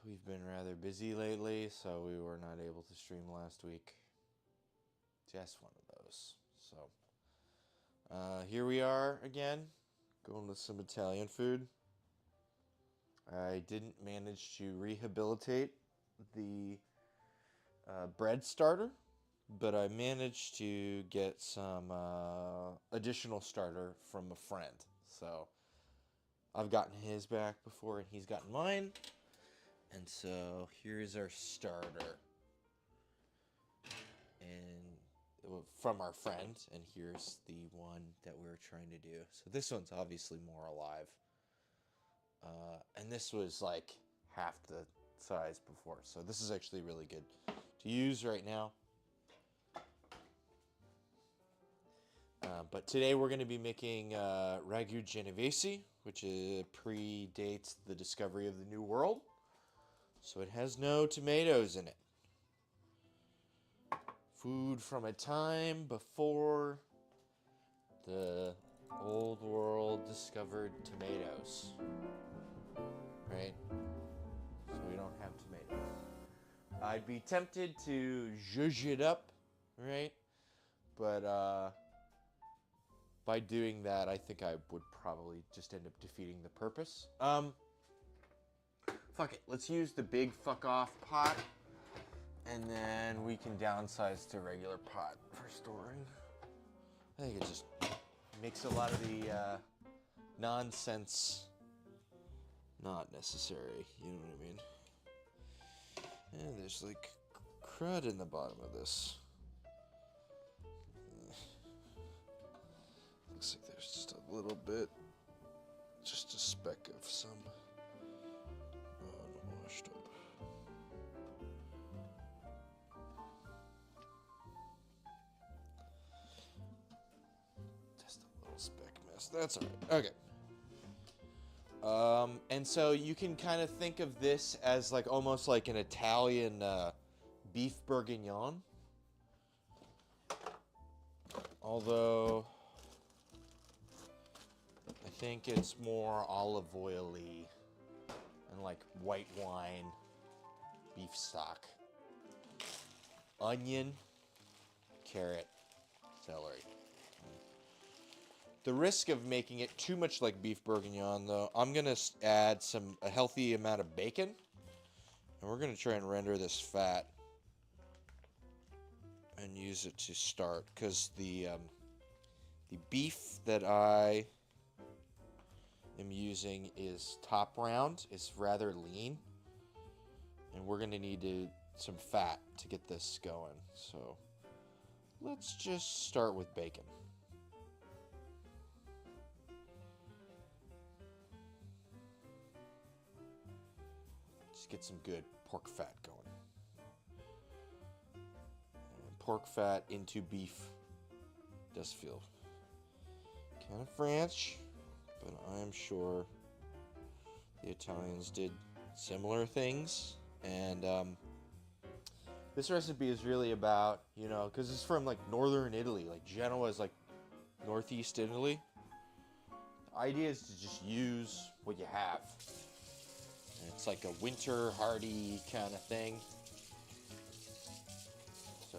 we've been rather busy lately, so we were not able to stream last week. Just one of those. So, here we are again, going with some Italian food. I didn't manage to rehabilitate the bread starter, but I managed to get some additional starter from a friend. So, I've gotten his back before, and he's gotten mine. And so here's our starter, and from our friend, and here's the one that we were trying to do. So this one's obviously more alive, and this was like half the size before. So this is actually really good to use right now. But today we're going to be making ragu genovese, which predates the discovery of the New World. So it has no tomatoes in it. Food from a time before the old world discovered tomatoes. Right? So we don't have tomatoes. I'd be tempted to zhuzh it up, right? But by doing that, I think I would probably just end up defeating the purpose. Fuck it, let's use the big fuck off pot, and then we can downsize to regular pot for storing. I think it just makes a lot of the nonsense not necessary, you know what I mean? And there's like crud in the bottom of this. Looks like there's just a little bit, just a speck of some unwashed up. Just a little speck mess. That's alright. Okay. And so you can kind of think of this as like almost like an Italian beef bourguignon. Although I think it's more olive oily and like white wine, beef stock, onion, carrot, celery. The risk of making it too much like beef bourguignon, though, I'm gonna add a healthy amount of bacon, and we're gonna try and render this fat and use it to start, because the beef that I am using is top round. It's rather lean, and we're gonna need some fat to get this going. So let's just start with bacon. Just get some good pork fat going. And pork fat into beef does feel kind of French, but I am sure the Italians did similar things. And this recipe is really about, because it's from like northern Italy, like Genoa is like northeast Italy. The idea is to just use what you have. And it's like a winter hardy kind of thing. So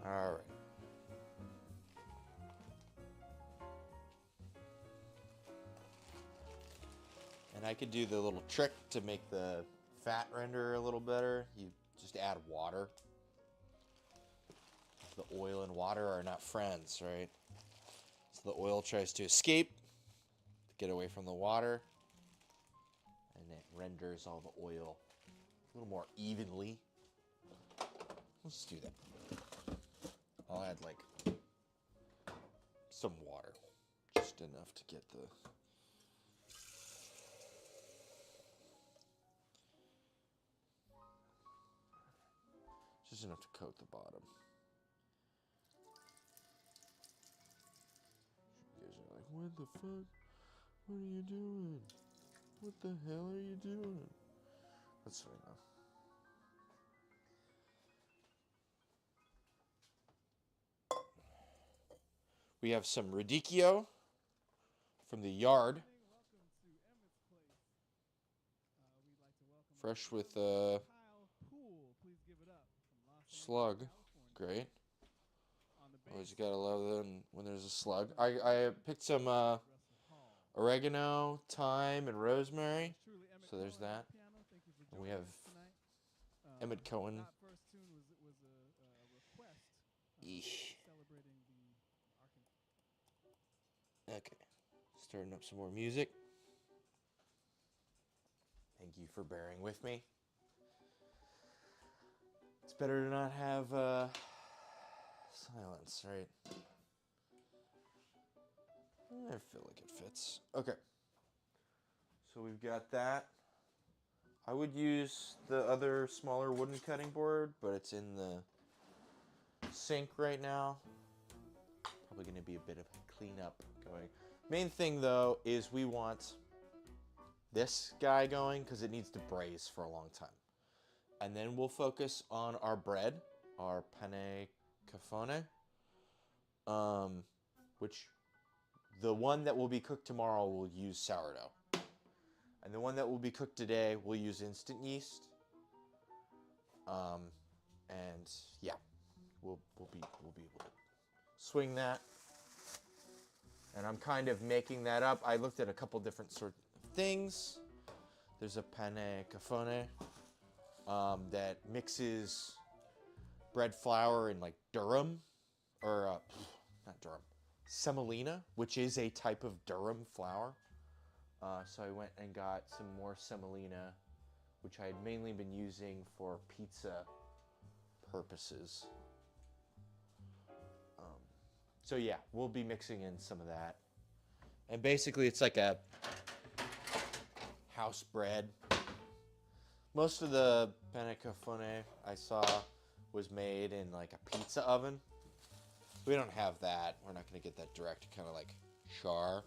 all right. And I could do the little trick to make the fat render a little better. You just add water. The oil and water are not friends, right? So the oil tries to escape, to get away from the water, and it renders all the oil a little more evenly. Let's do that. I'll add like some water, just enough to get the just enough to coat the bottom. You guys are like, what the fuck? What are you doing? What the hell are you doing? That's fine now. We have some radicchio from the yard. Fresh with slug. Great. Always gotta love them when there's a slug. I picked some oregano, thyme, and rosemary. So there's that. And we have Emmett Cohen. Eesh. Okay. Starting up some more music. Thank you for bearing with me. It's better to not have silence, right? I feel like it fits. Okay. So we've got that. I would use the other smaller wooden cutting board, but it's in the sink right now. Probably going to be a bit of a cleanup going. Main thing though is we want this guy going because it needs to braise for a long time. And then we'll focus on our bread, our pane cafone, which the one that will be cooked tomorrow will use sourdough. And the one that will be cooked today will use instant yeast. And yeah, we'll be able to swing that. And I'm kind of making that up. I looked at a couple different sort of things. There's a pane cafone that mixes bread flour and like durum, or not durum, semolina, which is a type of durum flour. So I went and got some more semolina, which I had mainly been using for pizza purposes. So yeah, we'll be mixing in some of that. And basically it's like a house bread. Most of the pane cafone I saw was made in like a pizza oven. We don't have that. We're not going to get that direct kind of like char.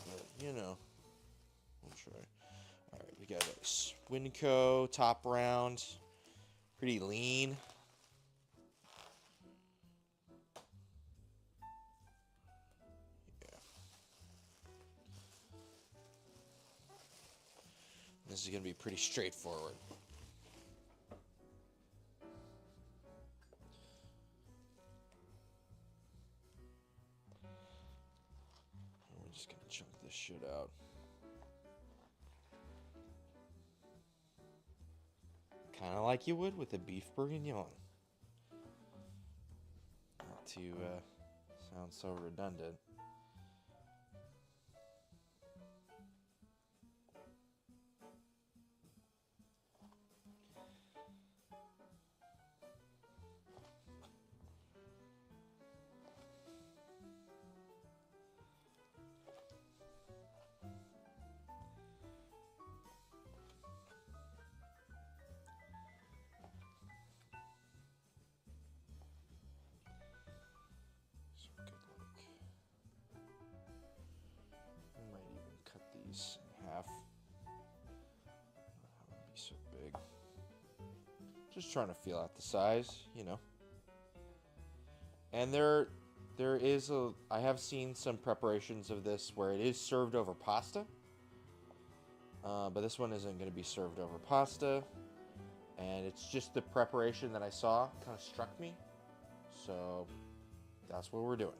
But, you know, we'll try. All right, we got a Winco top round. Pretty lean. This is going to be pretty straightforward. We're just going to chunk this shit out. Kind of like you would with a beef bourguignon. Not to sound so redundant. Half. That would be so big. Just trying to feel out the size, you know. And there is I have seen some preparations of this where it is served over pasta. But this one isn't going to be served over pasta. And it's just the preparation that I saw kind of struck me. So that's what we're doing.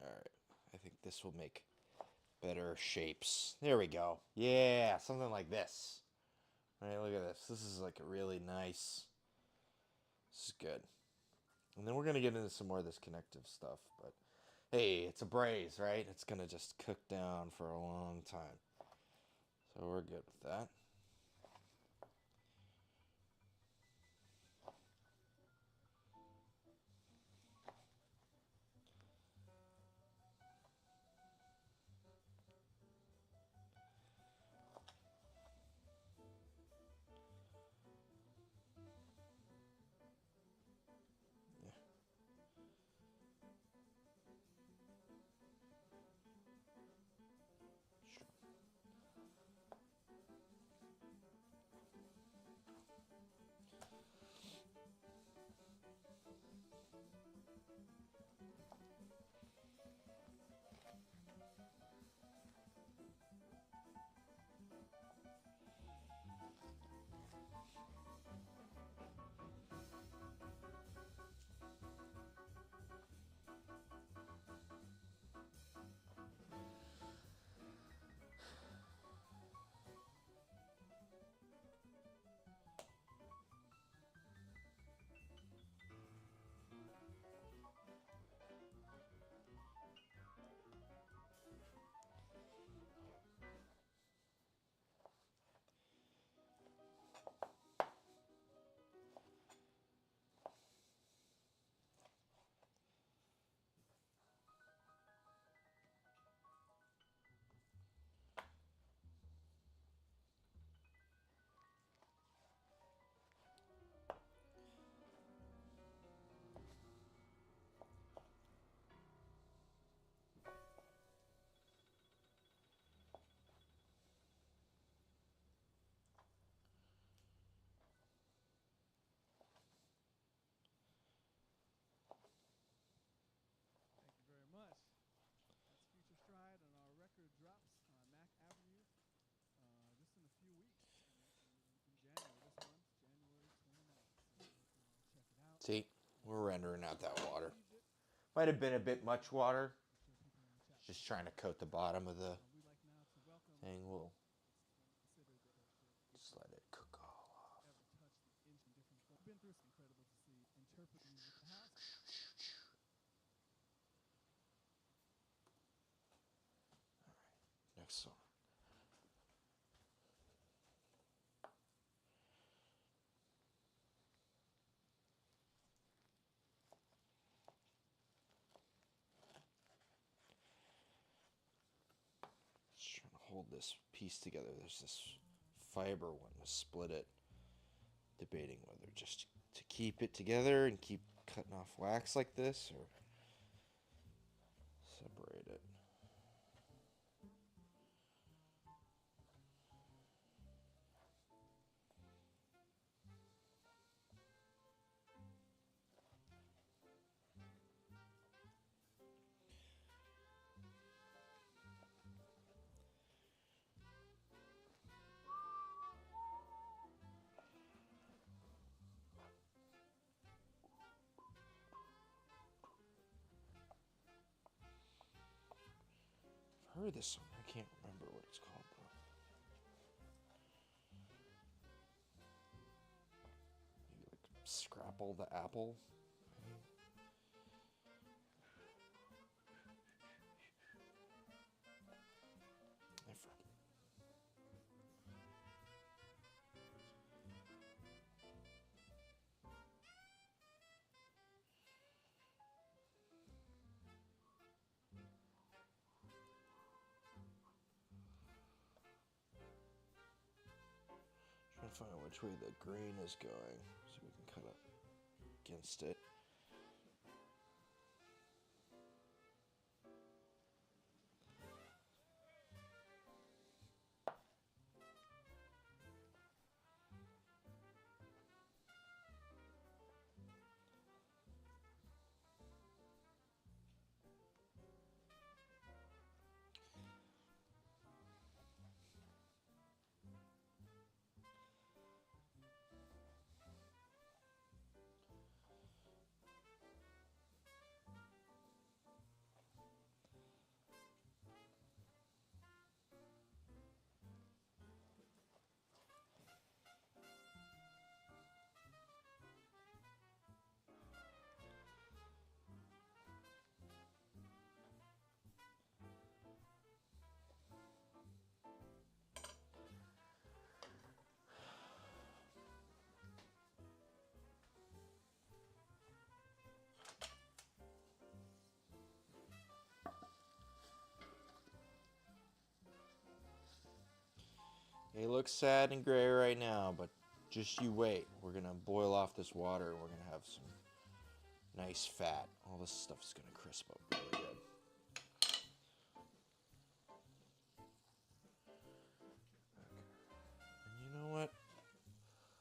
Alright, I think this will make better shapes. There we go. Yeah, something like this. Alright, look at this. This is like a really nice. This is good. And then we're going to get into some more of this connective stuff. But hey, it's a braise, right? It's going to just cook down for a long time. So So we're good with that. Thank you very much. That's Future Stride, and our record drops on Mac Avenue just in a few weeks in January, this month, January 29th. So I hope you all check it out. See, we're rendering out that water. Egypt, Might have been a bit much water. I'm sure people in the chat. Just trying to coat the bottom of the We'd like now to welcome thing. We'll consider the just let it cook all off. ever touch the inch in different forms. Been through some incredible to see interpret music in the house. Next song. Just trying to hold this piece together. There's this fiber one to split it. Debating whether just to keep it together and keep cutting off wax like this or separate it. I've heard this song. I can't remember what it's called though. Maybe like Scrapple the Apple. I forget. Trying to find out which way the grain is going so we can cut up against it. May look sad and gray right now, but just you wait. We're gonna boil off this water and we're gonna have some nice fat. All this stuff's gonna crisp up really good. And you know what?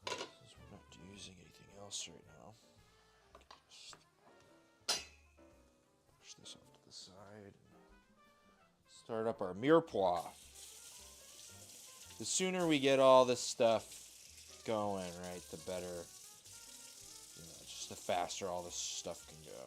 Since we're not using anything else right now, just push this off to the side and start up our mirepoix. The sooner we get all this stuff going, right, the better. You know, just the faster all this stuff can go.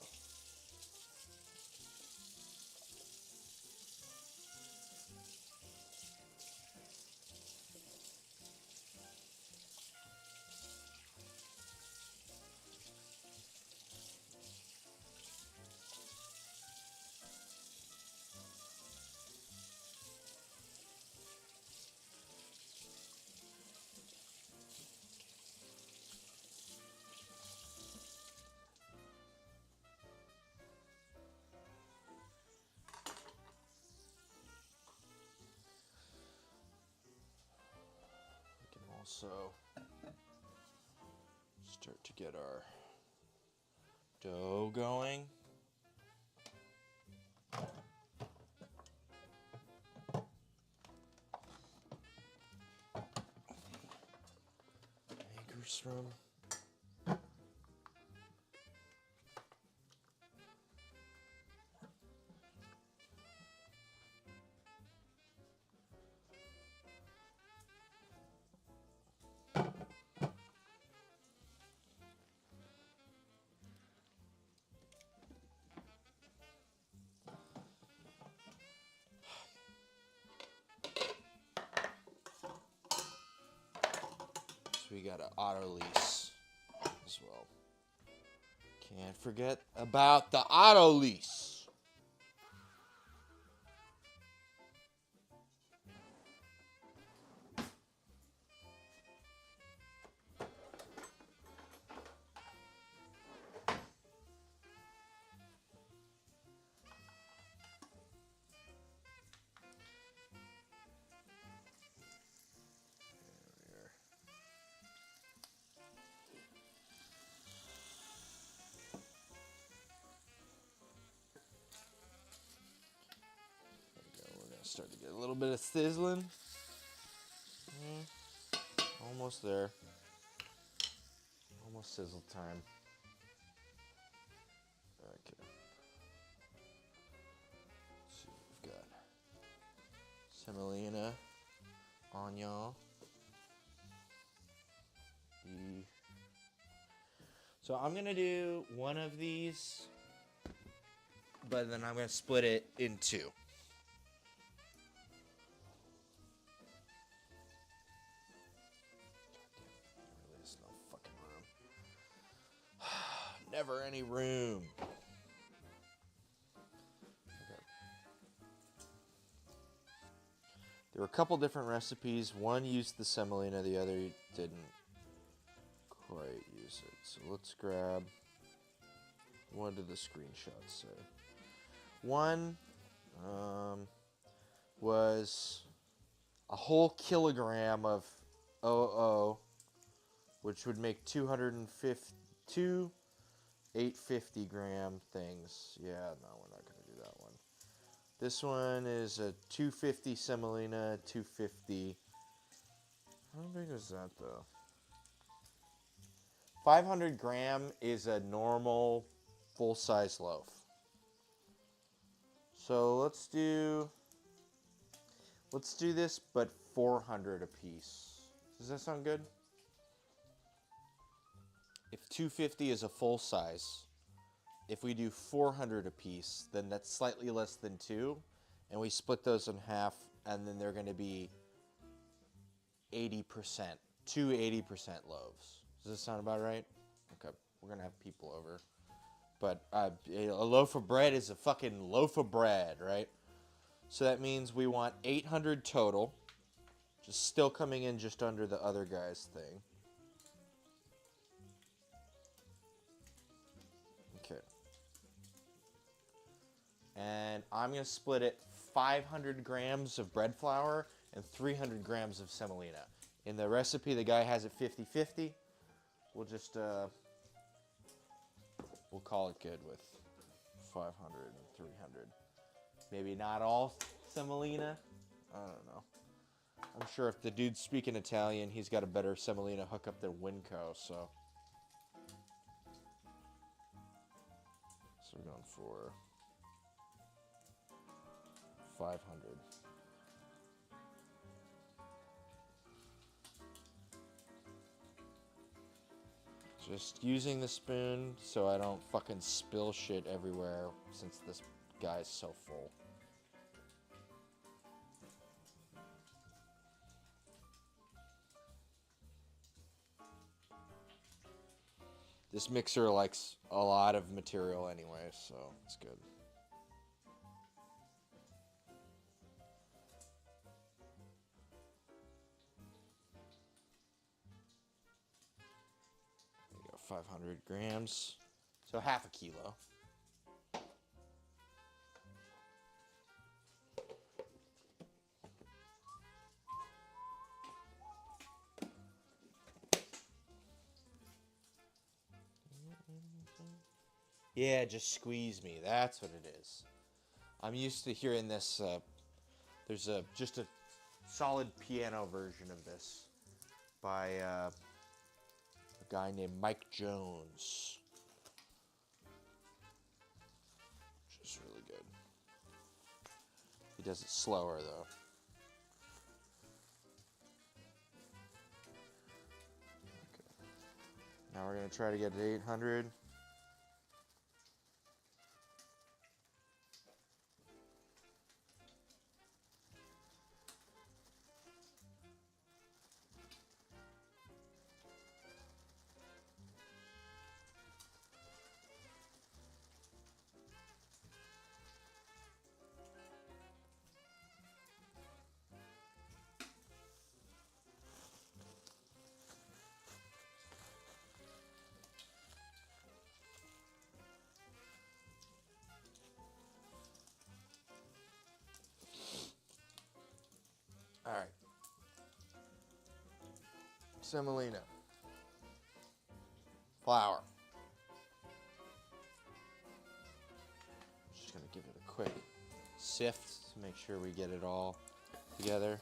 Also, start to get our dough going. Anchors from. We got an auto lease as well. Can't forget about the auto lease. Start to get a little bit of sizzling. Almost there. Almost sizzle time. Okay. Let's see what we've got. Semolina, onion. So I'm gonna do one of these, but then I'm gonna split it in two. Never any room. Okay. There were a couple different recipes. One used the semolina, the other didn't quite use it. So let's grab, what did the screenshots say? One was a whole kilogram of 00, which would make 252 850 gram things. Yeah, no, we're not going to do that one. This one is a 250 semolina, 250. How big is that though? 500 gram is a normal full-size loaf. So let's do this, but 400 a piece. Does that sound good? If 250 is a full size, if we do 400 a piece, then that's slightly less than 2, and we split those in half, and then they're going to be 80%, 80% loaves. Does this sound about right? Okay, we're going to have people over. But a loaf of bread is a fucking loaf of bread, right? So that means we want 800 total, just still coming in just under the other guy's thing. Okay. And I'm going to split it 500 grams of bread flour and 300 grams of semolina. In the recipe, the guy has it 50-50. We'll just, we'll call it good with 500 and 300. Maybe not all semolina. I don't know. I'm sure if the dude's speaking Italian, he's got a better semolina hookup than Winco, so. So we're going for 500. Just using the spoon so I don't fucking spill shit everywhere since this guy's so full. This mixer likes a lot of material anyway, so it's good. There you go, 500 grams. So half a kilo. Yeah, just squeeze me. That's what it is. I'm used to hearing this. There's just a solid piano version of this by a guy named Mike Jones, which is really good. He does it slower though. Okay. Now we're gonna try to get it to 800. All right. Semolina. Flour. Just gonna give it a quick sift to make sure we get it all together.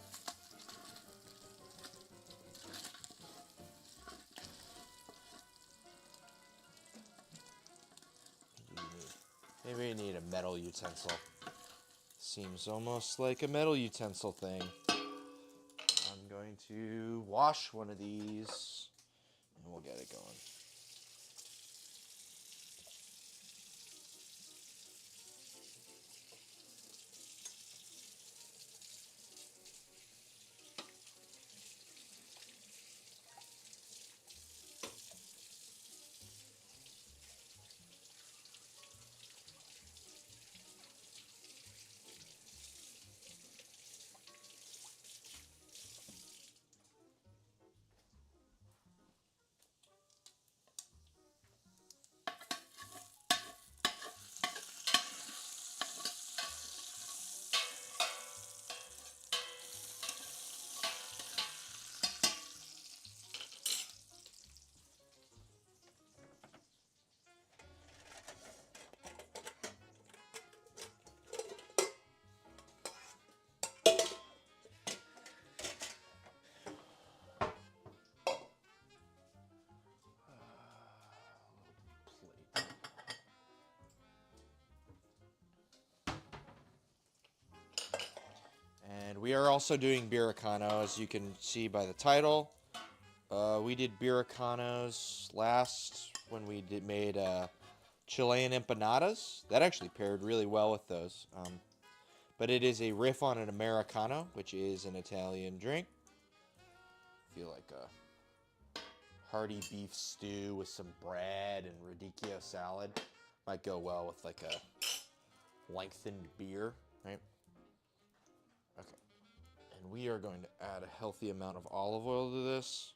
Maybe you need a metal utensil. Seems almost like a metal utensil thing. I'm going to wash one of these and we'll get it going. And we are also doing beericano, as you can see by the title. We did beericanos last when we made Chilean empanadas. That actually paired really well with those. But it is a riff on an Americano, which is an Italian drink. I feel like a hearty beef stew with some bread and radicchio salad might go well with like a lengthened beer, right? Okay. And we are going to add a healthy amount of olive oil to this.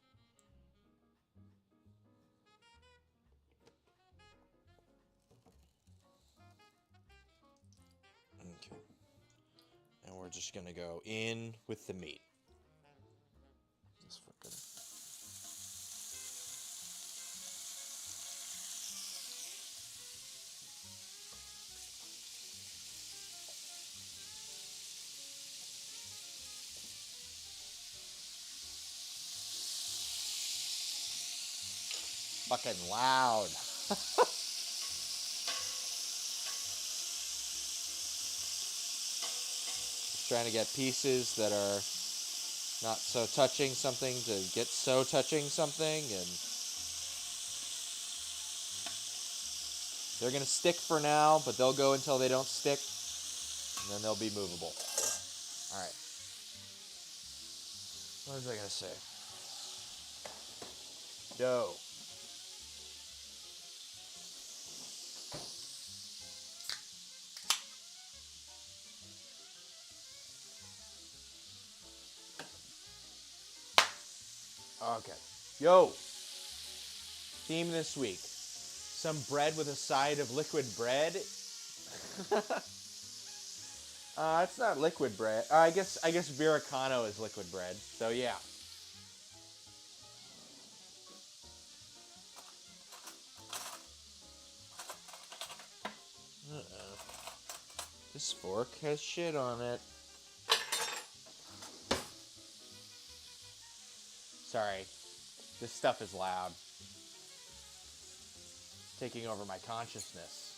Okay. And we're just going to go in with the meat. This fucker. fucking loud. Just trying to get pieces that are not so touching something to get so touching something, and they're going to stick for now, but they'll go until they don't stick, and then they'll be movable. All right. What was I going to say? Dough. Okay. Yo. Theme this week. Some bread with a side of liquid bread. It's not liquid bread. I guess beericano is liquid bread. So yeah. This fork has shit on it. Sorry. This stuff is loud. Taking over my consciousness.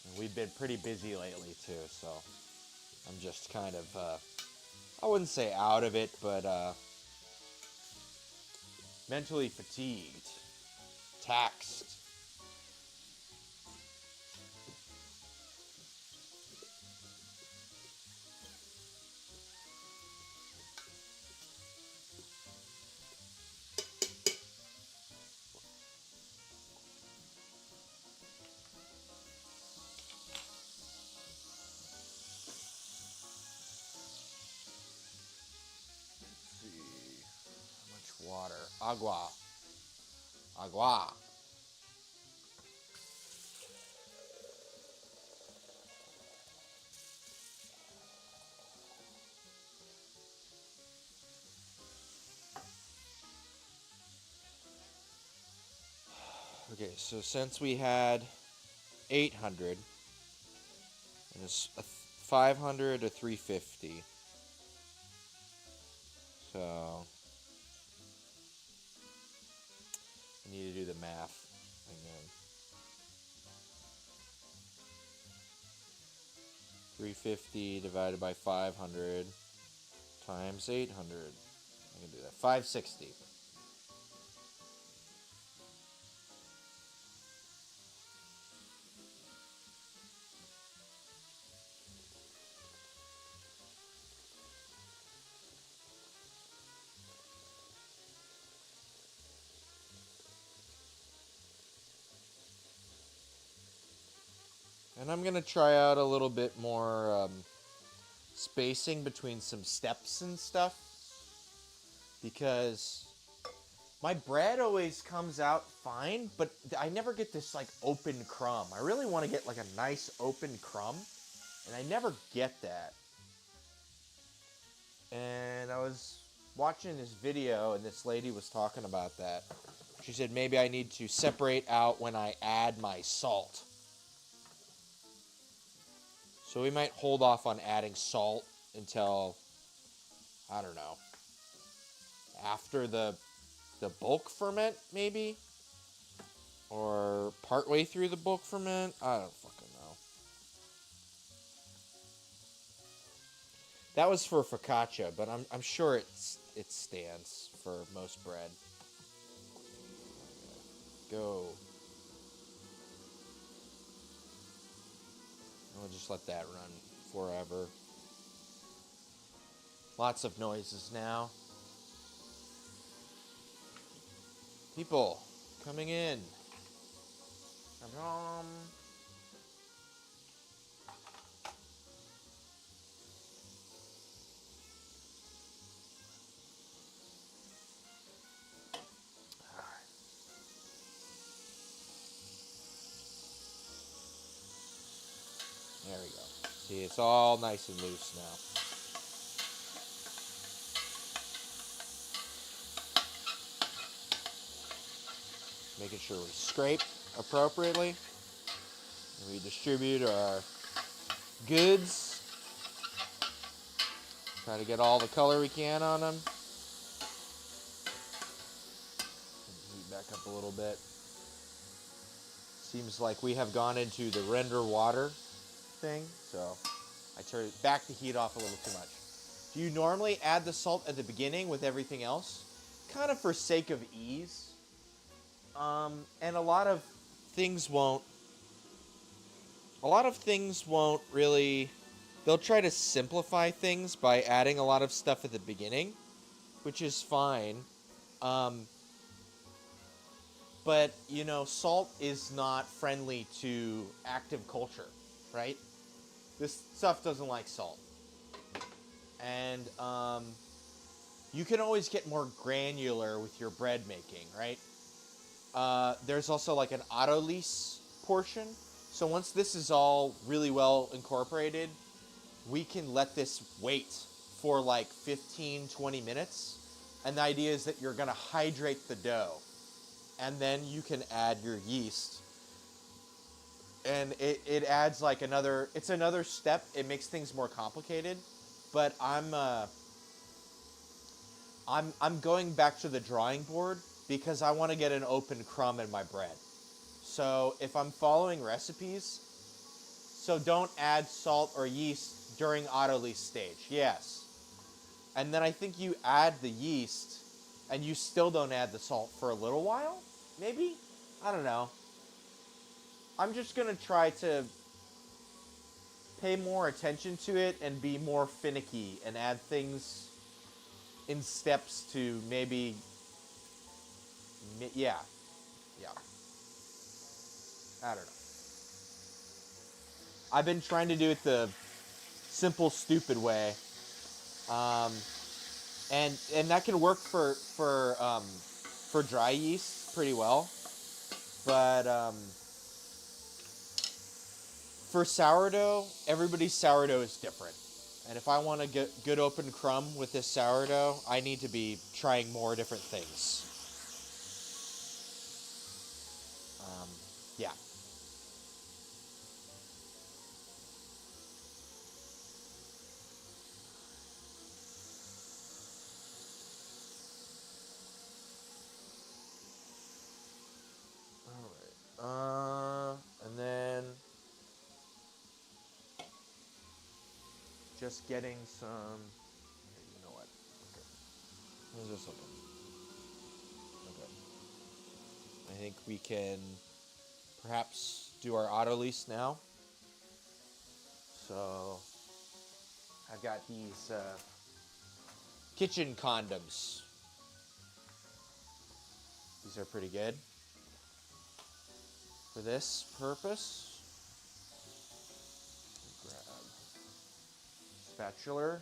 And we've been pretty busy lately too, so I'm just kind of, I wouldn't say out of it, but mentally fatigued, taxed. Water. Agua. Agua. Okay, so since we had 800, and it's 500 to 350. So I need to do the math again. 350 divided by 500 times 800. I can do that. 560. And I'm going to try out a little bit more spacing between some steps and stuff. Because my bread always comes out fine, but I never get this like open crumb. I really want to get like a nice open crumb, and I never get that. And I was watching this video, and this lady was talking about that. She said maybe I need to separate out when I add my salt. So we might hold off on adding salt until, I don't know, after the bulk ferment, maybe? Or partway through the bulk ferment? I don't fucking know. That was for focaccia, but I'm sure it stands for most bread. Go. We'll just let that run forever. Lots of noises now. People coming in. There we go. See, it's all nice and loose now. Making sure we scrape appropriately. And we distribute our goods. Try to get all the color we can on them. up a little bit. Seems like we have gone into the render water thing, so I back the heat off a little too much. Do you normally add the salt at the beginning with everything else? Kind of for sake of ease. And a lot of things won't really, they'll try to simplify things by adding a lot of stuff at the beginning, which is fine. But, you know, salt is not friendly to active culture, right? This stuff doesn't like salt. And you can always get more granular with your bread making, right? There's also like an autolyse portion. So once this is all really well incorporated, we can let this wait for like 15, 20 minutes. And the idea is that you're going to hydrate the dough. And then you can add your yeast. And it adds like another step. It makes things more complicated. But I'm going back to the drawing board because I want to get an open crumb in my bread. So if I'm following recipes, so don't add salt or yeast during autolyse stage. Yes. And then I think you add the yeast and you still don't add the salt for a little while? Maybe? I don't know. I'm just going to try to pay more attention to it and be more finicky and add things in steps to maybe, yeah. I don't know. I've been trying to do it the simple, stupid way, and that can work for dry yeast pretty well, but for sourdough, everybody's sourdough is different. And if I want to get good open crumb with this sourdough, I need to be trying more different things. Yeah. All right. And then just getting some. You know what? Okay. Where's this open? Okay. I think we can perhaps do our autolyse now. So I've got these kitchen condoms. These are pretty good for this purpose. Grab spatula.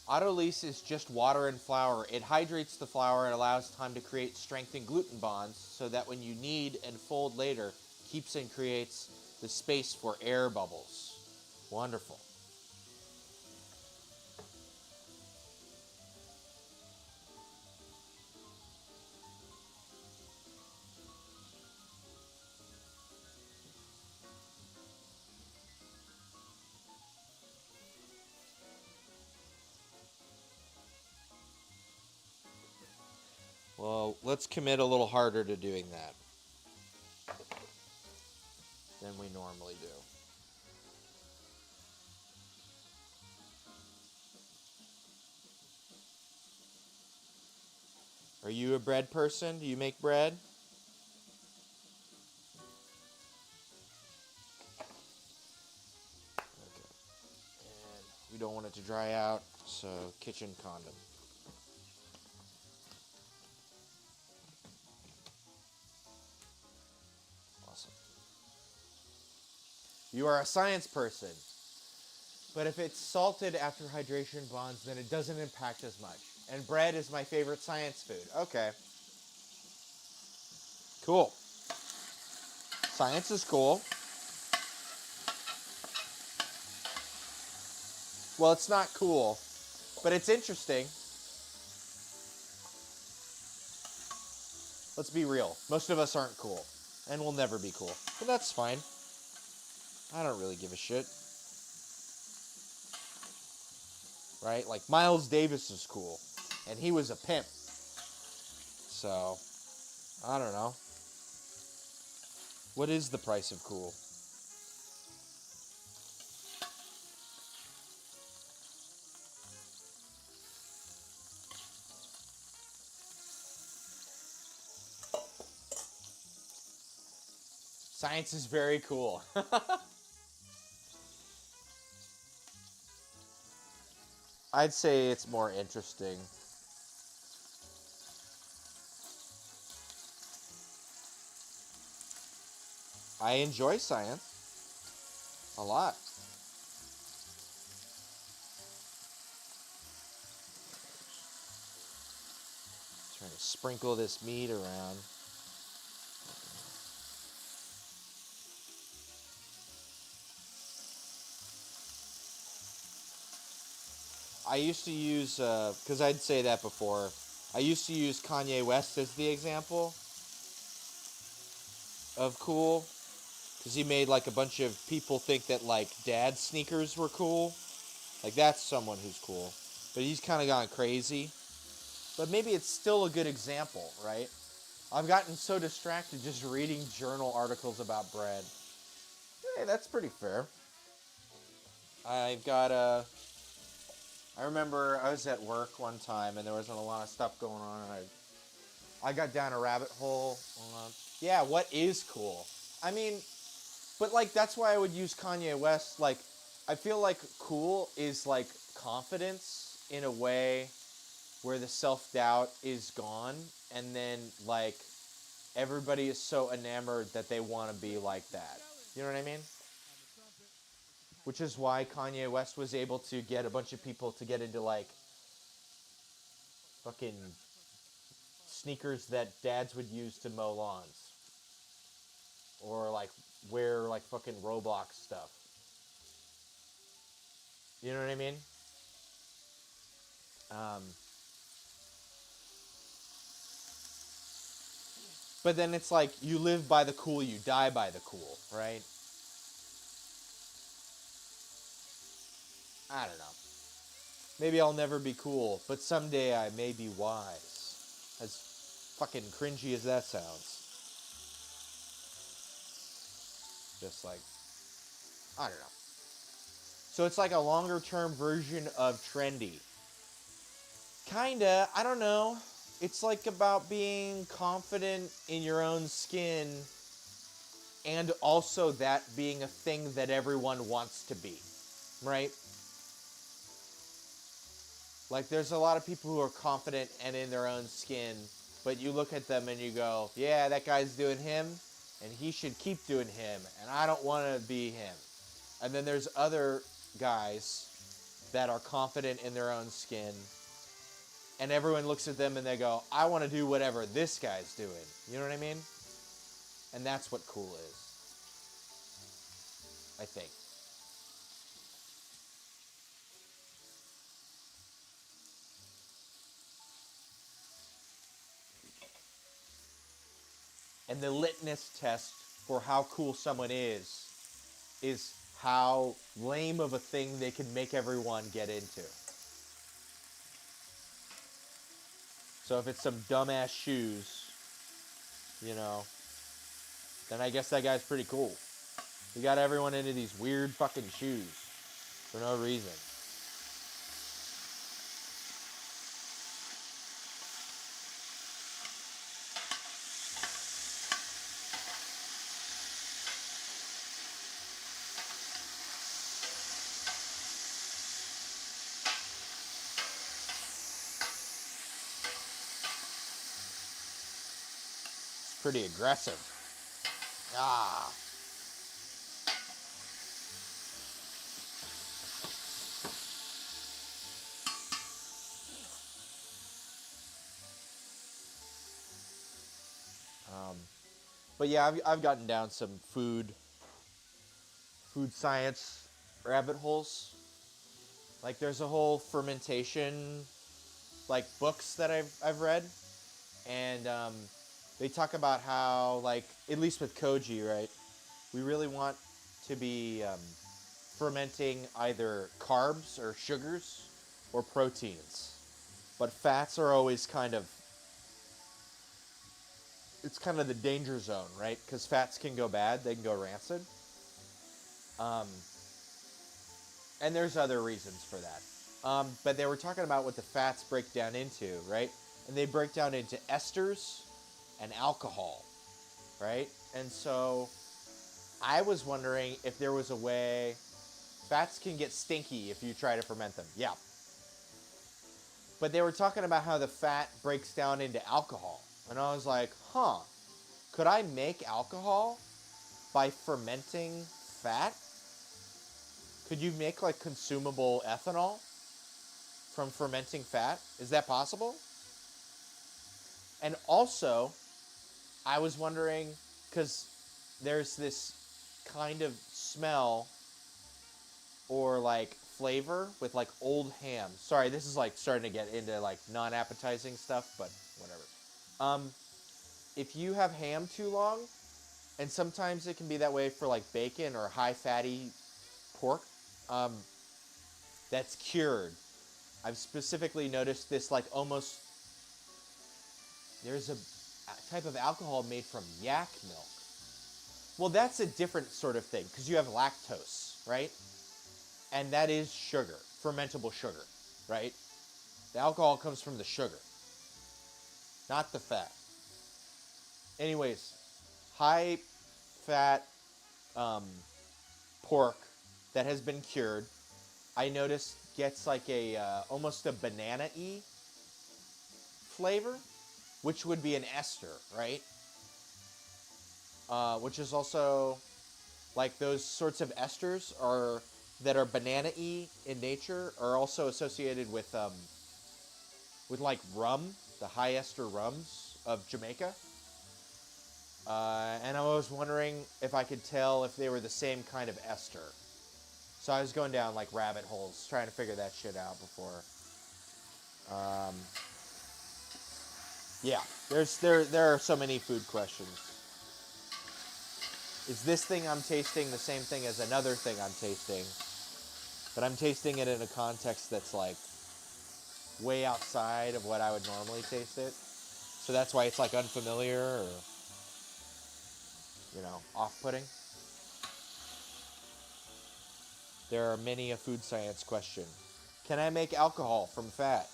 Autolyse is just water and flour. It hydrates the flour and allows time to create strengthened gluten bonds so that when you knead and fold later, keeps and creates the space for air bubbles. Wonderful. Well, let's commit a little harder to doing that than we normally do. Are you a bread person? Do you make bread? Okay. And we don't want it to dry out, so kitchen condom. Awesome. You are a science person. But if it's salted after hydration bonds, then it doesn't impact as much. And bread is my favorite science food. Okay. Cool. Science is cool. Well, it's not cool, but it's interesting. Let's be real. Most of us aren't cool, and we'll never be cool. But that's fine. I don't really give a shit. Right? Like, Miles Davis is cool. and he was a pimp. So, I don't know. What is the price of cool? Science is very cool. I'd say it's more interesting. I enjoy science a lot. Trying to sprinkle this meat around. I used to use, because I'd say that before, I used to use Kanye West as the example of cool, because he made like a bunch of people think that like dad sneakers were cool. Like that's someone who's cool. But he's kind of gone crazy. But maybe it's still a good example, right? I've gotten so distracted just reading journal articles about bread. Hey, that's pretty fair. I've got a. I remember I was at work one time and there wasn't a lot of stuff going on, and I got down a rabbit hole. Yeah, what is cool? I mean, but like that's why I would use Kanye West. Like, I feel like cool is like confidence in a way where the self-doubt is gone, and then like everybody is so enamored that they want to be like that. You know what I mean? Which is why Kanye West was able to get a bunch of people to get into like fucking sneakers that dads would use to mow lawns, or like wear like fucking Roblox stuff. You know what I mean? Um, but then it's like you live by the cool, you die by the cool, right? I don't know. Maybe I'll never be cool, but someday I may be wise. As fucking cringy as that sounds. Just like, I don't know. So it's like a longer term version of trendy. Kinda, I don't know. It's like about being confident in your own skin, and also that being a thing that everyone wants to be, right? Like there's a lot of people who are confident and in their own skin, but you look at them and you go, yeah, that guy's doing him, and he should keep doing him, and I don't want to be him. And then there's other guys that are confident in their own skin, and everyone looks at them and they go, I want to do whatever this guy's doing. You know what I mean? And that's what cool is, I think. And the litmus test for how cool someone is how lame of a thing they can make everyone get into. So if it's some dumbass shoes, you know, then I guess that guy's pretty cool. He got everyone into these weird fucking shoes for no reason. It's pretty aggressive. Ah. But yeah, I've gotten down some food science rabbit holes. Like there's a whole fermentation like books that I've read, and they talk about how like at least with koji, right? We really want to be fermenting either carbs or sugars or proteins. But fats are always it's kind of the danger zone, right? Because fats can go bad, they can go rancid. Um, and there's other reasons for that. But they were talking about what the fats break down into, right? And they break down into esters and alcohol, right? And so I was wondering if there was a way. Fats can get stinky if you try to ferment them. Yeah. But they were talking about how the fat breaks down into alcohol. And I was like, could I make alcohol by fermenting fat? Could you make like consumable ethanol from fermenting fat? Is that possible? And also, I was wondering, because there's this kind of smell or like flavor with like old ham. Sorry, this is like starting to get into like non-appetizing stuff, but whatever. If you have ham too long, and sometimes it can be that way for like bacon or high fatty pork, that's cured. I've specifically noticed this like almost, there's a type of alcohol made from yak milk. Well, that's a different sort of thing because you have lactose, right? And that is sugar, fermentable sugar, right? The alcohol comes from the sugar, not the fat. Anyways, high fat pork that has been cured, I noticed gets like a almost a banana-y flavor, which would be an ester, right? Which is also like those sorts of esters that are banana-y in nature are also associated with like rum, the high ester rums of Jamaica. And I was wondering if I could tell if they were the same kind of ester. So I was going down like rabbit holes trying to figure that shit out before. Yeah, there are so many food questions. Is this thing I'm tasting the same thing as another thing I'm tasting? But I'm tasting it in a context that's like way outside of what I would normally taste it. So that's why it's like unfamiliar or, off-putting. There are many a food science question. Can I make alcohol from fat?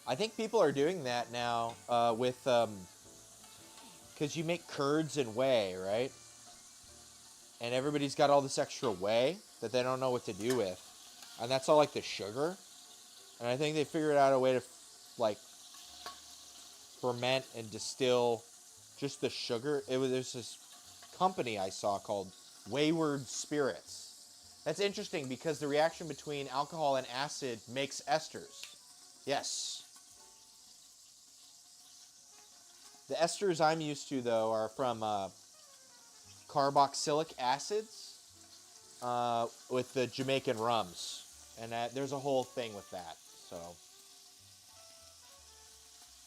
I think people are doing that now with, because you make curds and whey, right? And everybody's got all this extra whey that they don't know what to do with. And that's all like the sugar. And I think they figured out a way to like ferment and distill just the sugar. There's this company I saw called Wayward Spirits. That's interesting because the reaction between alcohol and acid makes esters. Yes. The esters I'm used to, though, are from carboxylic acids with the Jamaican rums. And there's a whole thing with that. So,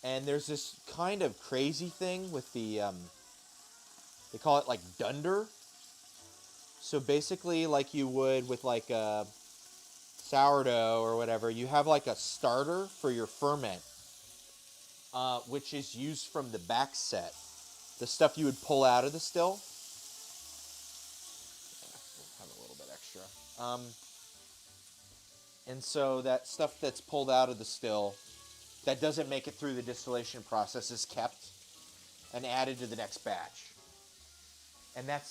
and there's this kind of crazy thing with the, they call it like dunder. So basically, like you would with like a sourdough or whatever, you have like a starter for your ferment, which is used from the back set. The stuff you would pull out of the still. We'll have a little bit extra. And so that stuff that's pulled out of the still that doesn't make it through the distillation process is kept and added to the next batch. And that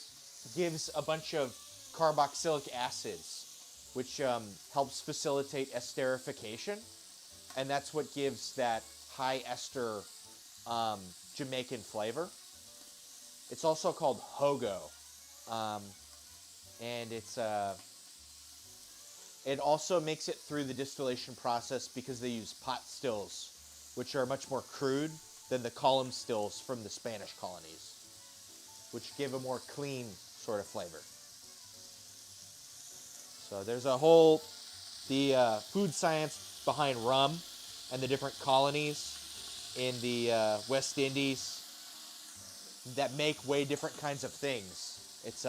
gives a bunch of carboxylic acids, which helps facilitate esterification. And that's what gives that high ester Jamaican flavor. It's also called hogo. And it also makes it through the distillation process because they use pot stills, which are much more crude than the column stills from the Spanish colonies, which give a more clean sort of flavor. So there's the food science behind rum and the different colonies in the West Indies that make way different kinds of things. It's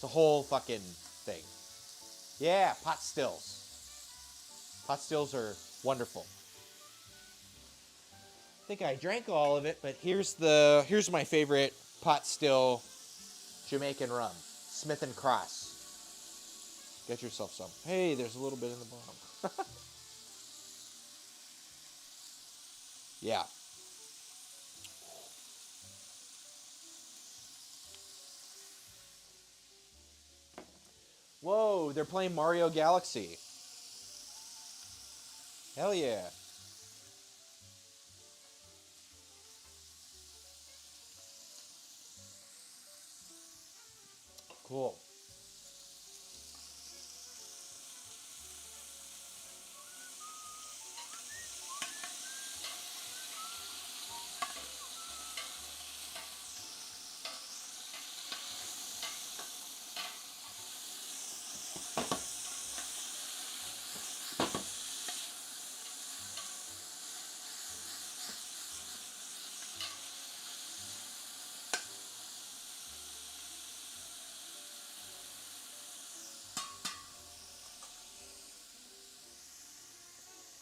It's a whole fucking thing. Yeah, pot stills. Pot stills are wonderful. I think I drank all of it, but here's my favorite pot still Jamaican rum. Smith and Cross. Get yourself some. Hey, there's a little bit in the bottom. Yeah. Whoa, they're playing Mario Galaxy. Hell yeah. Cool.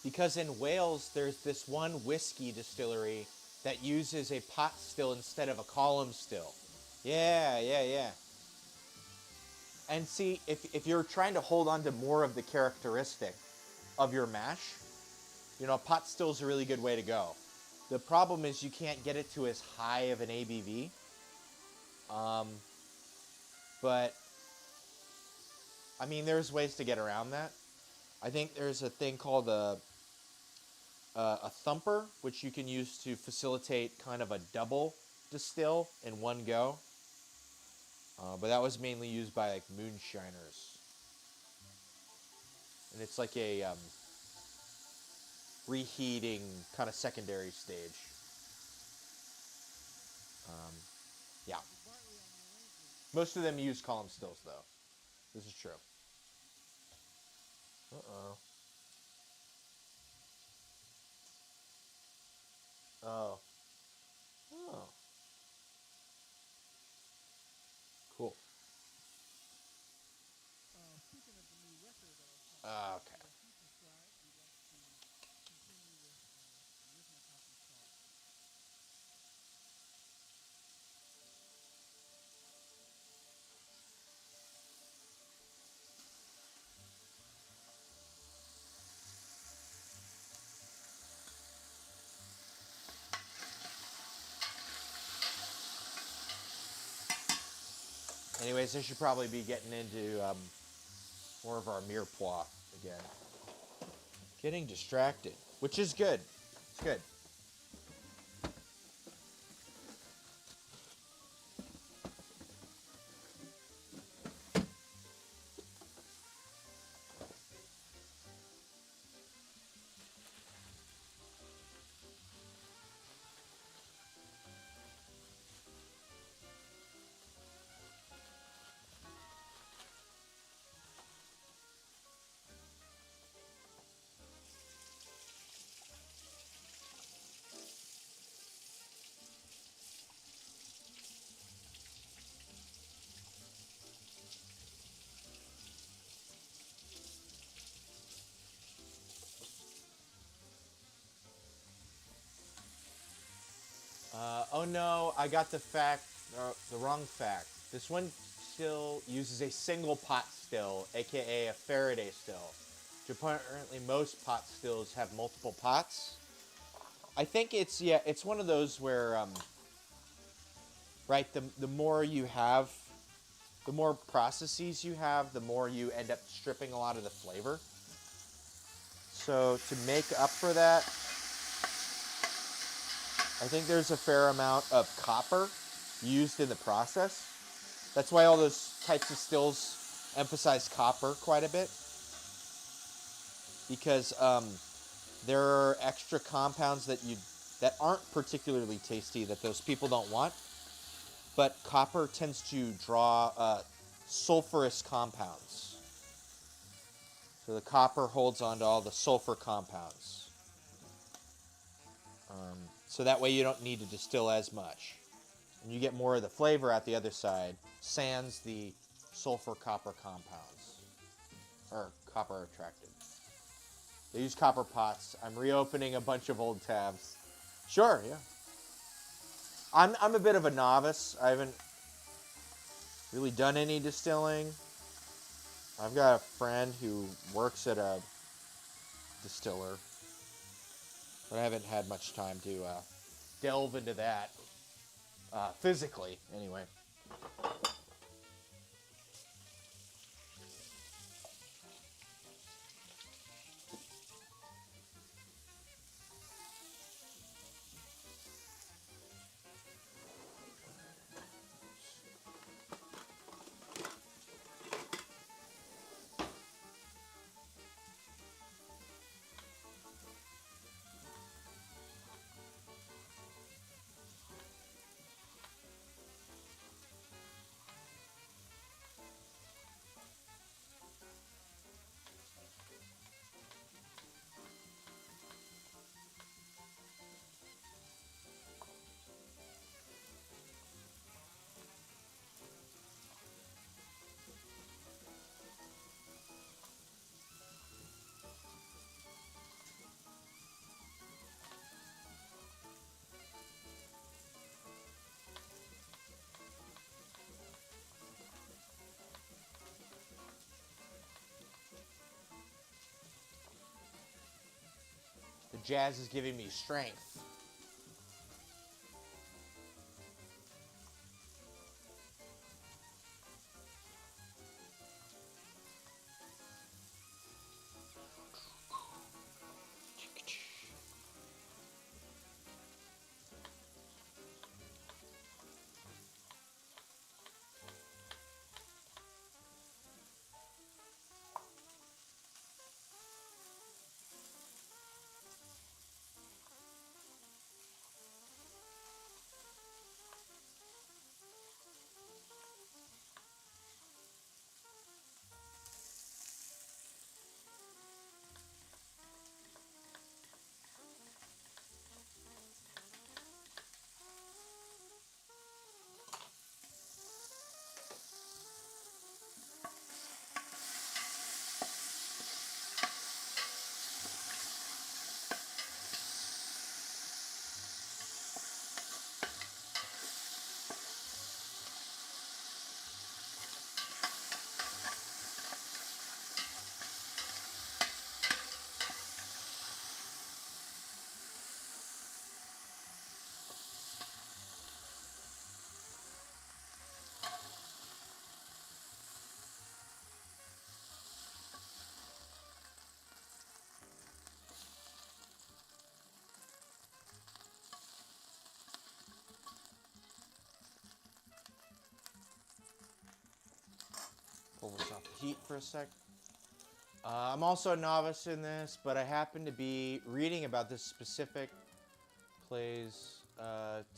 Because in Wales, there's this one whiskey distillery that uses a pot still instead of a column still. Yeah, yeah, yeah. And see, if you're trying to hold on to more of the characteristic of your mash, you know, pot still's a really good way to go. The problem is you can't get it to as high of an ABV. But, I mean, there's ways to get around that. I think there's a thing called a thumper, which you can use to facilitate kind of a double distill in one go. But that was mainly used by like moonshiners. And it's like a reheating kind of secondary stage. Yeah. Most of them use column stills though. This is true. Uh-oh. Oh. Oh. Cool. Speaking of the new record that I was talking Ah, about, okay. for Future Stride, we'd like to continue with the original copy start. Anyways, I should probably be getting into more of our mirepoix again. Getting distracted, which is good. It's good. Oh no, I got the wrong fact. This one still uses a single pot still, aka a Faraday still. Apparently, most pot stills have multiple pots. I think it's one of those where, right, the more you have, the more processes you have, the more you end up stripping a lot of the flavor. So to make up for that, I think there's a fair amount of copper used in the process. That's why all those types of stills emphasize copper quite a bit. Because there are extra compounds that aren't particularly tasty that those people don't want. But copper tends to draw sulfurous compounds. So the copper holds onto all the sulfur compounds. So that way you don't need to distill as much. And you get more of the flavor at the other side, sans the sulfur copper compounds, or copper attracted. They use copper pots. I'm reopening a bunch of old tabs. Sure, yeah. I'm a bit of a novice. I haven't really done any distilling. I've got a friend who works at a distiller, but I haven't had much time to delve into that physically, anyway. The jazz is giving me strength. Pull this off the heat for a sec. I'm also a novice in this, but I happen to be reading about this specific plays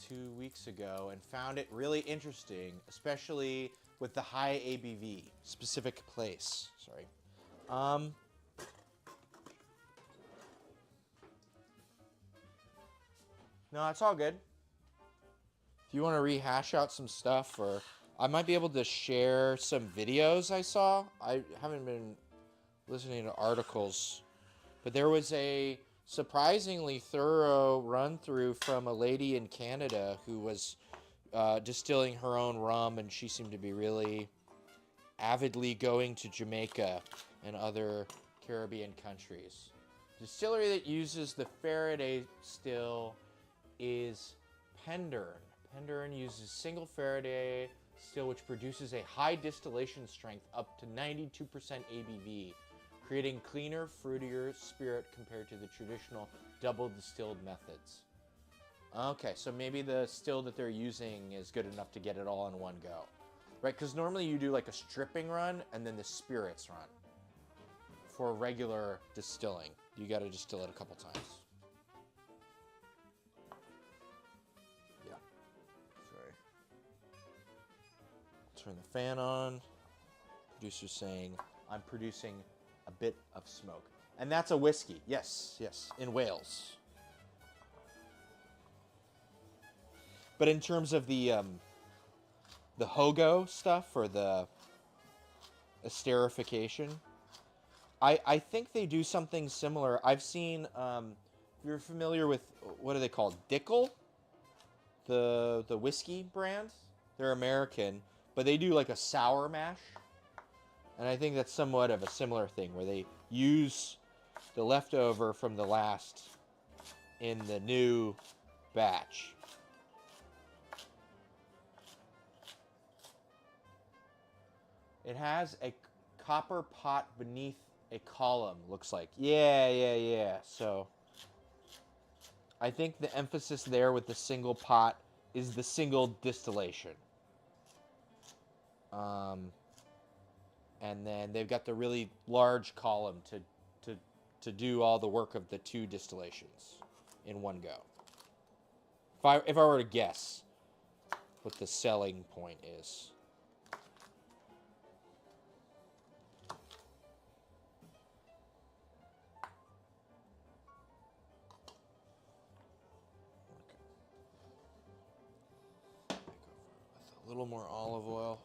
2 weeks ago and found it really interesting, especially with the high ABV. Specific place, sorry. No, it's all good. If you want to rehash out some stuff, or I might be able to share some videos I saw. I haven't been listening to articles, but there was a surprisingly thorough run through from a lady in Canada who was distilling her own rum, and she seemed to be really avidly going to Jamaica and other Caribbean countries. Distillery that uses the Faraday still is Penderyn. Penderyn uses single Faraday still, which produces a high distillation strength up to 92% ABV, creating cleaner, fruitier spirit compared to the traditional double distilled methods. Okay, so maybe the still that they're using is good enough to get it all in one go. Right, because normally you do like a stripping run and then the spirits run. For regular distilling, you got to distill it a couple times. Yeah. Sorry. Turn the fan on. Producer's saying, I'm producing a bit of smoke. And that's a whiskey. Yes, yes, in Wales. But in terms of the Hogo stuff, or the esterification. I think they do something similar. I've seen, if you're familiar with, what are they called? Dickel? The whiskey brand? They're American, but they do like a sour mash. And I think that's somewhat of a similar thing, where they use the leftover from the last in the new batch. It has a copper pot beneath a column, looks like. Yeah. So I think the emphasis there with the single pot is the single distillation. And then they've got the really large column to do all the work of the 2 distillations in one go. If I were to guess what the selling point is. With a little more olive oil.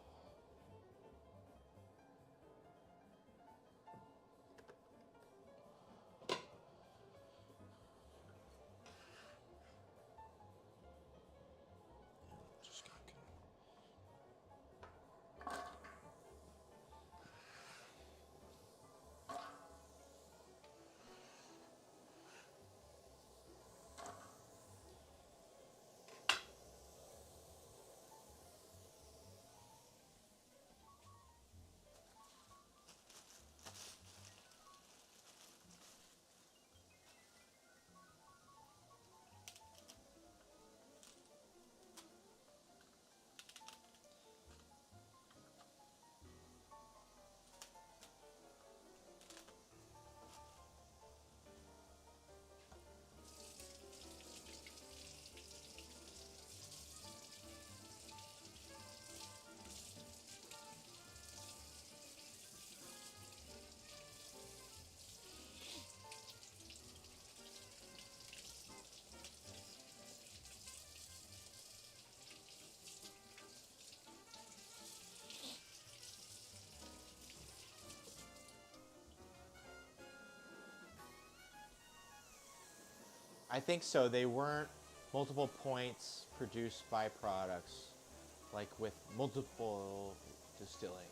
I think so. They weren't multiple points produced byproducts, like with multiple distilling.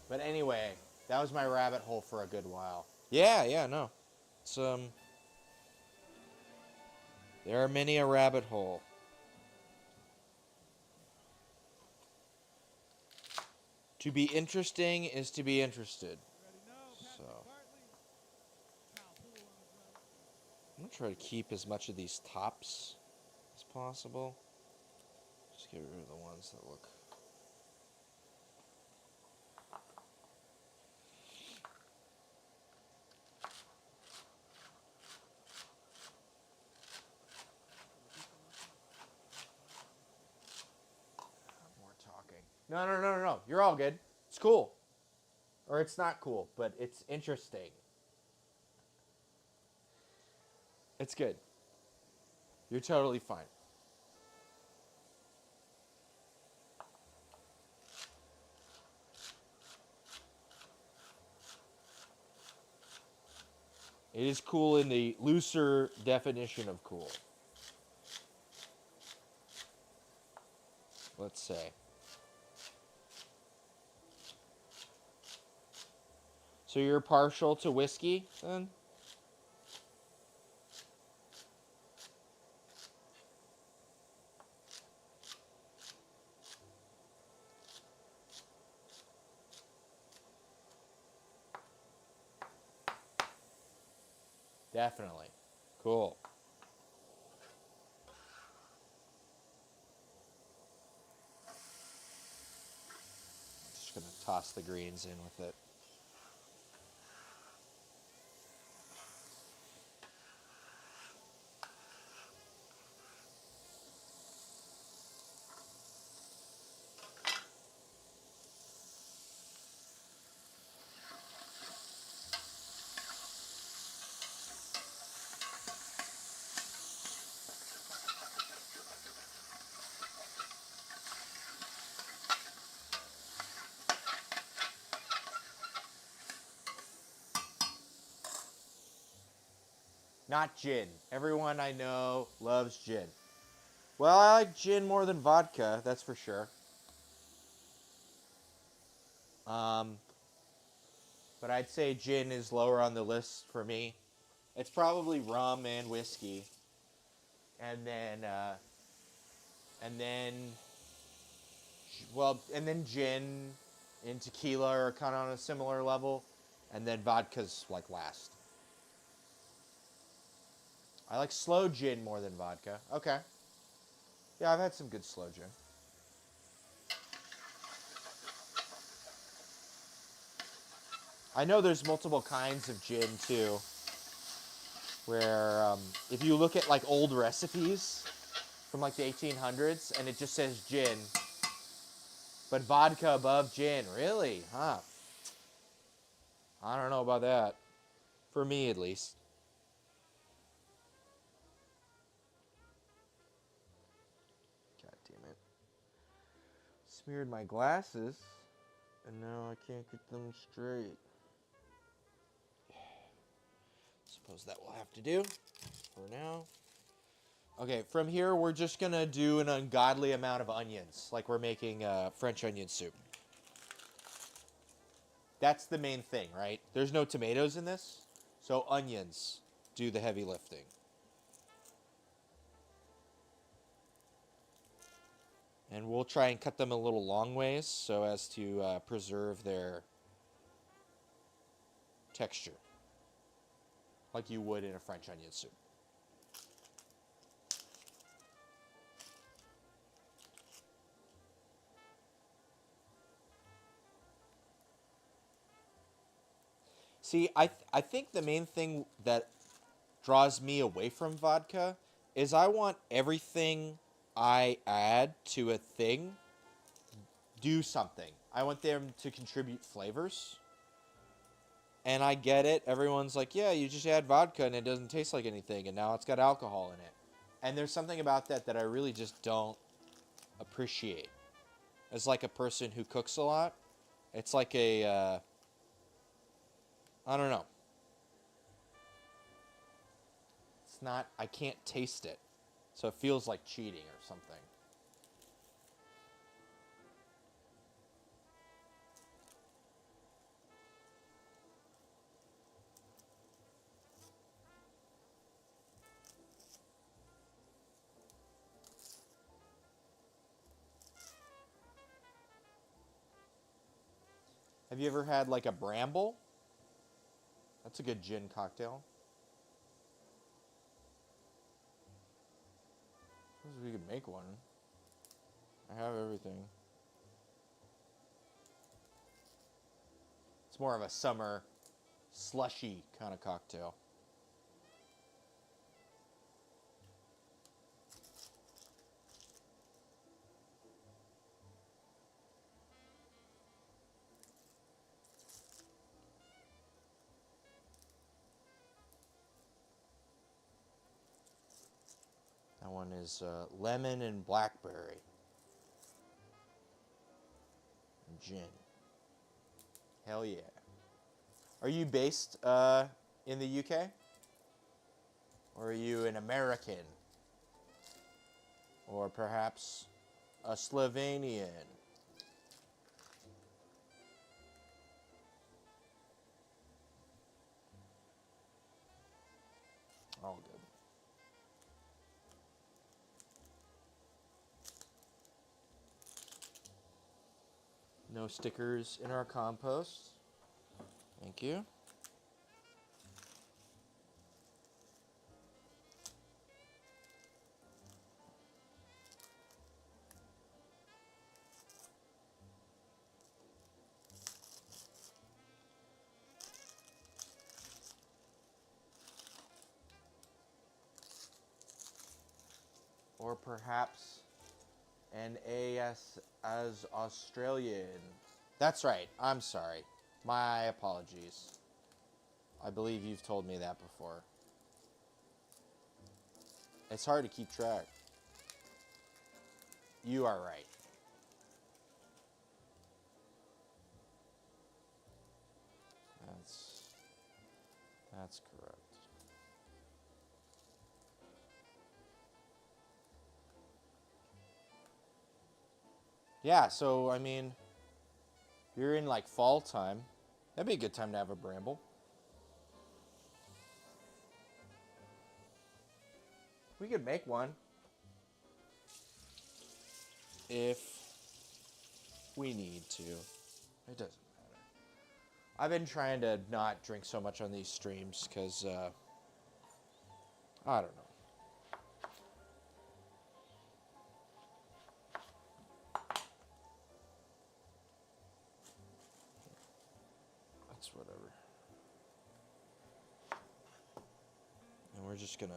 But anyway, that was my rabbit hole for a good while. Yeah, no. It's there are many a rabbit hole. To be interesting is to be interested. So I'm gonna try to keep as much of these tops as possible. Just get rid of the ones that look. More talking. No. You're all good. It's cool. Or it's not cool, but it's interesting. It's good. You're totally fine. It is cool in the looser definition of cool. Let's say. So you're partial to whiskey, then? Definitely. Cool. Just gonna toss the greens in with it. Not gin. Everyone I know loves gin. Well, I like gin more than vodka, that's for sure. But I'd say gin is lower on the list for me. It's probably rum and whiskey, and then and then and then gin and tequila are kind of on a similar level, and then vodka's like last. I like slow gin more than vodka. Okay. Yeah, I've had some good slow gin. I know there's multiple kinds of gin too, where if you look at like old recipes from like the 1800s and it just says gin, but vodka above gin, really? Huh. I don't know about that. For me, at least. God damn it. Smeared my glasses, and now I can't get them straight. Suppose that will have to do for now. Okay, from here, we're just going to do an ungodly amount of onions, like we're making French onion soup. That's the main thing, right? There's no tomatoes in this, so onions do the heavy lifting. And we'll try and cut them a little long ways so as to preserve their texture, like you would in a French onion soup. See, I think the main thing that draws me away from vodka is I want everything I add to a thing do something. I want them to contribute flavors. And I get it. Everyone's like, yeah, you just add vodka and it doesn't taste like anything, and now it's got alcohol in it. And there's something about that that I really just don't appreciate. As like a person who cooks a lot, it's like I don't know. It's not, I can't taste it. So it feels like cheating or something. Have you ever had like a bramble? That's a good gin cocktail. I suppose we could make one. I have everything. It's more of a summer slushy kind of cocktail. That one is lemon and blackberry. And gin. Hell yeah. Are you based in the UK? Or are you an American? Or perhaps a Slovenian? All good. No stickers in our compost. Thank you. Or perhaps an AS as Australian. That's right. I'm sorry. My apologies. I believe you've told me that before. It's hard to keep track. You are right. That's correct. Yeah, so, I mean, you're in, like, fall time. That'd be a good time to have a bramble. We could make one. If we need to. It doesn't matter. I've been trying to not drink so much on these streams because, I don't know. That's whatever. And we're just gonna...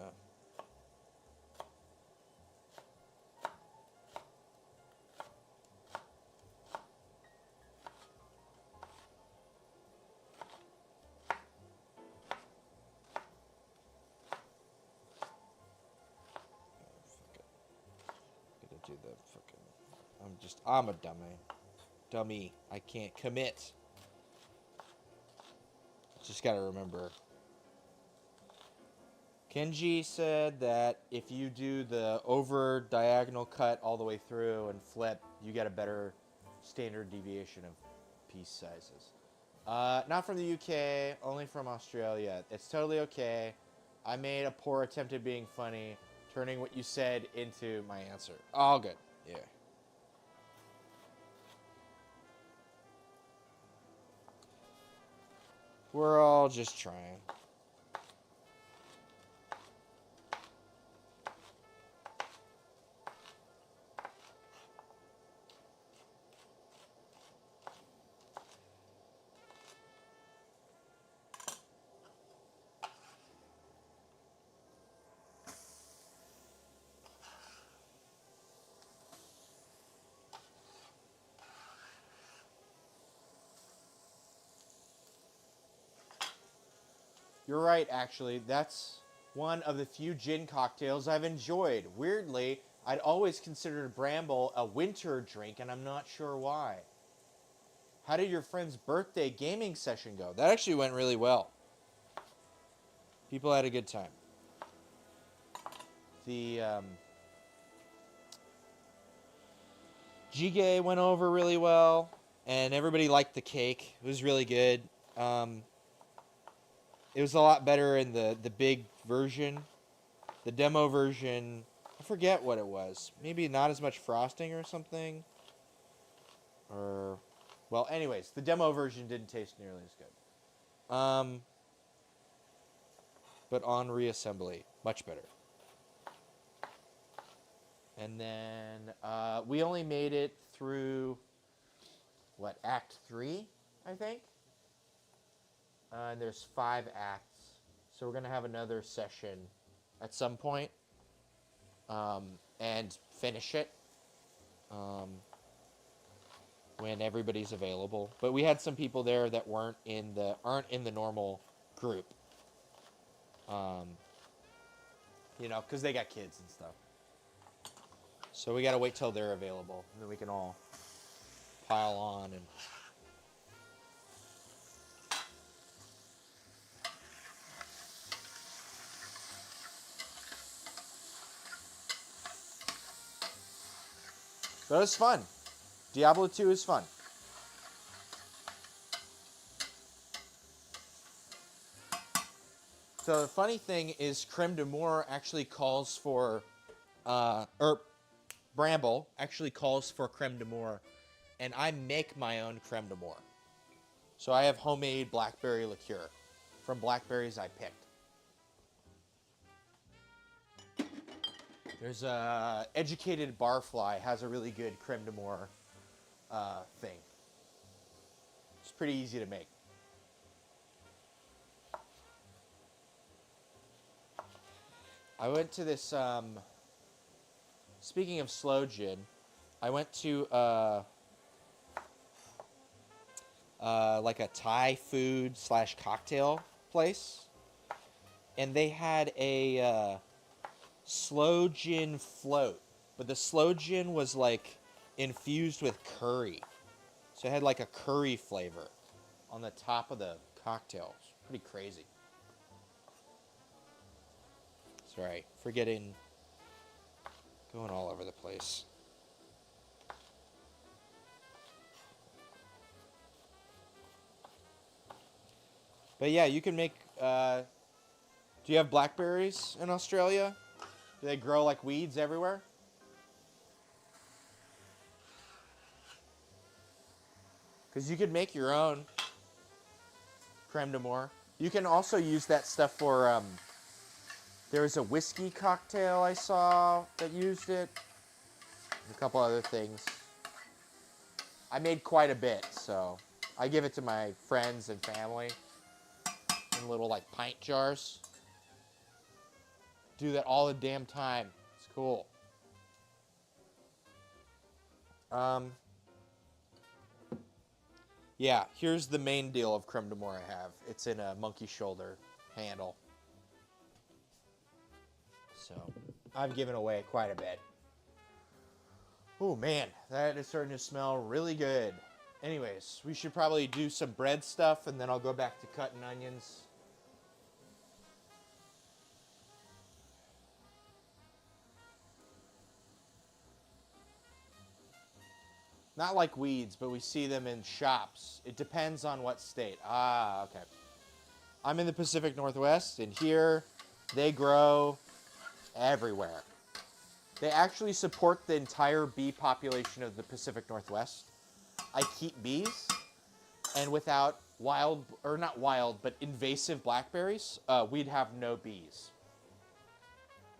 do the fucking... I'm a dummy. I can't commit. Just gotta remember. Kenji said that if you do the over diagonal cut all the way through and flip, you get a better standard deviation of piece sizes. Not from the UK, only from Australia. It's totally okay. I made a poor attempt at being funny, turning what you said into my answer. All good. Yeah. We're all just trying. You're right, actually. That's one of the few gin cocktails I've enjoyed. Weirdly, I'd always considered Bramble a winter drink, and I'm not sure why. How did your friend's birthday gaming session go? That actually went really well. People had a good time. The Jjigae went over really well, and everybody liked the cake. It was really good. It was a lot better in the big version. The demo version, I forget what it was. Maybe not as much frosting or something. Or, well, anyways, the demo version didn't taste nearly as good. But on reassembly, much better. And then we only made it through, what, Act 3, I think? And there's 5 acts. So we're going to have another session at some point and finish it when everybody's available. But we had some people there that aren't in the normal group. You know, because they got kids and stuff. So we got to wait till they're available, and then we can all pile on and... But it was fun. Diablo 2 is fun. So the funny thing is creme de moire actually calls for, Bramble actually calls for creme de moire, and I make my own creme de moire. So I have homemade blackberry liqueur from blackberries I picked. There's a Educated Barfly has a really good creme de moire thing. It's pretty easy to make. I went to this, speaking of slow gin, I went to like a Thai food / cocktail place, and they had a slow gin float, but the slow gin was like infused with curry, so it had like a curry flavor on the top of the cocktail. It's pretty crazy. Sorry, going all over the place. But yeah, you can make. Do you have blackberries in Australia? Do they grow like weeds everywhere? Because you could make your own creme de menthe. You can also use that stuff for. There was a whiskey cocktail I saw that used it. A couple other things. I made quite a bit, so I give it to my friends and family in little like pint jars. Do that all the damn time. It's cool. Yeah, here's the main deal of creme de menthe I have. It's in a monkey shoulder handle. So I've given away quite a bit. Oh man, that is starting to smell really good. Anyways, we should probably do some bread stuff and then I'll go back to cutting onions. Not like weeds, but we see them in shops. It depends on what state. Ah, okay. I'm in the Pacific Northwest, and here they grow everywhere. They actually support the entire bee population of the Pacific Northwest. I keep bees, and without wild, or not wild, but invasive blackberries, we'd have no bees.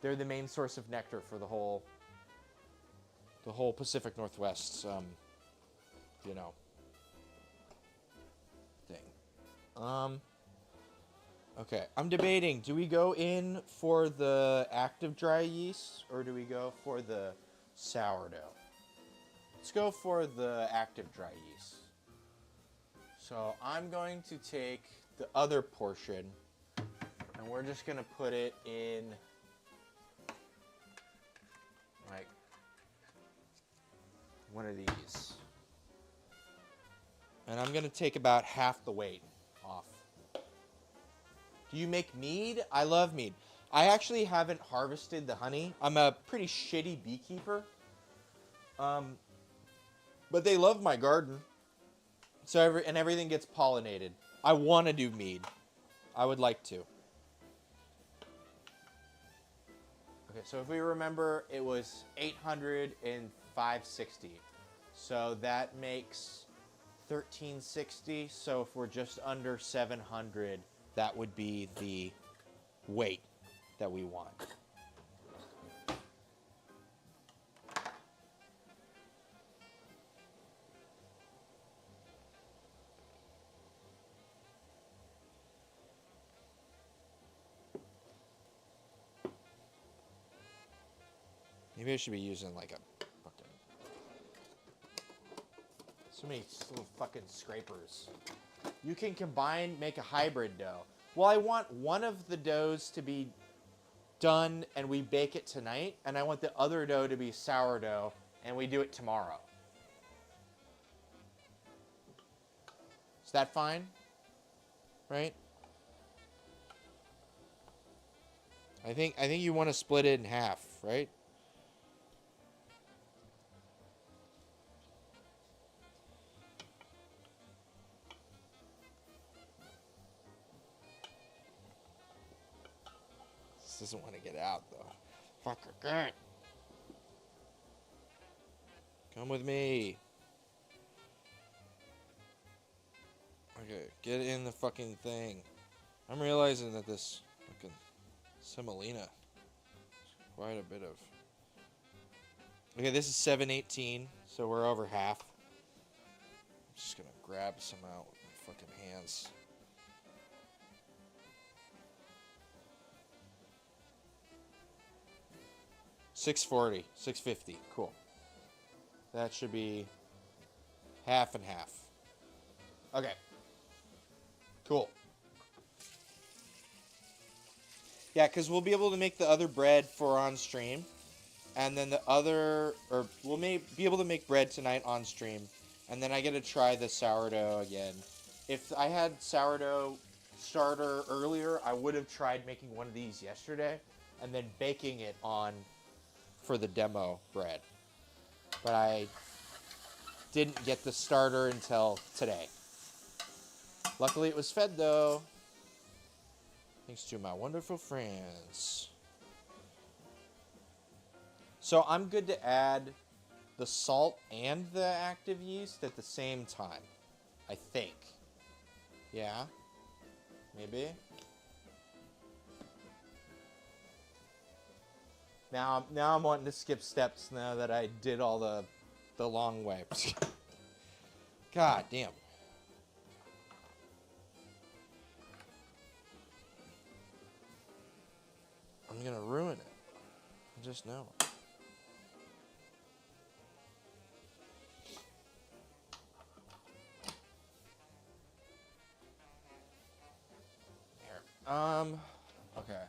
They're the main source of nectar for the whole Pacific Northwest, you know, thing. Okay, I'm debating, do we go in for the active dry yeast or do we go for the sourdough? Let's go for the active dry yeast. So I'm going to take the other portion and we're just going to put it in like one of these. And I'm going to take about half the weight off. Do you make mead? I love mead. I actually haven't harvested the honey. I'm a pretty shitty beekeeper. But they love my garden. So everything gets pollinated. I want to do mead. I would like to. Okay, so if we remember, it was 800 and 560. So that makes 1360. So if we're just under 700, that would be the weight that we want. Maybe I should be using like a fucking... So many little fucking scrapers. You can combine, make a hybrid dough. Well, I want one of the doughs to be done and we bake it tonight, and I want the other dough to be sourdough and we do it tomorrow. Is that fine? Right? I think you want to split it in half, right? Doesn't want to get out though. Fucker. Come with me. Okay, get in the fucking thing. I'm realizing that this fucking semolina is quite a bit of... Okay, this is 718, so we're over half. I'm just gonna grab some out with my fucking hands. $6.40, $6.50, cool. That should be half and half. Okay. Cool. Yeah, because we'll be able to make the other bread for on stream. And then the other, or we'll be able to make bread tonight on stream. And then I get to try the sourdough again. If I had sourdough starter earlier, I would have tried making one of these yesterday. And then baking it on for the demo bread. But I didn't get the starter until today. Luckily it was fed though. Thanks to my wonderful friends. So I'm good to add the salt and the active yeast at the same time, I think. Yeah? Maybe? Now I'm wanting to skip steps now that I did all the long way. God damn. I'm gonna ruin it. I just know. Here. Okay.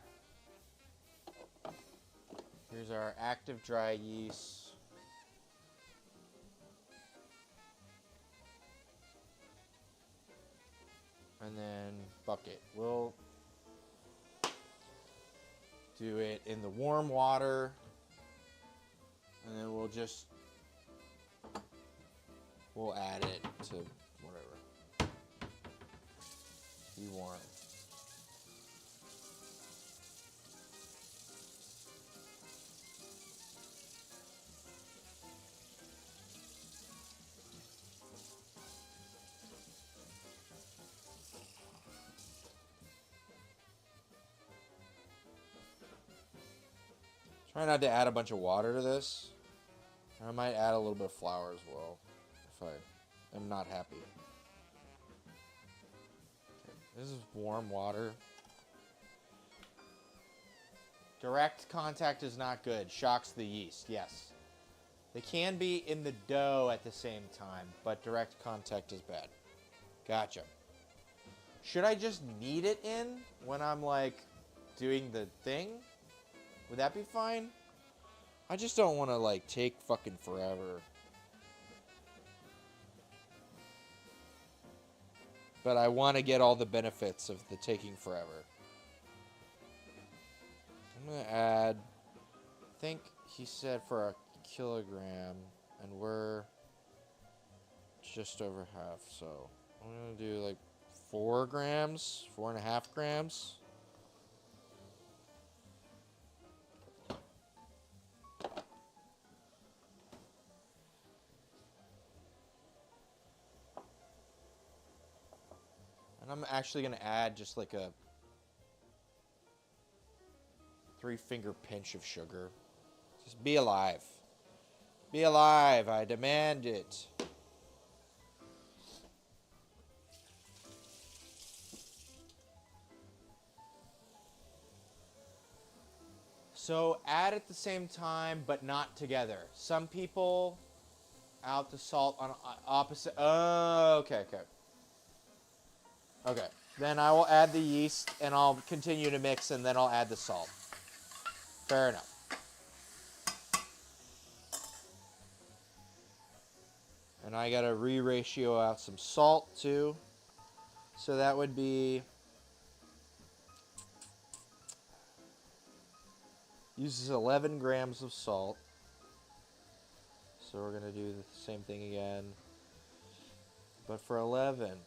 Here's our active dry yeast. And then bucket. We'll do it in the warm water. And then we'll add it to whatever. Be warm. Try not to add a bunch of water to this. I might add a little bit of flour as well if I am not happy. Okay, this is warm water. Direct contact is not good. Shocks the yeast, yes. They can be in the dough at the same time, but direct contact is bad. Gotcha. Should I just knead it in when I'm like doing the thing? Would that be fine? I just don't want to like take fucking forever. But I want to get all the benefits of the taking forever. I'm going to add, I think he said for a kilogram, and we're just over half. So I'm going to do like 4 grams, 4.5 grams. And I'm actually going to add just like a 3-finger pinch of sugar. Just be alive. Be alive. I demand it. So add at the same time, but not together. Some people out the salt on opposite. Oh, okay. Okay. Then I will add the yeast, and I'll continue to mix, and then I'll add the salt. Fair enough. And I gotta re-ratio out some salt too. So that would be, uses 11 grams of salt. So we're gonna do the same thing again, but for 11.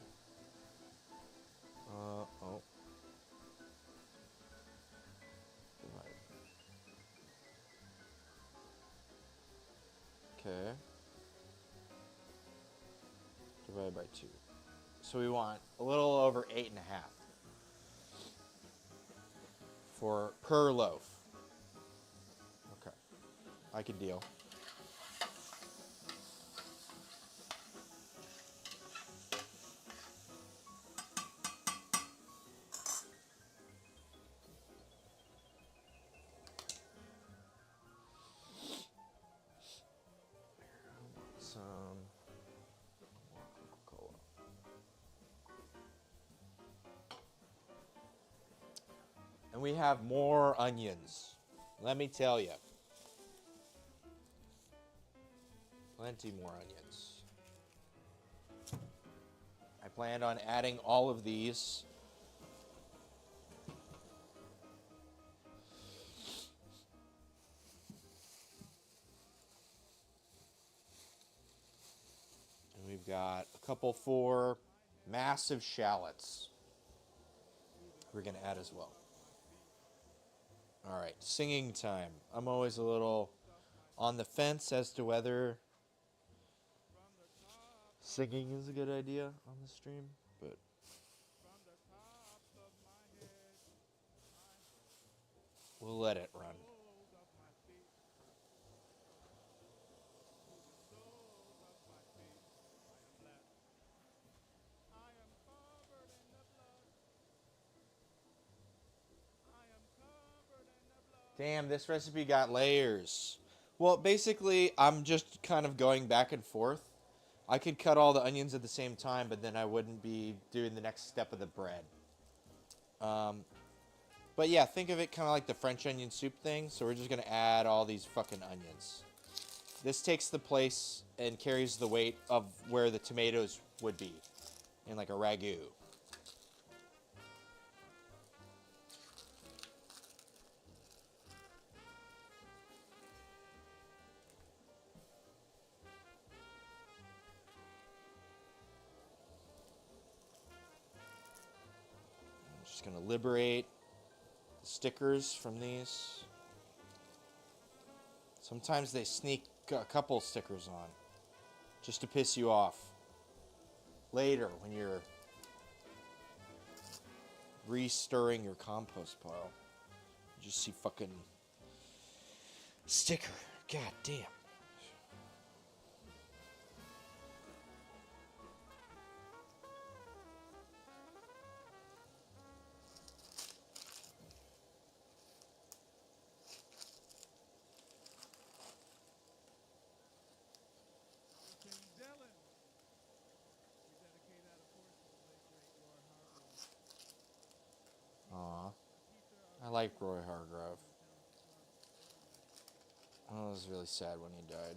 Okay. Divided by 2. So we want a little over 8.5 for per loaf. Okay. I can deal. Some Coca-Cola. And we have more onions. Let me tell you. Plenty more onions. I planned on adding all of these. And we've got a couple 4 massive shallots we're going to add as well. All right, singing time. I'm always a little on the fence as to whether singing is a good idea on the stream, but we'll let it run. Damn, this recipe got layers. Well, basically, I'm just kind of going back and forth. I could cut all the onions at the same time, but then I wouldn't be doing the next step of the bread. But yeah, think of it kind of like the French onion soup thing. So we're just going to add all these fucking onions. This takes the place and carries the weight of where the tomatoes would be in like a ragu. I'm just going to liberate the stickers from these. Sometimes they sneak a couple stickers on just to piss you off. Later, when you're re-stirring your compost pile, you just see fucking sticker. God damn. Aw, I like Roy Hargrove. I was really sad when he died.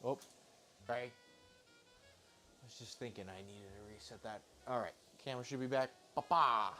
Oh, right. I was just thinking I needed to reset that. All right, camera should be back. Papa.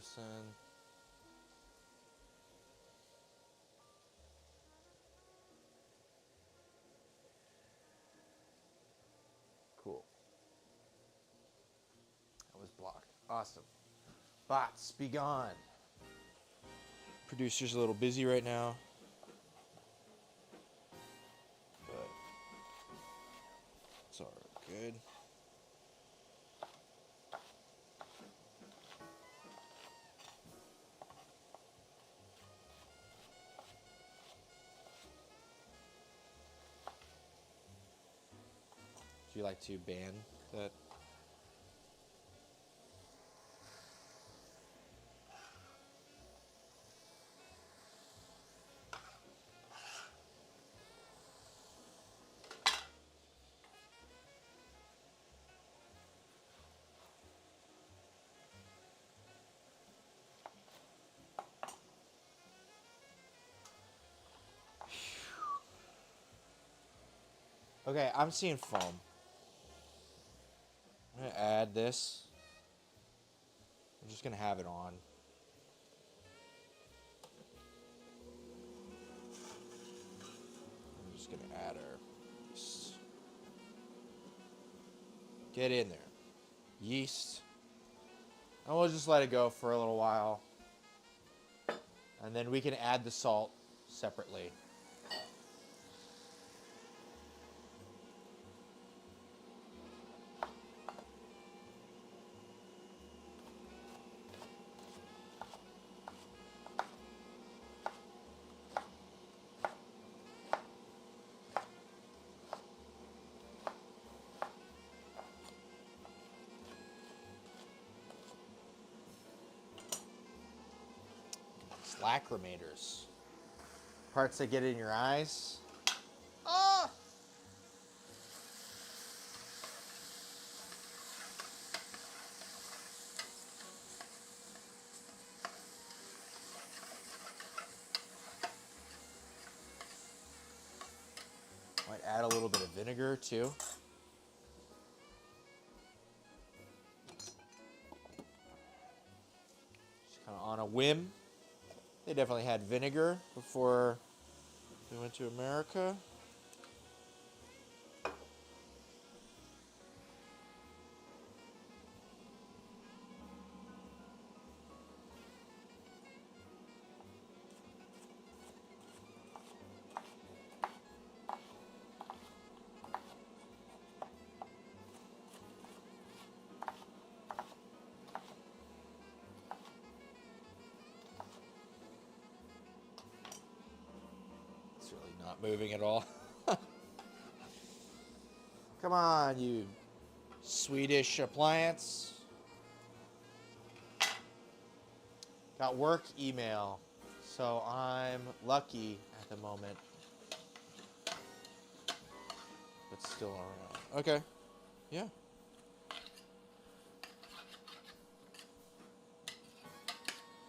person. Cool. That was blocked. Awesome. Bots, be gone. Producer's a little busy right now. But it's all good. Would you like to ban that? Okay, I'm seeing foam. I'm gonna add this. I'm just gonna have it on. I'm just gonna add our yeast. Get in there. Yeast. And we'll just let it go for a little while. And then we can add the salt separately. Lacrimators. Parts that get in your eyes. Ah! Might add a little bit of vinegar too. Just kind of on a whim. They definitely had vinegar before they went to America. It's really not moving at all. Come on, you Swedish appliance. Got work email, so I'm lucky at the moment. But still around. Okay. Yeah.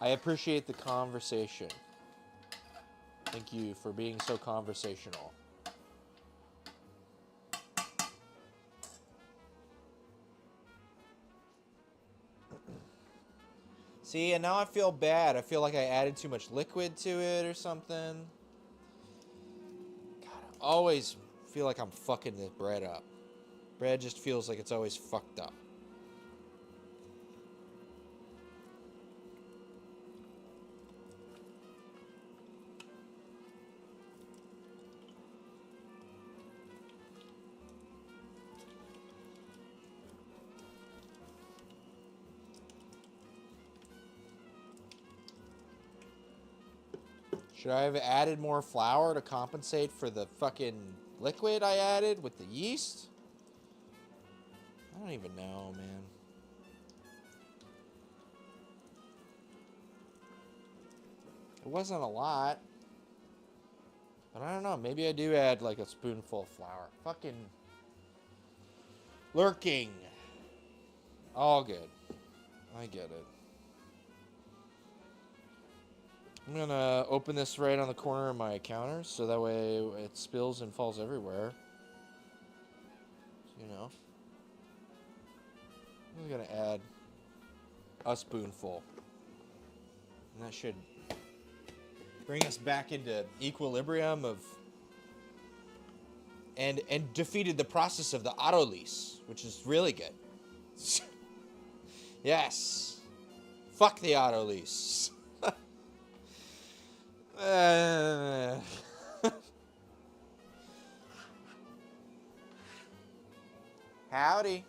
I appreciate the conversation. Thank you for being so conversational. See, and now I feel bad. I feel like I added too much liquid to it or something. God, I always feel like I'm fucking this bread up. Bread just feels like it's always fucked up. Should I have added more flour to compensate for the fucking liquid I added with the yeast? I don't even know, man. It wasn't a lot. But I don't know. Maybe I do add like a spoonful of flour. Fucking lurking. All good. I get it. I'm gonna open this right on the corner of my counter so that way it spills and falls everywhere. You know. I'm gonna add a spoonful. And that should bring us back into equilibrium of and defeated the process of the auto lease, which is really good. Yes. Fuck the auto lease. Howdy.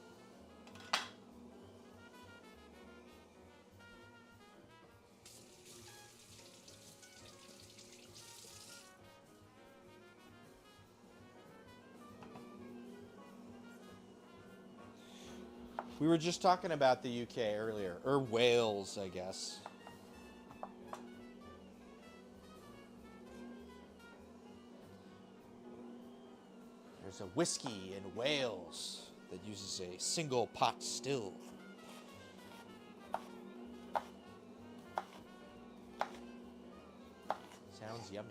We were just talking about the UK earlier, or Wales, I guess. There's a whiskey in Wales that uses a single pot still. Sounds yummy.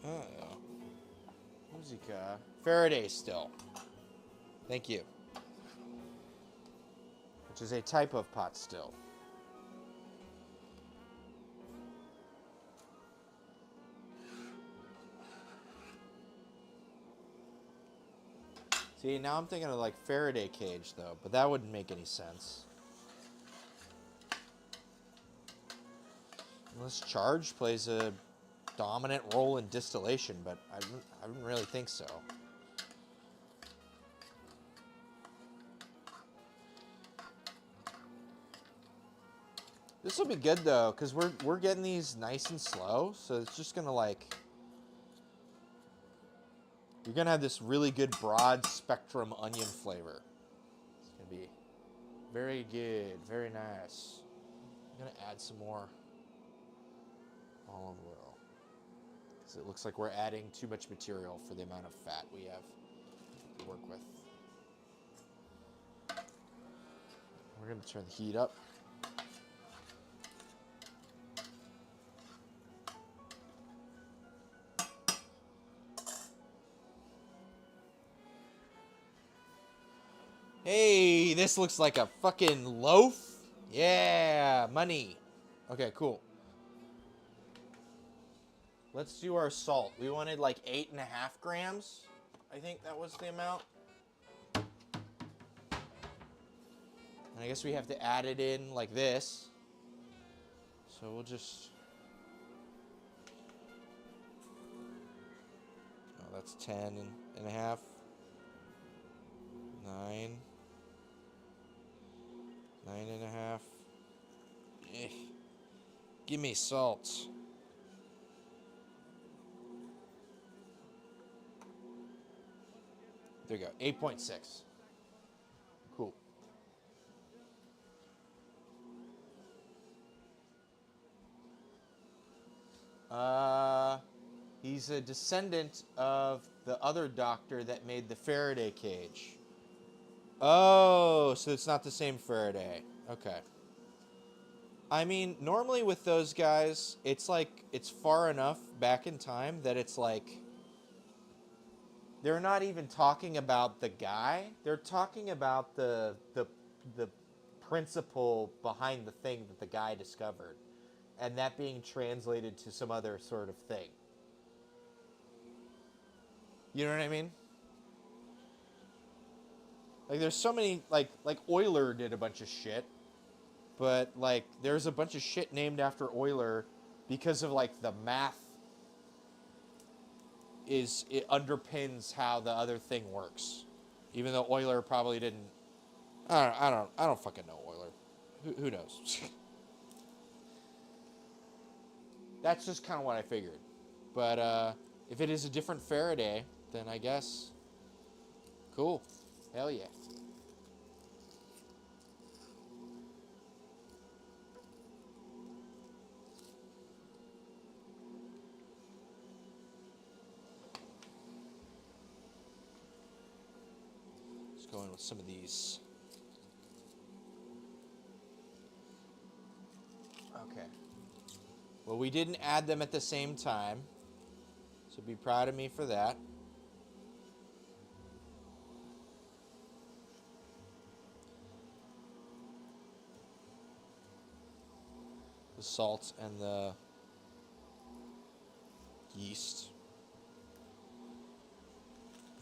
Uh-oh. Musica. Faraday still. Thank you. Which is a type of pot still. See, now I'm thinking of like Faraday cage though, but that wouldn't make any sense. Unless charge plays a dominant role in distillation, but I don't really think so. This will be good though, because we're getting these nice and slow, so it's just gonna like you're gonna have this really good broad spectrum onion flavor. It's gonna be very good, very nice. I'm gonna add some more olive oil because it looks like we're adding too much material for the amount of fat we have to work with. We're gonna turn the heat up. Hey, this looks like a fucking loaf. Yeah, money. Okay, cool. Let's do our salt. We wanted like 8.5 grams. I think that was the amount. And I guess we have to add it in like this. So we'll just... Oh, that's 10.5. 9. 9.5. Give me salt. There you go. 8.6. Cool. He's a descendant of the other doctor that made the Faraday cage. Oh, so it's not the same Faraday. Okay. I mean, normally with those guys, it's like, it's far enough back in time that it's like, they're not even talking about the guy. They're talking about the principle behind the thing that the guy discovered. And that being translated to some other sort of thing. You know what I mean? Like, there's so many, like Euler did a bunch of shit. But, like, there's a bunch of shit named after Euler because of, like, the math it underpins how the other thing works. Even though Euler probably didn't... I don't fucking know Euler. Who knows? That's just kind of what I figured. But if it is a different Faraday, then I guess Cool. Hell yeah. Let's go in with some of these. Okay. Well, we didn't add them at the same time, so be proud of me for that. The salt and the yeast.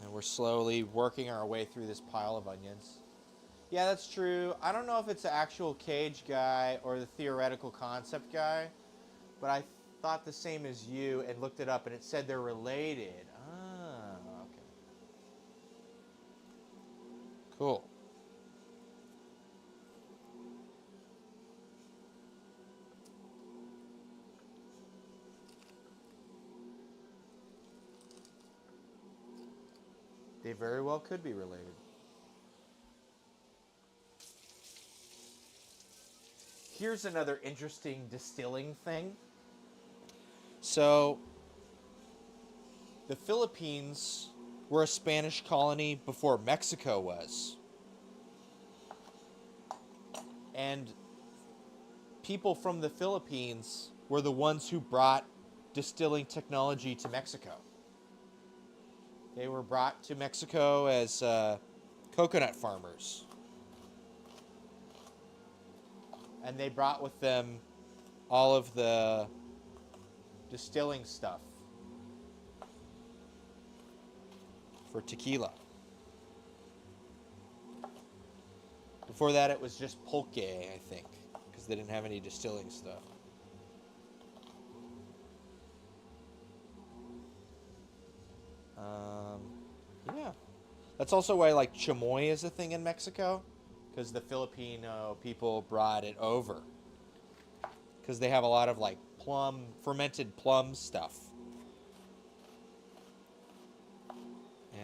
And we're slowly working our way through this pile of onions. Yeah, that's true. I don't know if it's the actual cage guy or the theoretical concept guy, but I thought the same as you and looked it up and it said they're related. Ah, okay. Cool. They very well could be related. Here's another interesting distilling thing. So, the Philippines were a Spanish colony before Mexico was. And people from the Philippines were the ones who brought distilling technology to Mexico. They were brought to Mexico as coconut farmers. And they brought with them all of the distilling stuff for tequila. Before that, it was just pulque, I think, because they didn't have any distilling stuff. Yeah. That's also why, like, chamoy is a thing in Mexico, because the Filipino people brought it over. Because they have a lot of, like, fermented plum stuff.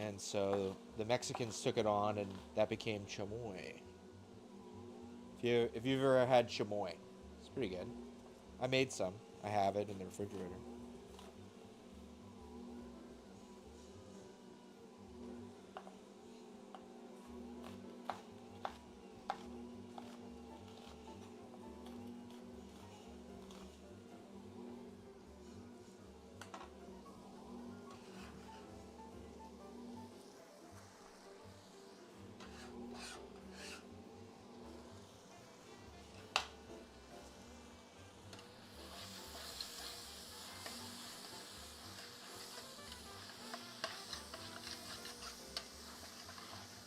And so the Mexicans took it on, and that became chamoy. If you've ever had chamoy, it's pretty good. I made some. I have it in the refrigerator.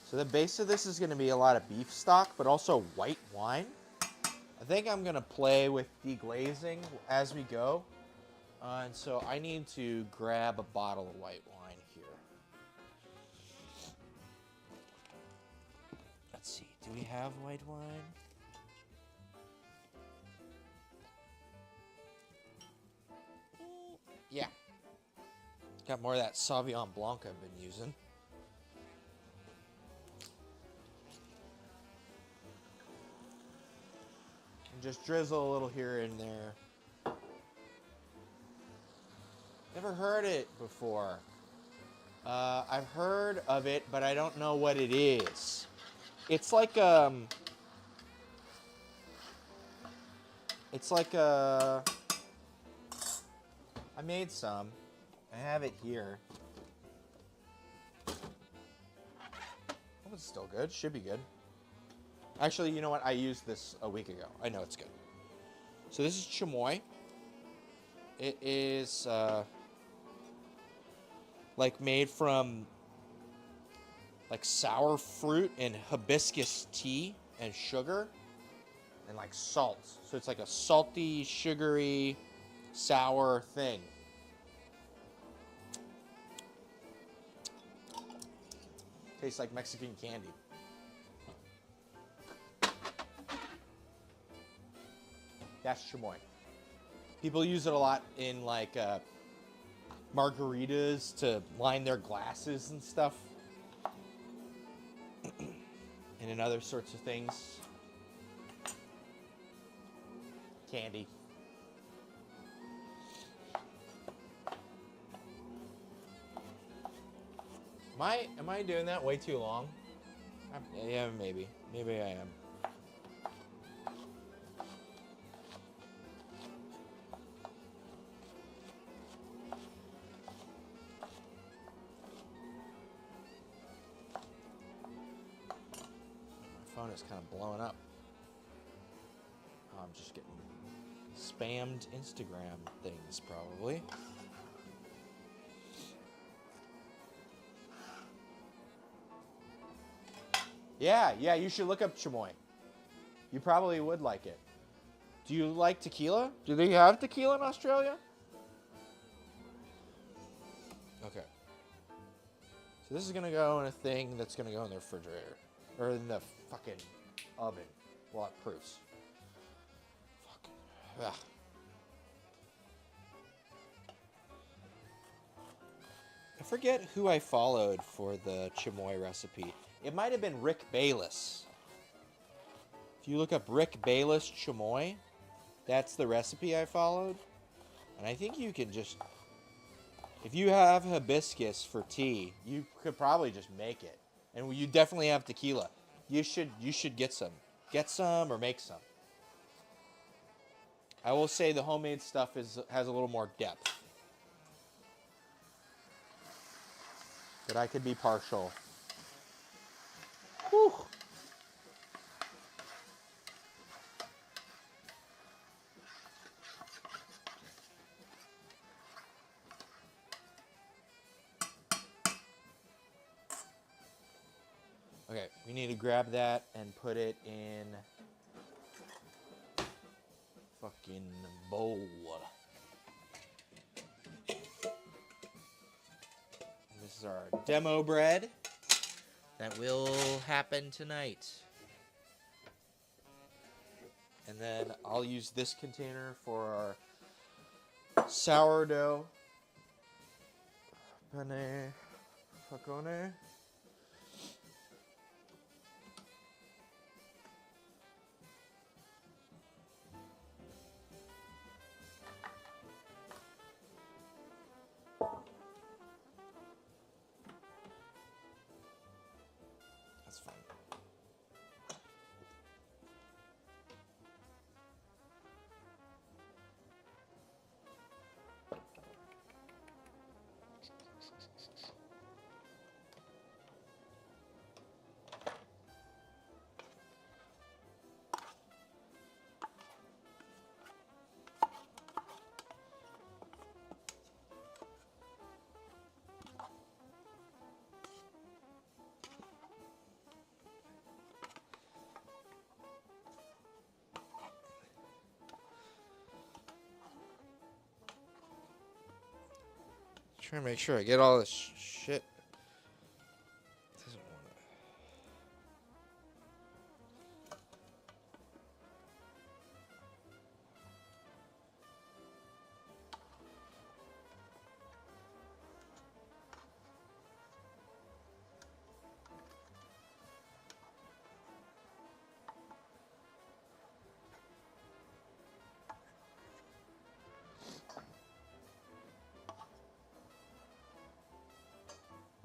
So the base of this is going to be a lot of beef stock, but also white wine. I think I'm going to play with deglazing as we go. And so I need to grab a bottle of white wine here. Let's see, do we have white wine? Yeah. Got more of that Sauvignon Blanc I've been using. Just drizzle a little here and there. Never heard it before. I've heard of it, but I don't know what it is. It's like I made some. I have it here. Oh, it's still good. Should be good. Actually, you know what? I used this a week ago. I know it's good. So this is chamoy. It is like made from like sour fruit and hibiscus tea and sugar and like salt. So it's like a salty, sugary, sour thing. Tastes like Mexican candy. That's chamoy. People use it a lot in like margaritas to line their glasses and stuff. and in other sorts of things. Candy. Am I doing that way too long? Yeah, maybe. Maybe I am. My phone is kind of blowing up. Oh, I'm just getting spammed Instagram things, probably. Yeah, you should look up chamoy. You probably would like it. Do you like tequila? Do they have tequila in Australia? Okay. So this is going to go in a thing that's going to go in the refrigerator. Or in the fucking oven while it proofs. Fucking. Ugh. I forget who I followed for the chamoy recipe. It might have been Rick Bayless. If you look up Rick Bayless chamoy, that's the recipe I followed. And I think you can just, if you have hibiscus for tea, you could probably just make it. And you definitely have tequila. You should get some. Get some or make some. I will say the homemade stuff has a little more depth. But I could be partial. Whew. Okay, we need to grab that and put it in fucking bowl. This is our demo bread that will happen tonight. And then I'll use this container for our sourdough pane cafone. That's fine. Trying to make sure I get all this shit. Doesn't want to.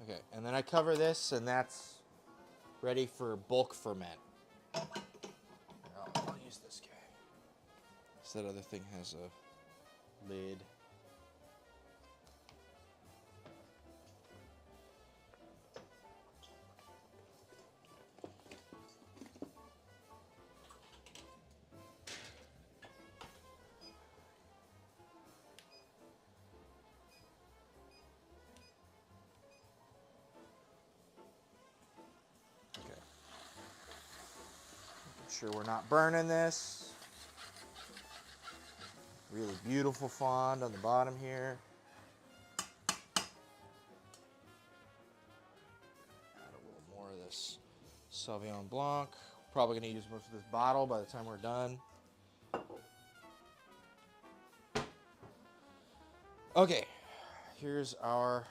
Okay, and then I cover this, and that's ready for bulk ferment. I'll use this guy. So that other thing has a lid. Sure we're not burning this. Really beautiful fond on the bottom here. Add a little more of this Sauvignon Blanc. Probably going to use most of this bottle by the time we're done. Okay, here's our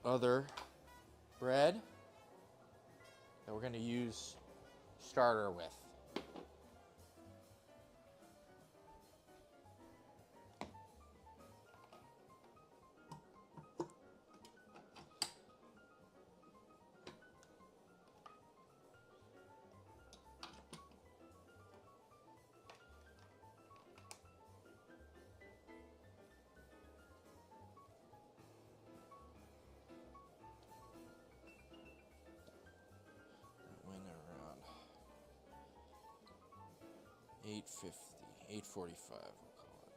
other bread that we're going to use starter with. Went around 8:50, 8:45, we'll call it.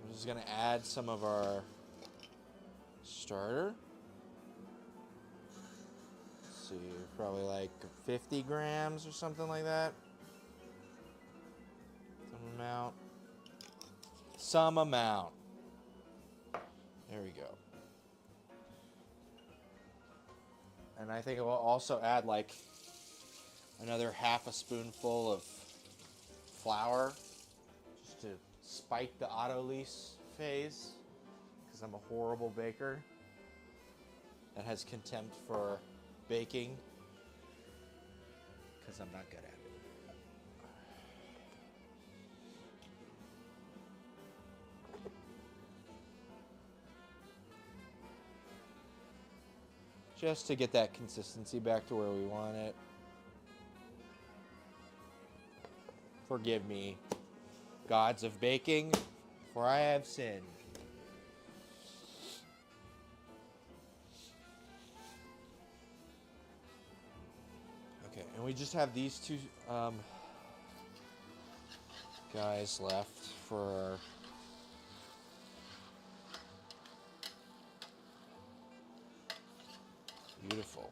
We're just going to add some of our starter. Let's see, probably like 50 grams or something like that. Some amount. There we go. And I think it will also add like another half a spoonful of flour just to spike the autolyse phase, because I'm a horrible baker that has contempt for baking because I'm not good at it. Just to get that consistency back to where we want it. Forgive me, gods of baking, for I have sinned. Okay, and we just have these two guys left for our beautiful.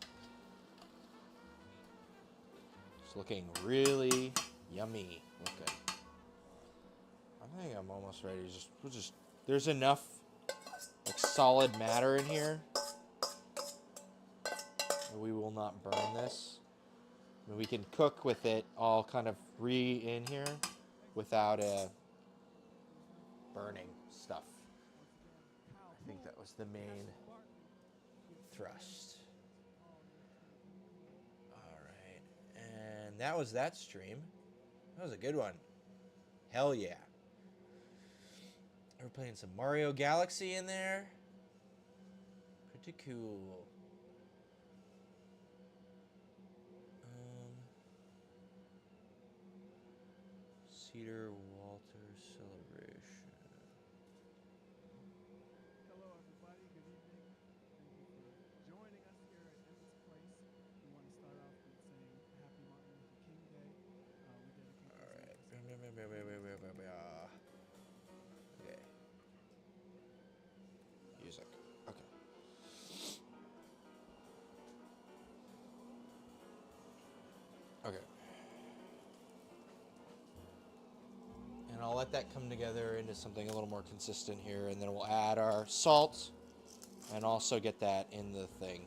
It's looking really yummy. Okay. I think I'm almost ready. There's enough like solid matter in here that we will not burn this. I mean, we can cook with it all kind of in here without burning stuff. I think that was the main thrust. All right, and that was that stream. That was a good one. Hell yeah. We're playing some Mario Galaxy in there. Pretty cool. Cedar Walter Celebration. Hello, everybody. Good evening. Thank you for joining us here at Emmons Place. We want to start off with saying Happy Martin Luther King Day. We dedicate All right. Okay. Music. Okay. Okay. And I'll let that come together into something a little more consistent here, and then we'll add our salt and also get that in the thing.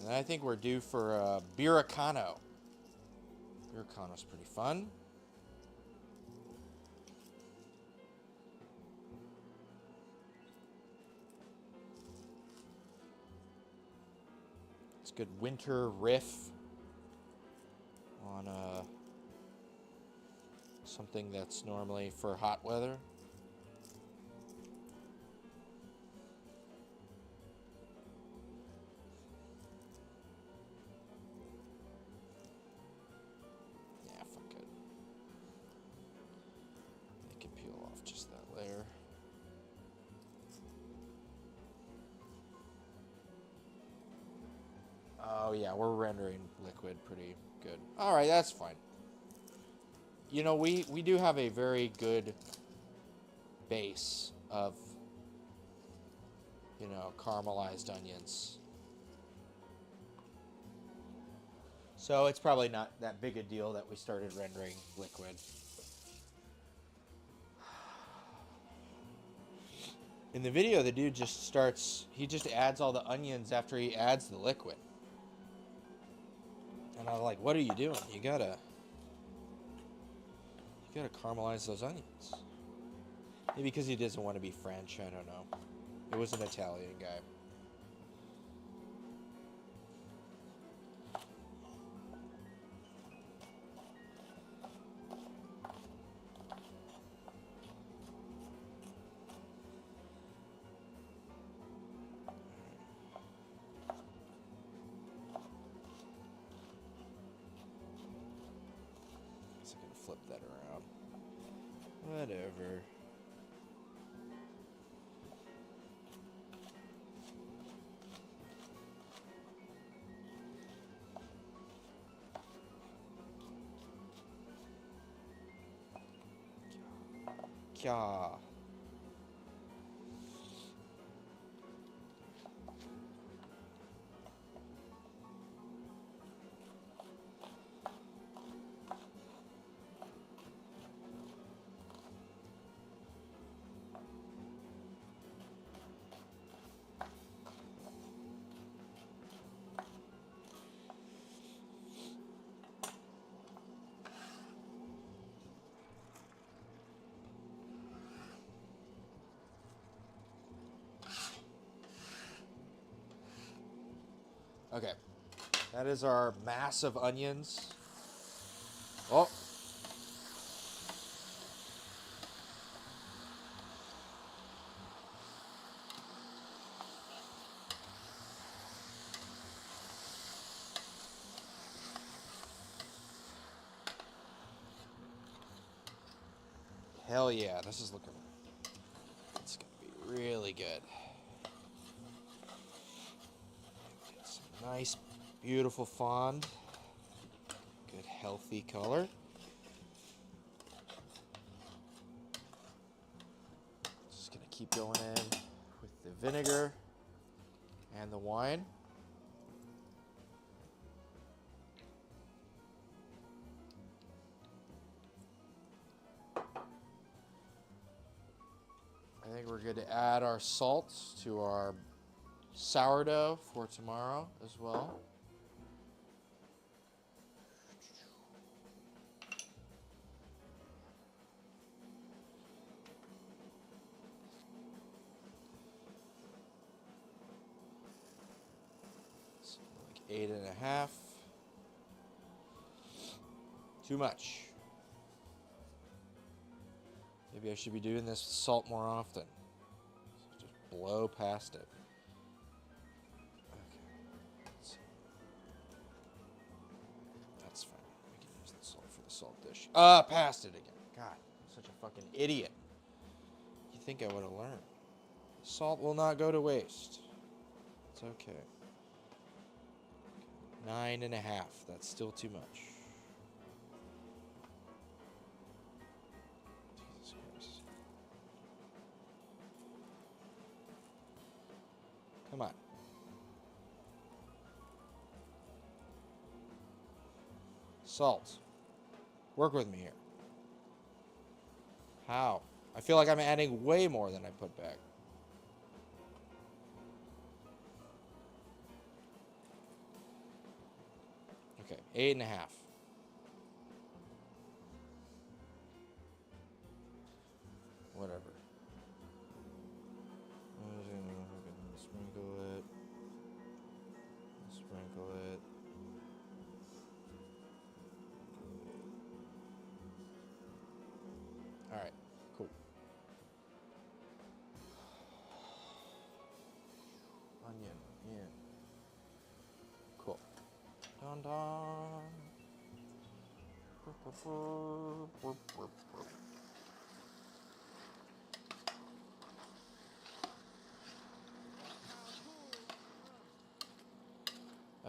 And I think we're due for beericano. Beericano's pretty fun. It's a good winter riff on something that's normally for hot weather. Yeah, fuck it. They can peel off just that layer. Oh yeah, we're rendering liquid pretty good. All right, that's fine. You know, we do have a very good base of, you know, caramelized onions. So it's probably not that big a deal that we started rendering liquid. In the video, the dude just starts, he just adds all the onions after he adds the liquid. And I'm like, what are you doing? You gotta caramelize those onions. Maybe because he doesn't want to be French, I don't know. It was an Italian guy. So I'm gonna flip that around. Whatever. Kya. Okay, that is our mass of onions. Oh. Hell yeah, this is looking, it's gonna be really good. Get some nice, beautiful fond. Good, healthy color. Just gonna keep going in with the vinegar and the wine. I think we're good to add our salt to our sourdough for tomorrow as well. So like 8.5. Too much. Maybe I should be doing this with salt more often. So just blow past it. Okay. That's fine. We can use the salt for the salt dish. Past it again. God, I'm such a fucking idiot. You think I would have learned. Salt will not go to waste. It's okay. 9.5. That's still too much. Jesus Christ. Come on. Salt. Work with me here. How? I feel like I'm adding way more than I put back. Okay, 8.5. Whatever. Sprinkle it. Sprinkle it. Alright, cool. Onion in. Cool. Dun dun.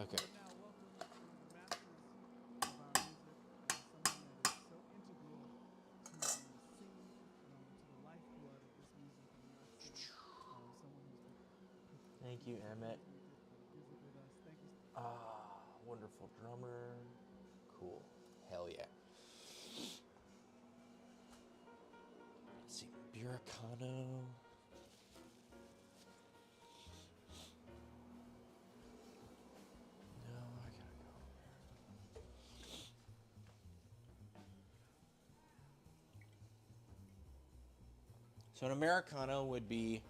Okay. Now, welcome to the masters of our music, someone that is so integral to the scene, to the lifeblood of this music in New York City. Someone who's Thank you, Emmett. visited us. Thank you. Ah, wonderful. wonderful drummer. Cool. Hell yeah. Let's see. Beericano. No, I gotta go. So an Americano would be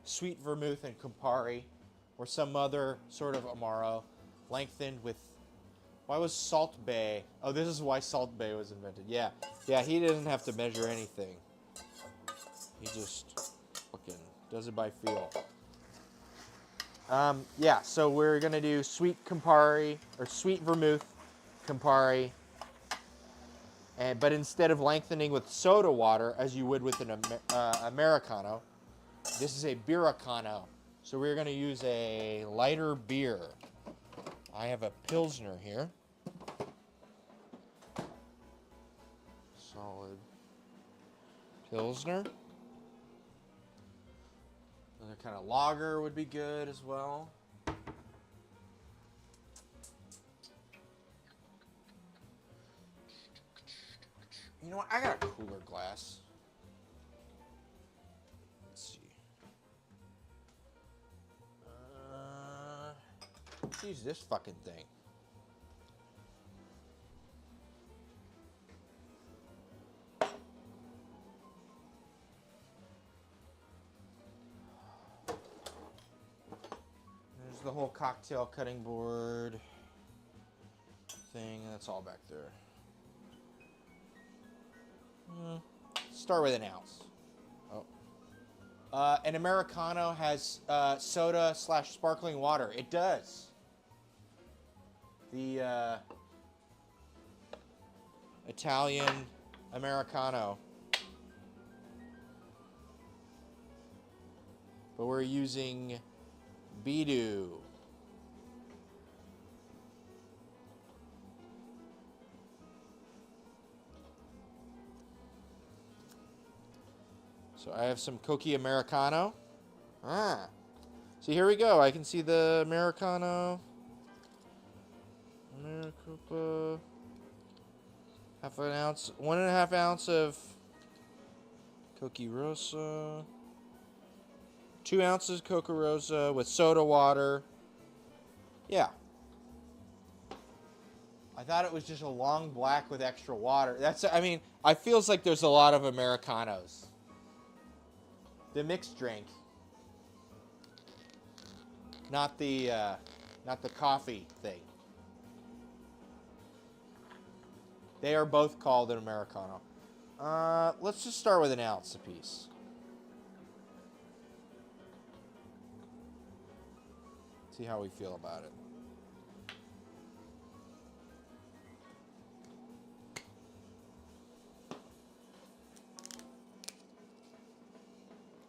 sweet vermouth and Campari, or some other sort of Amaro, lengthened with. Why was Salt Bay? Oh, this is why Salt Bay was invented. Yeah, he doesn't have to measure anything. He just fucking does it by feel. Yeah, so we're gonna do sweet Campari or sweet vermouth Campari, but instead of lengthening with soda water as you would with an Americano, this is a beericano. So we're gonna use a lighter beer. I have a Pilsner here. Solid Pilsner. Another kind of lager would be good as well. You know what? I got a cooler glass. Let's see. Let's use this fucking thing. There's the whole cocktail cutting board thing. That's all back there. Start with an ounce. Oh. An Americano has soda / sparkling water. It does. The Italian Americano. But we're using Bidu. So I have some Cochi Americano. See, here we go. I can see the Americano. Americopa. Half an ounce, 1.5 ounce of Cochi Rosa. 2 ounces Coca Rosa with soda water. Yeah. I thought it was just a long black with extra water. I feels like there's a lot of Americanos. The mixed drink. Not the coffee thing. They are both called an Americano. Let's just start with an ounce apiece. See how we feel about it.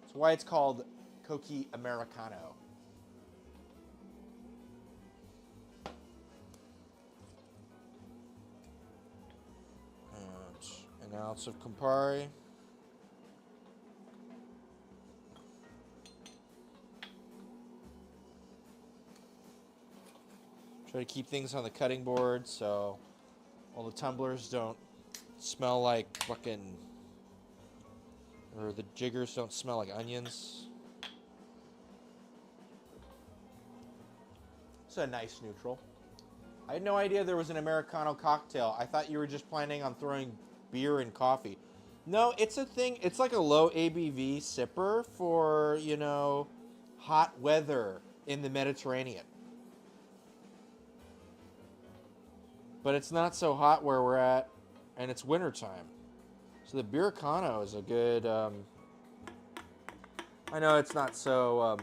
That's why it's called Cochi Americano. And an ounce of Campari. Try to keep things on the cutting board so all the tumblers don't smell like fucking, or the jiggers don't smell like onions. It's a nice neutral. I had no idea there was an Americano cocktail. I thought you were just planning on throwing beer and coffee. No, it's a thing. It's like a low ABV sipper for, hot weather in the Mediterranean. But it's not so hot where we're at, and it's wintertime. So the beericano is a good, I know it's not so,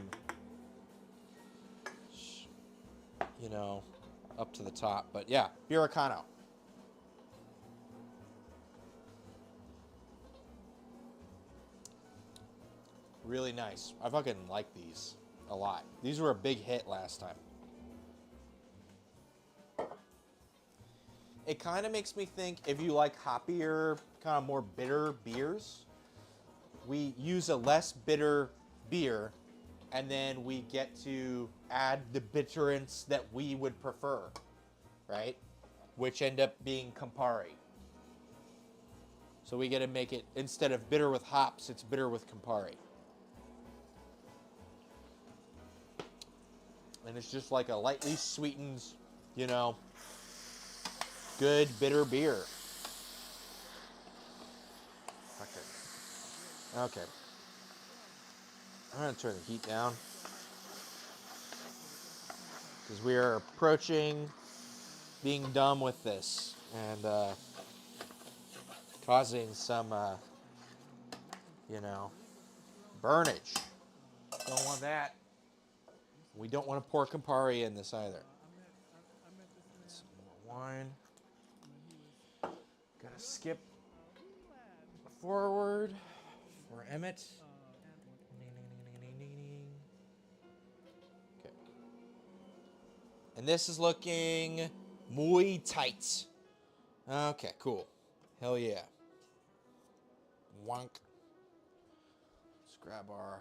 up to the top, but yeah, beericano. Really nice. I fucking like these a lot. These were a big hit last time. It kind of makes me think, if you like hoppier, kind of more bitter beers, we use a less bitter beer, and then we get to add the bitterance that we would prefer. right? Which end up being Campari. So we got to make it, instead of bitter with hops, it's bitter with Campari. And it's just like a lightly sweetened, you know, good bitter beer. Okay. I'm going to turn the heat down, because we are approaching being done with this and causing some, you know, burnage. Don't want that. We don't want to pour Campari in this either. I met this man Some more wine. when he was Gotta skip wee lad. forward for Emmett. Okay. And this is looking muy tight. Okay, cool. Hell yeah. Wonk. Let's grab our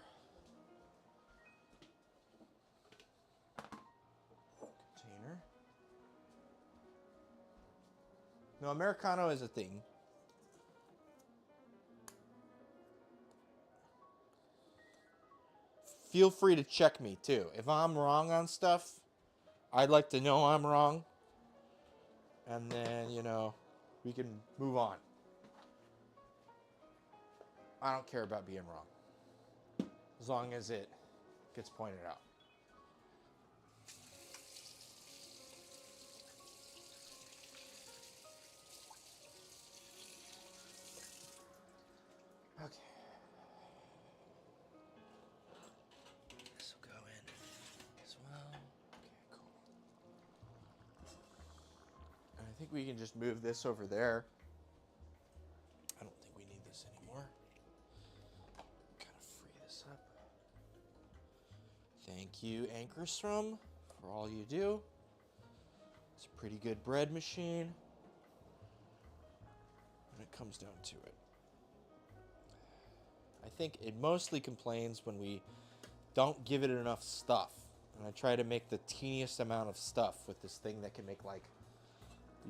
container. No, Americano is a thing. Feel free to check me too. If I'm wrong on stuff, I'd like to know I'm wrong. And then, you know, we can move on. I don't care about being wrong, as long as it gets pointed out. Okay. This will go in as well. Okay, cool. And I think we can just move this over there. I don't think we need this anymore. Kind of free this up. Thank you, Ankerstrom, for all you do. It's a pretty good bread machine when it comes down to it. I think it mostly complains when we don't give it enough stuff. And I try to make the teeniest amount of stuff with this thing that can make, like,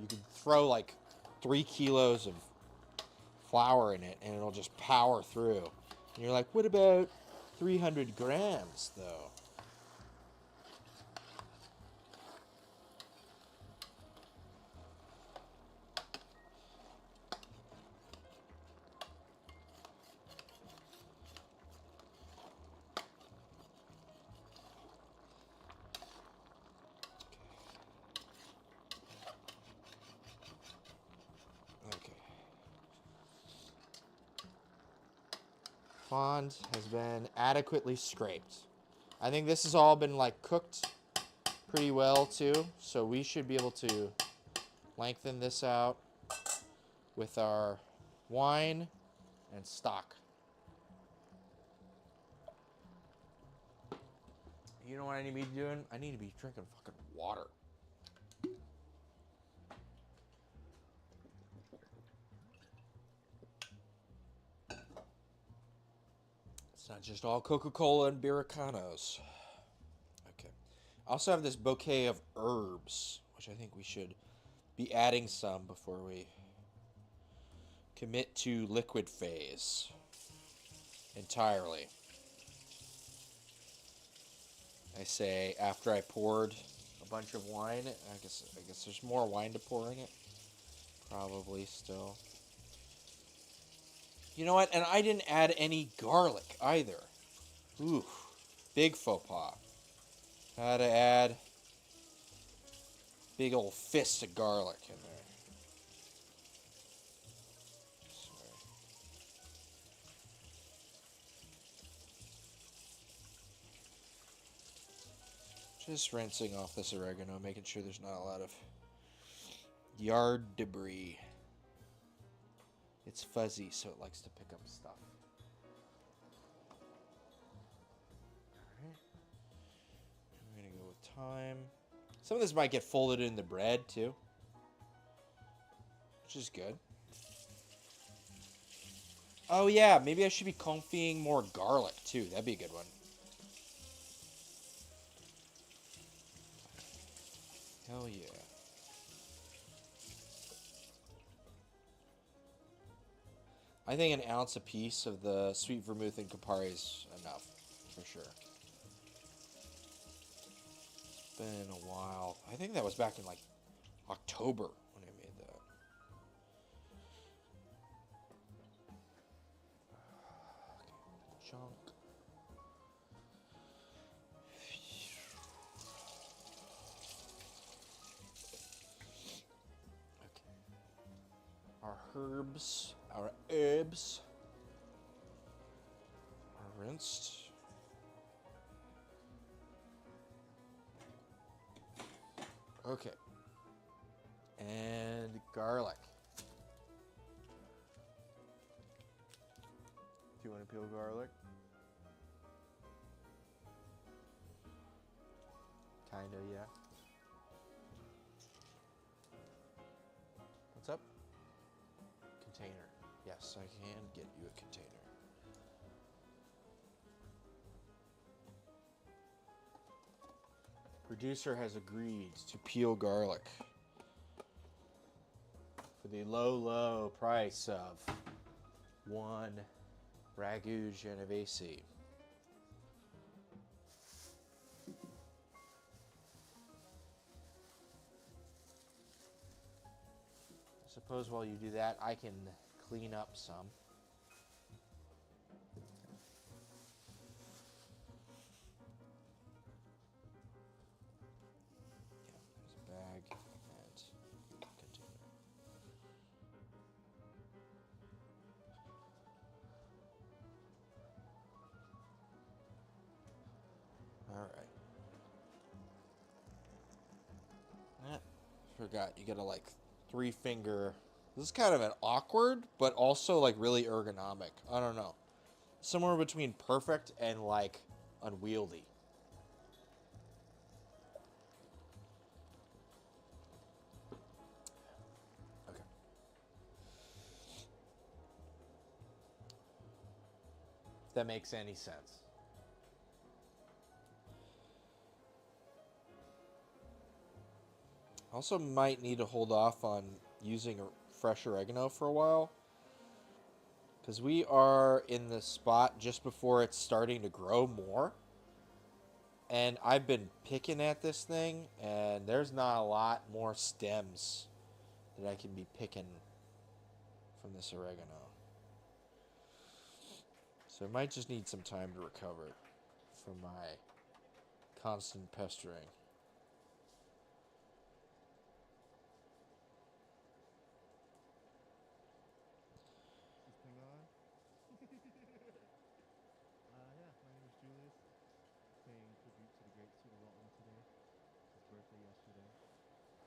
you can throw like 3 kilos of flour in it and it'll just power through. And you're like, what about 300 grams though? Okay. Fond has been adequately scraped. I think this has all been like cooked pretty well too, so we should be able to lengthen this out with our wine and stock. You know what I need to be doing? I need to be drinking fucking water. It's not just all Coca-Cola and beericanos. Okay. I also have this bouquet of herbs, which I think we should be adding some before we commit to liquid phase entirely. I say after I poured a bunch of wine. I guess there's more wine to pour in it. Probably still. You know what? And I didn't add any garlic either. Ooh, big faux pas. Had to add big old fist of garlic in there. Sorry. Just rinsing off this oregano, making sure there's not a lot of yard debris. It's fuzzy, so it likes to pick up stuff. Alright. I'm going to go with thyme. Some of this might get folded in the bread, too. Which is good. Oh, yeah. Maybe I should be confying more garlic, too. That'd be a good one. Hell yeah. I think an ounce apiece of the sweet vermouth and Campari is enough, for sure. It's been a while. I think that was back in like October when I made that. Okay, chunk. Our herbs, our herbs are rinsed. Okay. And garlic. Do you want to peel garlic? Kinda, yeah. What's up? Container. Yes, I can get you a container. Producer has agreed to peel garlic for the low, low price of one ragu genovese. I suppose while you do that, I can clean up some. Yeah, there's a bag and container. All right. Forgot you gotta like 3-finger. This is kind of an awkward, but also like really ergonomic. I don't know. Somewhere between perfect and like unwieldy. Okay. If that makes any sense. Also might need to hold off on using fresh oregano for a while. Because we are in the spot just before it's starting to grow more. And I've been picking at this thing, and there's not a lot more stems that I can be picking from this oregano. So I might just need some time to recover from my constant pestering. Is this thing on? Yeah, my name is Julius. Paying tribute to the great Cedar Walton today. It's his birthday yesterday.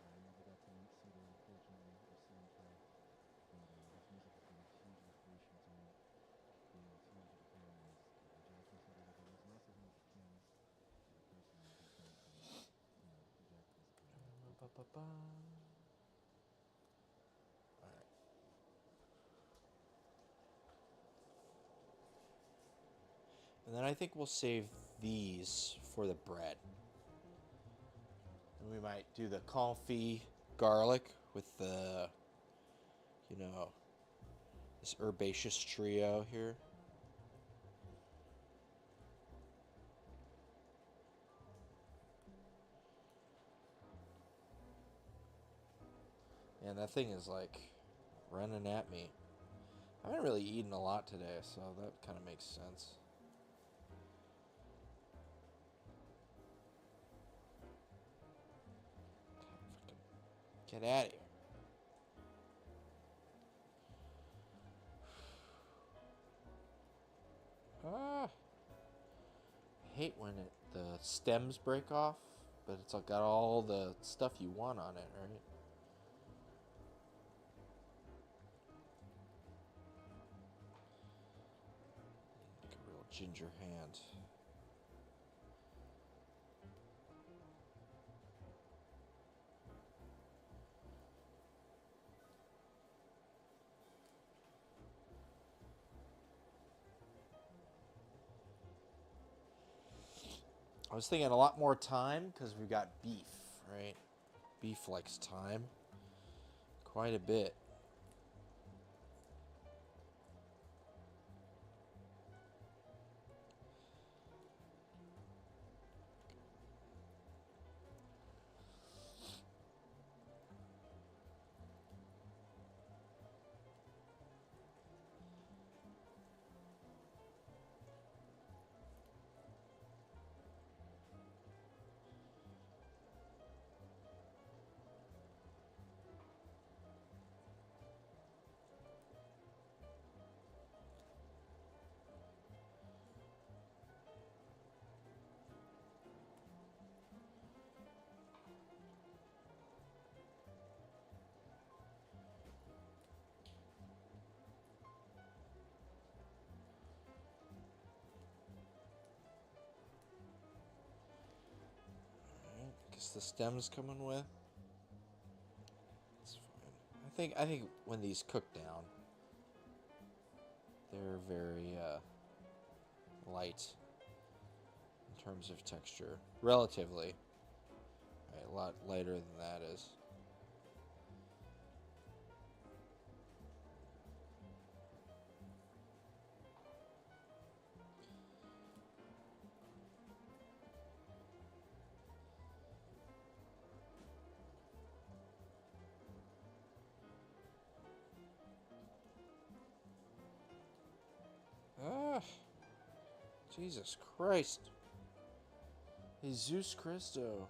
I never got to meet Cedar, unfortunately, or see him play. But his music has been a huge inspiration to me. Being as huge of a fan as the jazz music that he was, and also him as a pianist. As a person, I'm a big fan from, the jazz classical. And then I think we'll save these for the bread. And we might do the confit garlic with the, this herbaceous trio here. And that thing is like running at me. I haven't really eaten a lot today, so that kind of makes sense. Get out of here. Ah. I hate when the stems break off, but it's got all the stuff you want on it, right? Like a real ginger hand. I was thinking a lot more time because we've got beef, right? Beef likes time quite a bit. the stem's coming with. It's fine. I think when these cook down, they're very light in terms of texture, relatively. Right, a lot lighter than that is. Ah, Jesus Christ. Jesus Christo.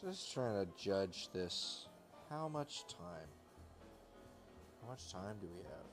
Just trying to judge this. How much time? How much time do we have?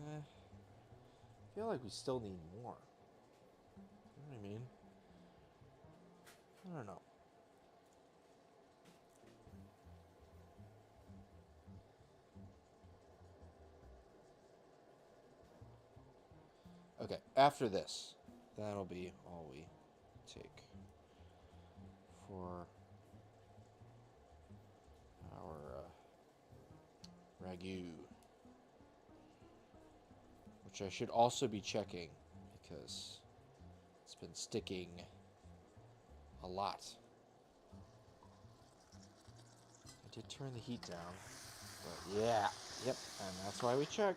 I feel like we still need more. You know what I mean? I don't know. Okay, after this, that'll be all we take for our ragu. Which I should also be checking because it's been sticking a lot. I did turn the heat down, but yeah, yep, and that's why we check.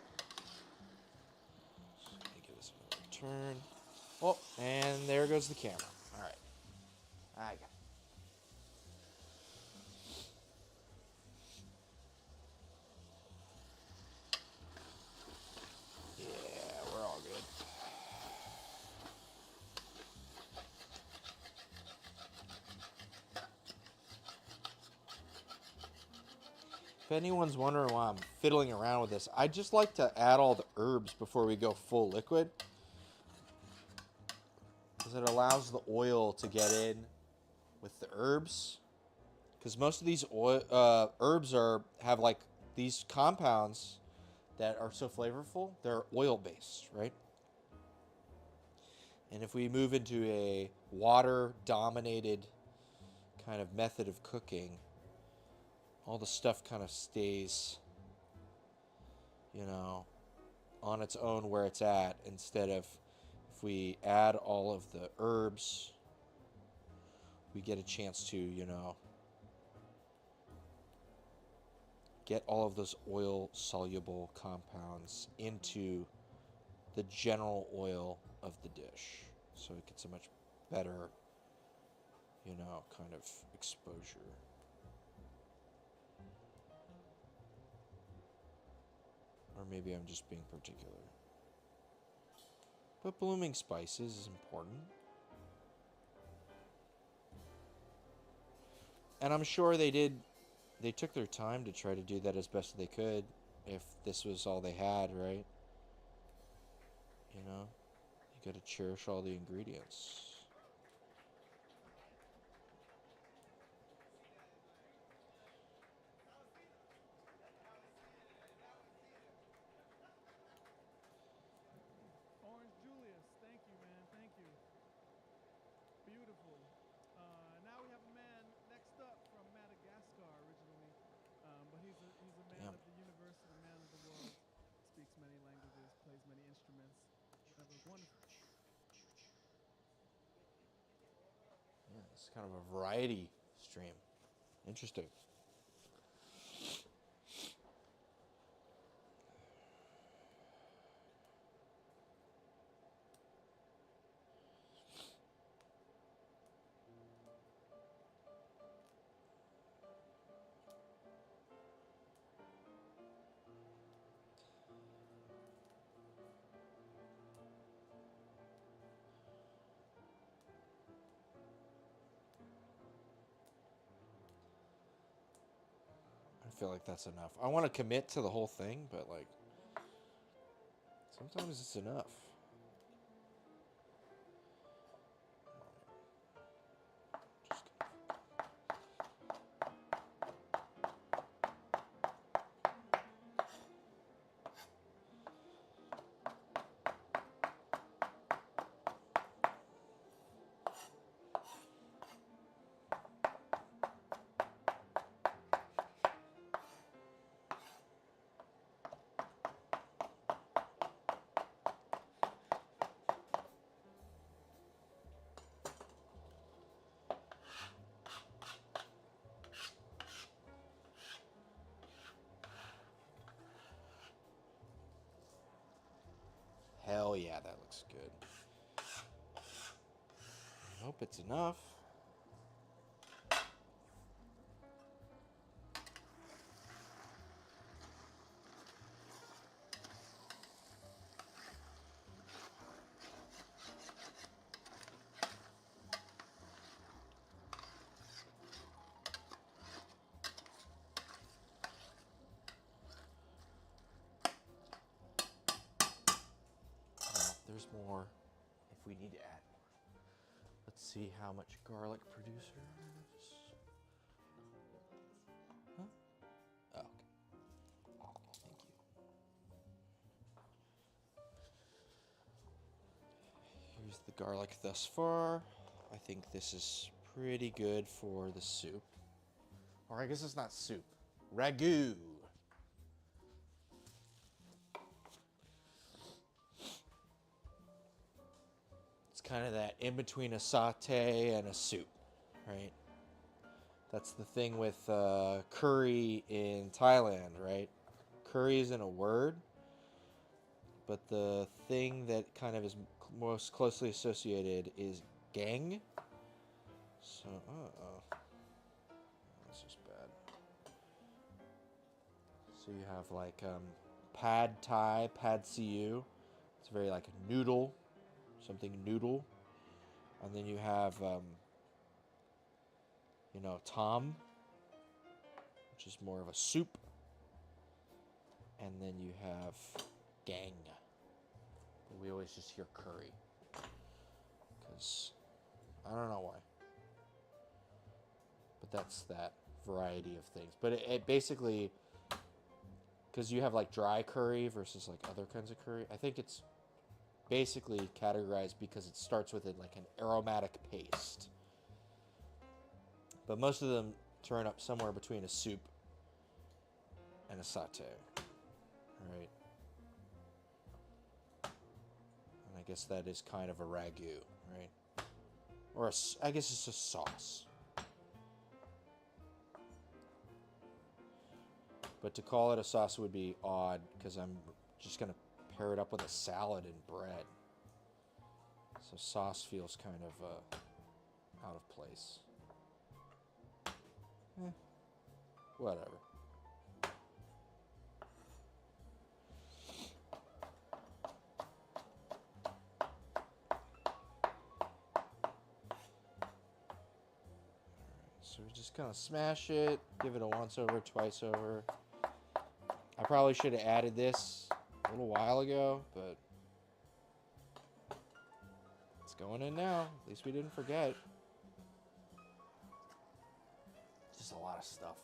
Just gonna give this a turn. Oh, and there goes the camera. All right, I got it. Yeah, we're all good. If anyone's wondering why I'm fiddling around with this, I just like to add all the herbs before we go full liquid, because it allows the oil to get in with the herbs. Because most of these herbs have like these compounds that are so flavorful. They're oil based, right? And if we move into a water dominated kind of method of cooking, all the stuff kind of stays, on its own where it's at, instead of if we add all of the herbs, we get a chance to, get all of those oil soluble compounds into the general oil of the dish. So it gets a much better, kind of exposure. Or maybe I'm just being particular. But blooming spices is important. And I'm sure they took their time to try to do that as best they could, if this was all they had, right? You gotta cherish all the ingredients. Orange Julius. Wonderful. Yeah, it's kind of a variety stream. Interesting. I feel like that's enough. I want to commit to the whole thing, but like sometimes it's enough. Hell yeah, that looks good. I hope it's enough. There's more if we need to add more. Let's see how much garlic producer is. Huh? Oh, okay. Thank you. Here's the garlic thus far. I think this is pretty good for the soup. Or I guess it's not soup. Ragu. It's kind of that in between a saute and a soup, right? That's the thing with curry in Thailand, right? Curry isn't a word, but the thing that kind of is most closely associated is gang. So, that's just bad. So you have like pad thai, pad siu. It's very like a noodle, something noodle. And then you have, tom, which is more of a soup. And then you have gang. But we always just hear curry. Because I don't know why. But that's that variety of things. But it basically, because you have like dry curry versus like other kinds of curry, I think it's basically categorized because it starts with like an aromatic paste. But most of them turn up somewhere between a soup and a saute. Right? And I guess that is kind of a ragu, right? Or I guess it's a sauce. But to call it a sauce would be odd because I'm just going to pair it up with a salad and bread. So sauce feels kind of out of place. Whatever. So we just kind of smash it, give it a once over, twice over. I probably should have added this a little while ago, but it's going in now. At least we didn't forget. Just a lot of stuff.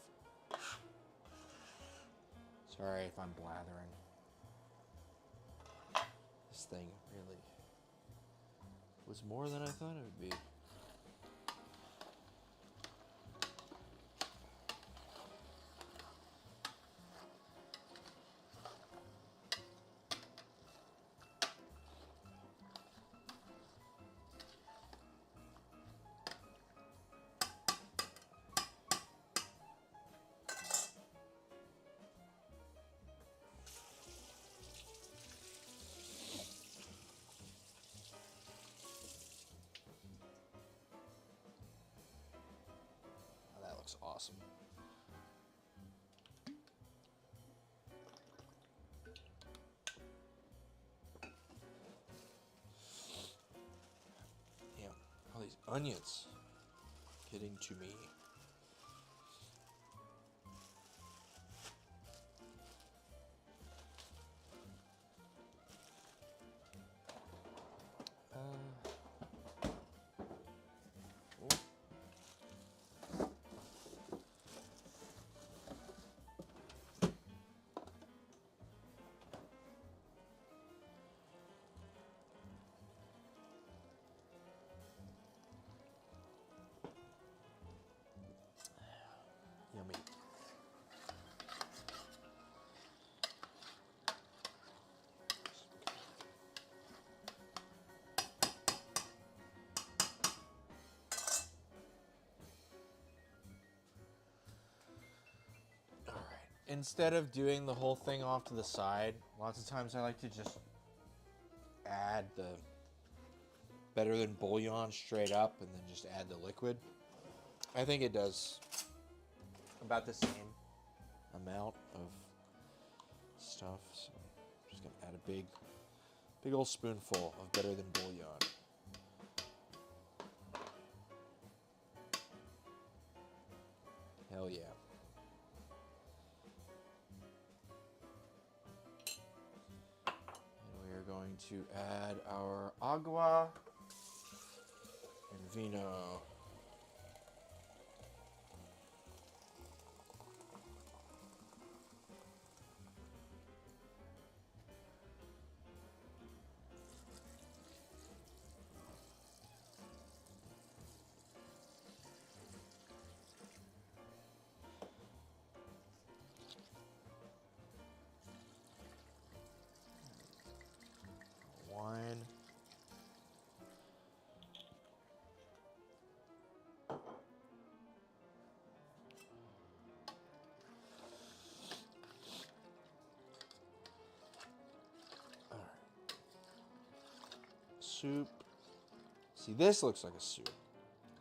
Sorry if I'm blathering. This thing really was more than I thought it would be. awesome. Yeah, all these onions getting to me. Yummy. All right. Instead of doing the whole thing off to the side, lots of times I like to just add the better than bouillon straight up and then just add the liquid. I think it does about the same amount of stuff. So I'm just gonna add a big old spoonful of better than bouillon. Hell yeah. And we are going to add our agua and vino. Wine. All right. Soup. See, this looks like a soup,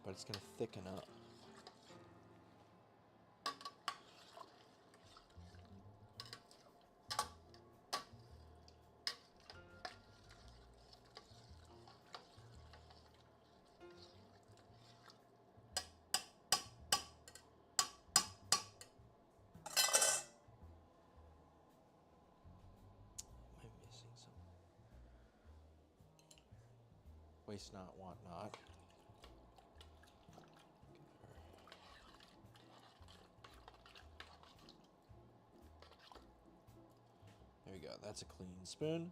but it's gonna thicken up. Am I missing something? Waste not, want not. There we go. That's a clean spoon.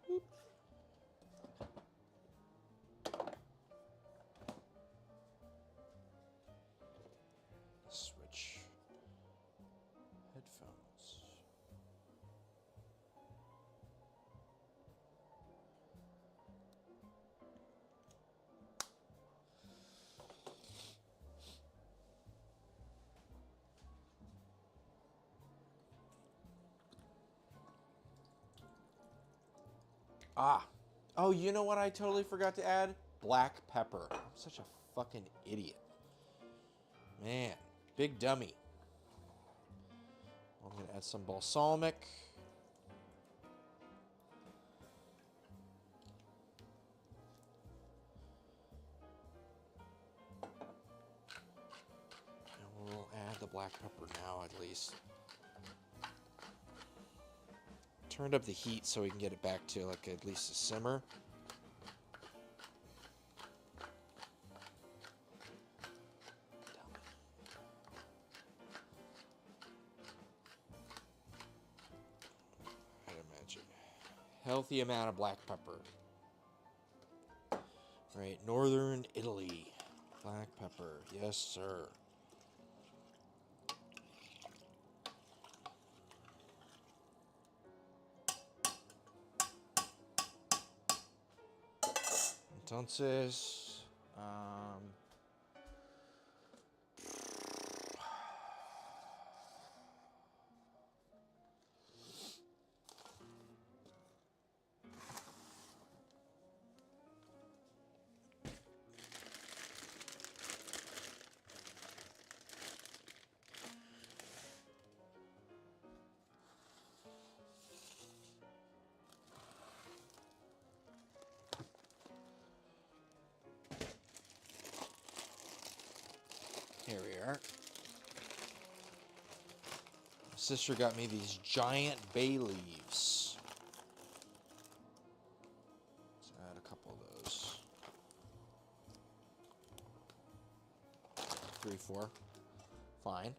Boop. Switch headphones. Ah. Oh, you know what I totally forgot to add? Black pepper. I'm such a fucking idiot. Man, big dummy. I'm going to add some balsamic. And we'll add the black pepper now at least. Turned up the heat so we can get it back to like at least a simmer. I'd imagine. Healthy amount of black pepper. Right, northern Italy. Black pepper, yes sir. Entonces, there. Sister got me these giant bay leaves. Let's add a couple of those. 3, 4. Fine.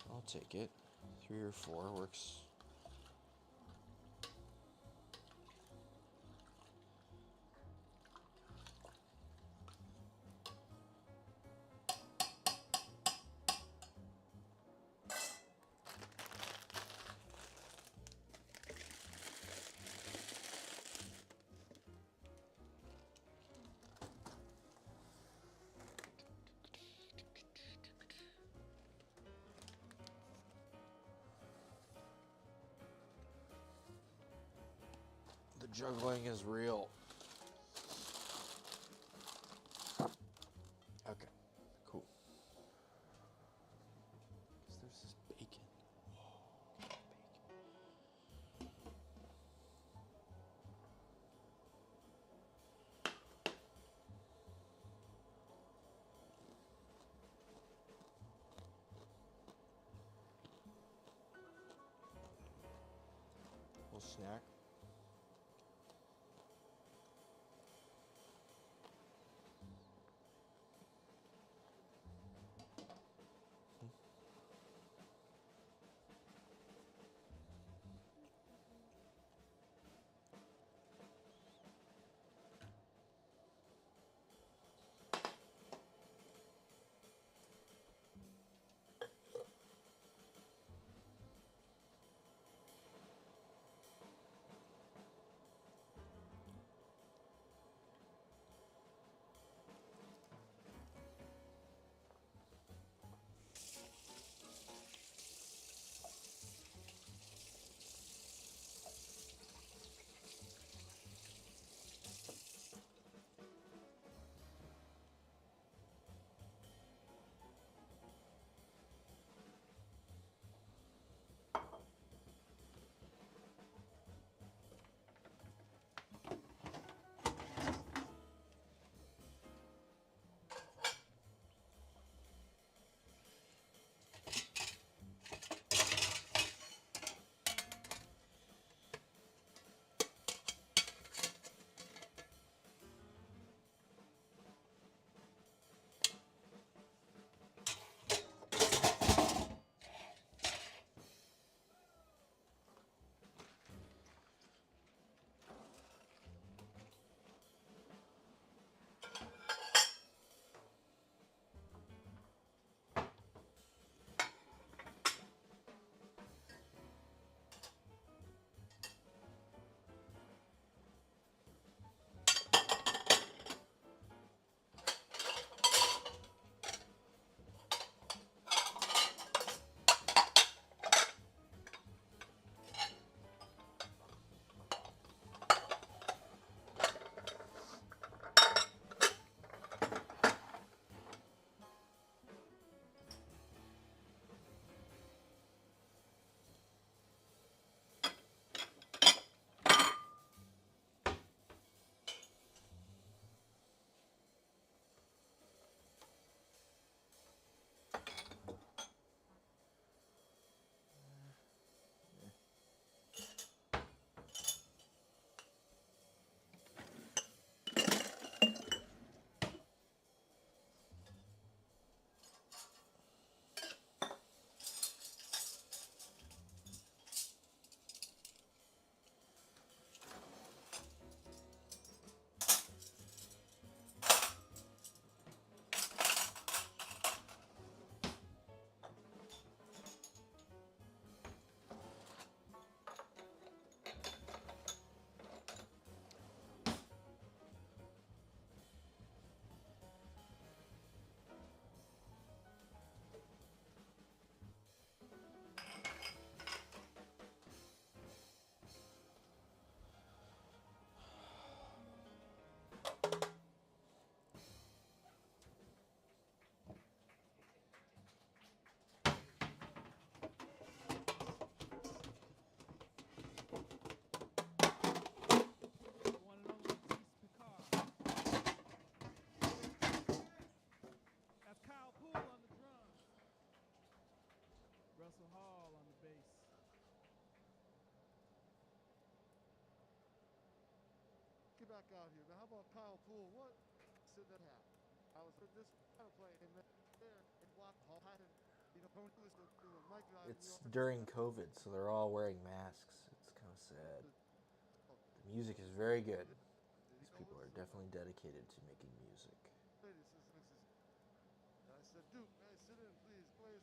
I'll take it. 3 or 4 works. The juggling is real. Okay, cool. Because there's this bacon. Bacon. Little snack. back out here. Now, how about Kyle Poole? What did that happen? I was with this kind of play and there and blocked Hall and Tony was doing Mike drive. It's during COVID, so they're all wearing masks. It's kind of sad. The music is very good. These people are definitely dedicated to making music. I said, Duke, man, sit in, please. Please.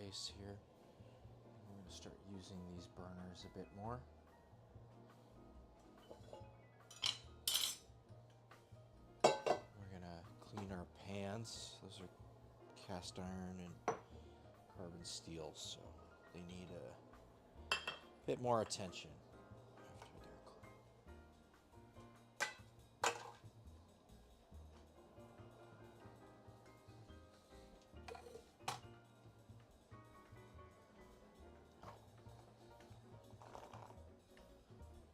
space here. We're going to start using these burners a bit more. We're going to clean our pans. Those are cast iron and carbon steel, so they need a bit more attention after they're clean.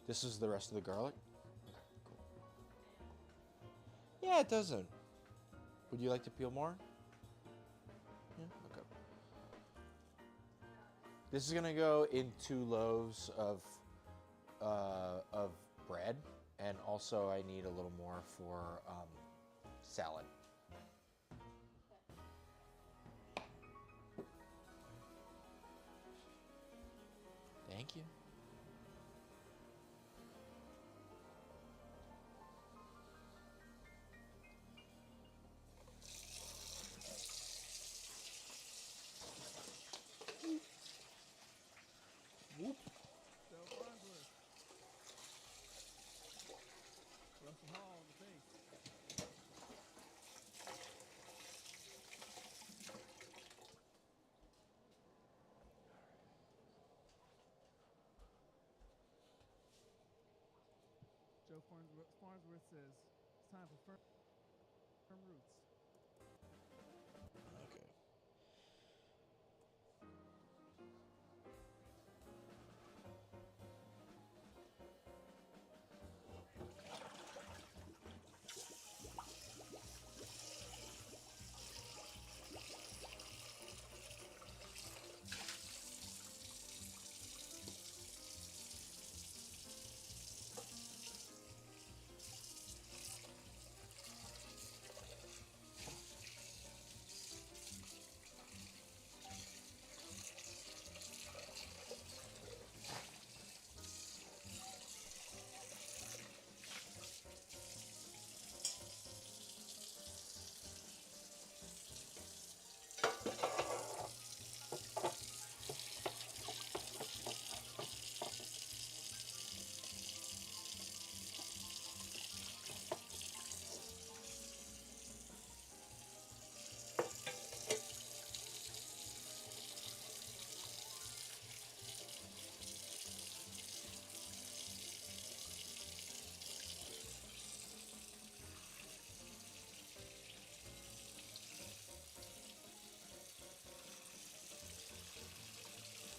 This is the rest of the garlic? Cool. Yeah, it doesn't. Would you like to peel more? Yeah, okay. This is gonna go in 2 loaves of bread, and also I need a little more for salad. Thank you. Whoop. Joe Farnsworth. Russell Hall in the face. Joe Farnsworth says it's time for firm roots. Okay.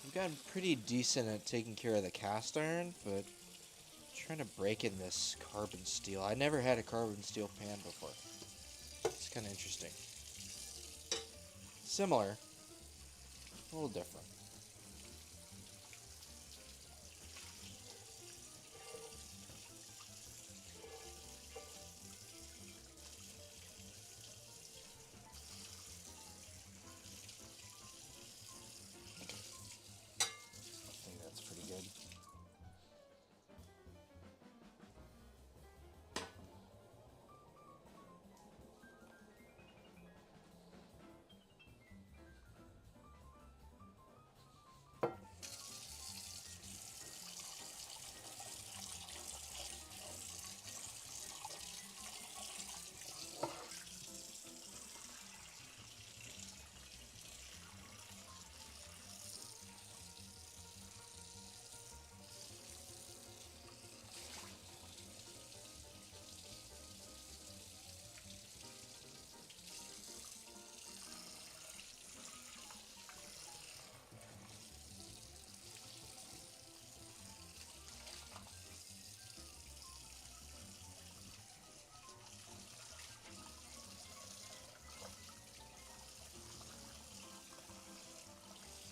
I've gotten pretty decent at taking care of the cast iron, but trying to break in this carbon steel. I never had a carbon steel pan before. It's kind of interesting. Similar, a little different. I think that's pretty good.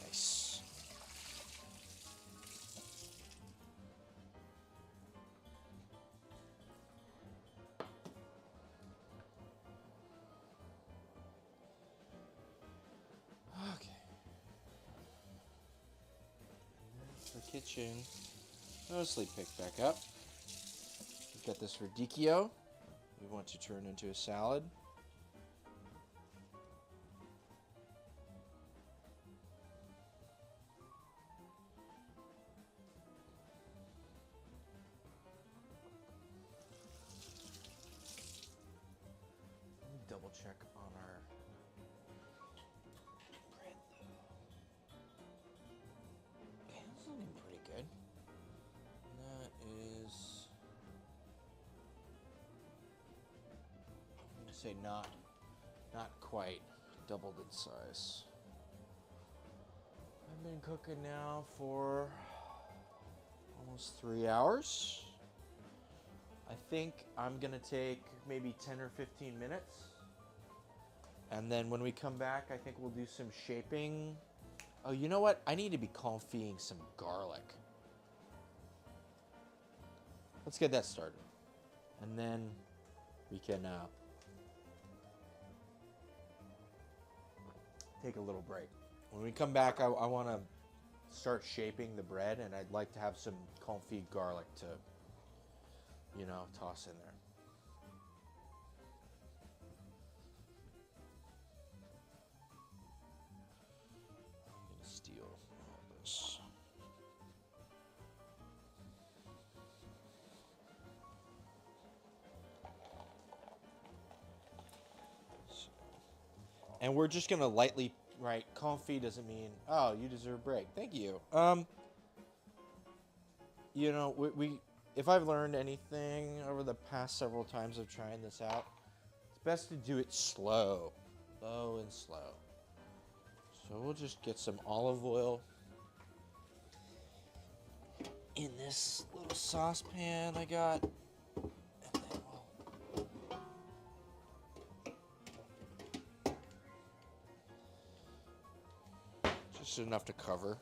Nice. Okay. The kitchen mostly picked back up. We've got this radicchio we want to turn into a salad. check on our bread though. Okay, it's looking pretty good. That is, I'm gonna say not quite doubled in size. I've been cooking now for almost 3 hours. I think I'm gonna take maybe 10 or 15 minutes. And then when we come back, I think we'll do some shaping. Oh, you know what? I need to be confying some garlic. Let's get that started. And then we can take a little break. When we come back, I want to start shaping the bread, and I'd like to have some confit garlic to, you know, toss in there. I'm gonna steal all this. And we're just gonna lightly, right? Confit doesn't mean, oh, you deserve a break. Thank you. You know, if I've learned anything over the past several times of trying this out, it's best to do it slow and slow. So we'll just get some olive oil in this little saucepan I got. And then just enough to cover.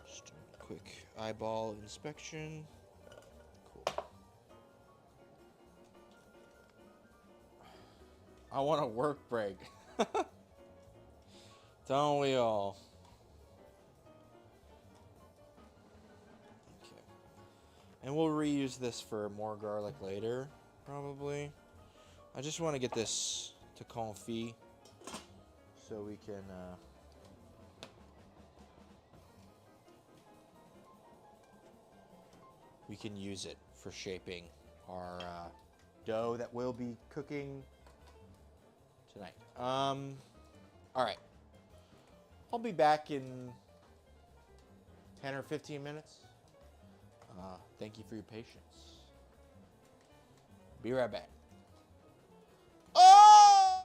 Just a quick eyeball inspection. Cool. I want a work break. Don't we all? Okay. And we'll reuse this for more garlic later, probably. I just want to get this to confit so we can use it for shaping our dough that we'll be cooking tonight. All right. I'll be back in 10 or 15 minutes. Thank you for your patience. Be right back. Oh!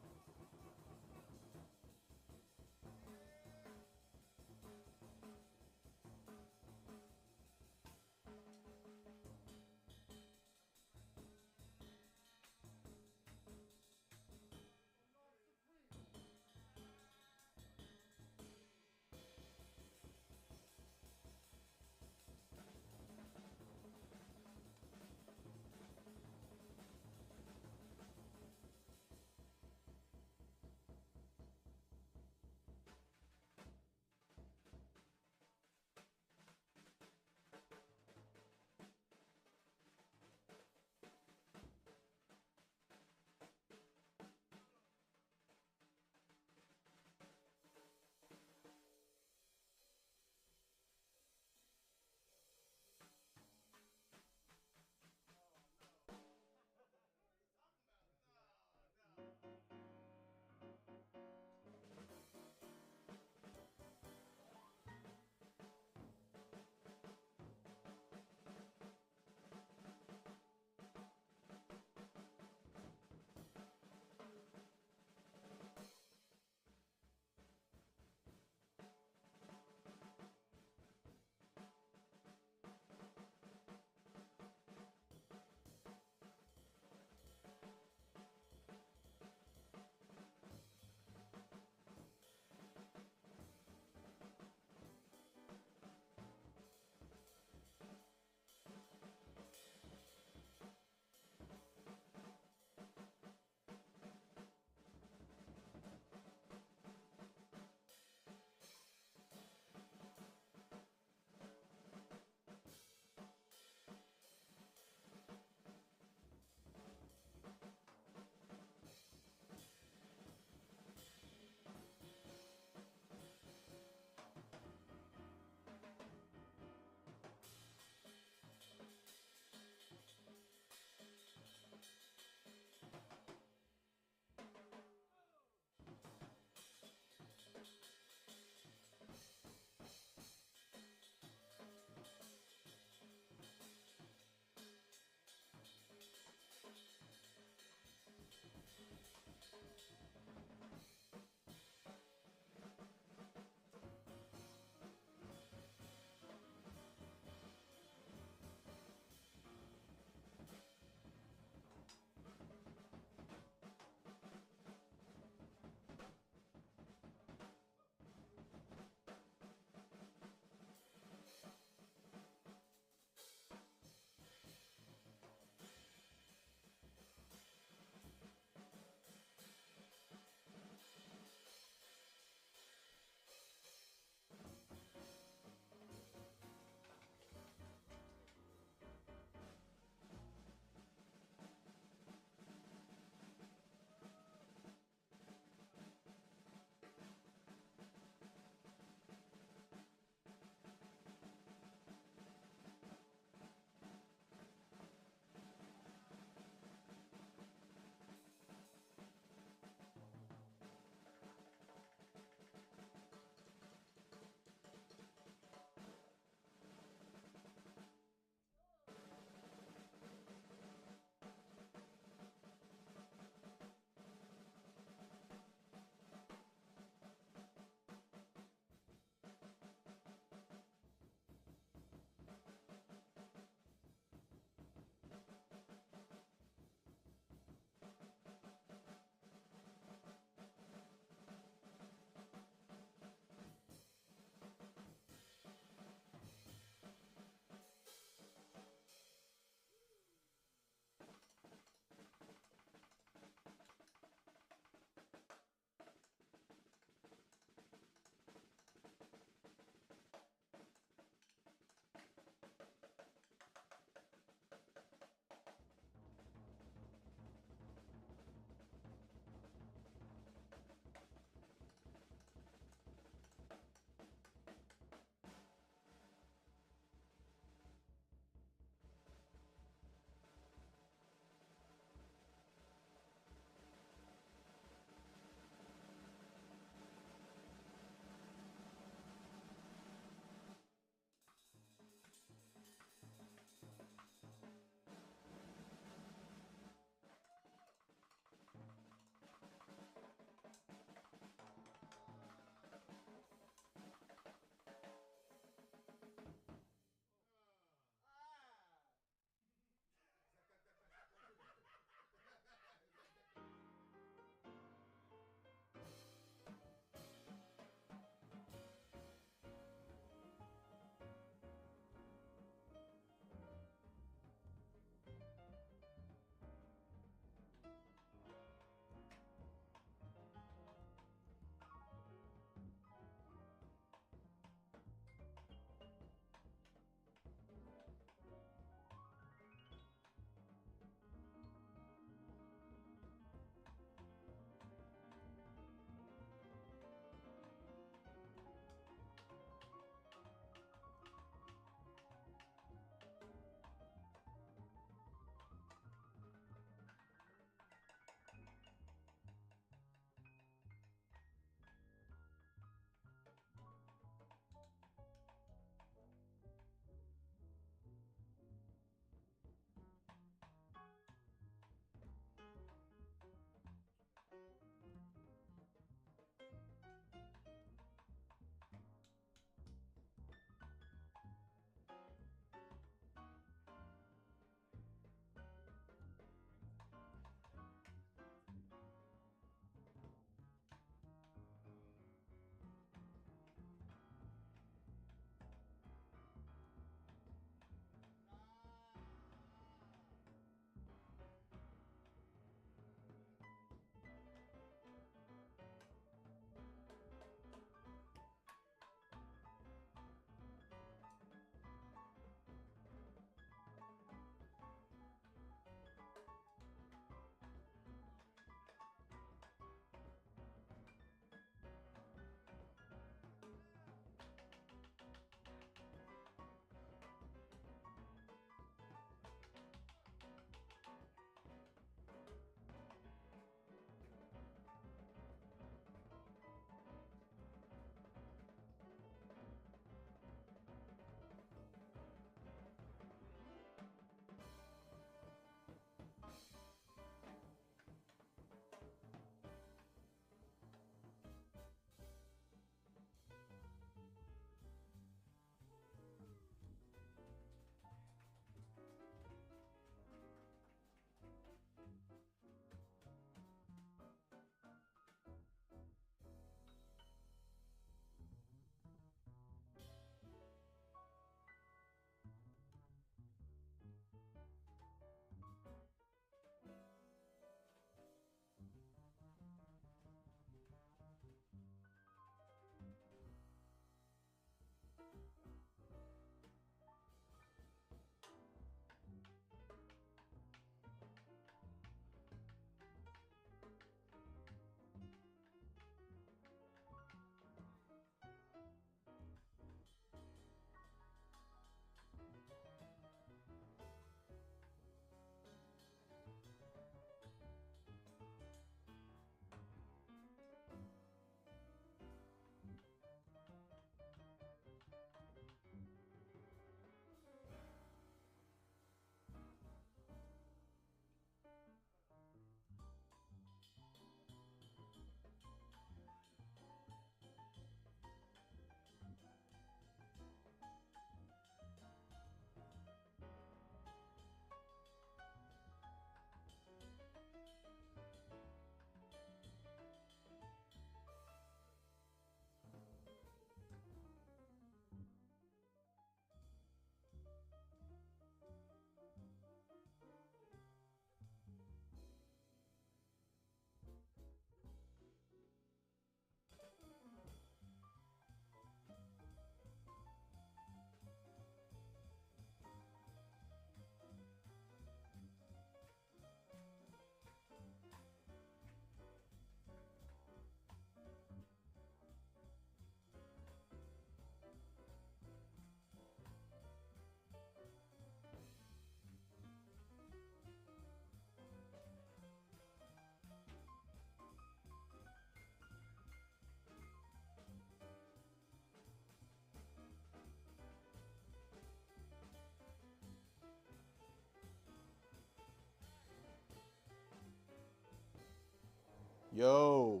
Yo,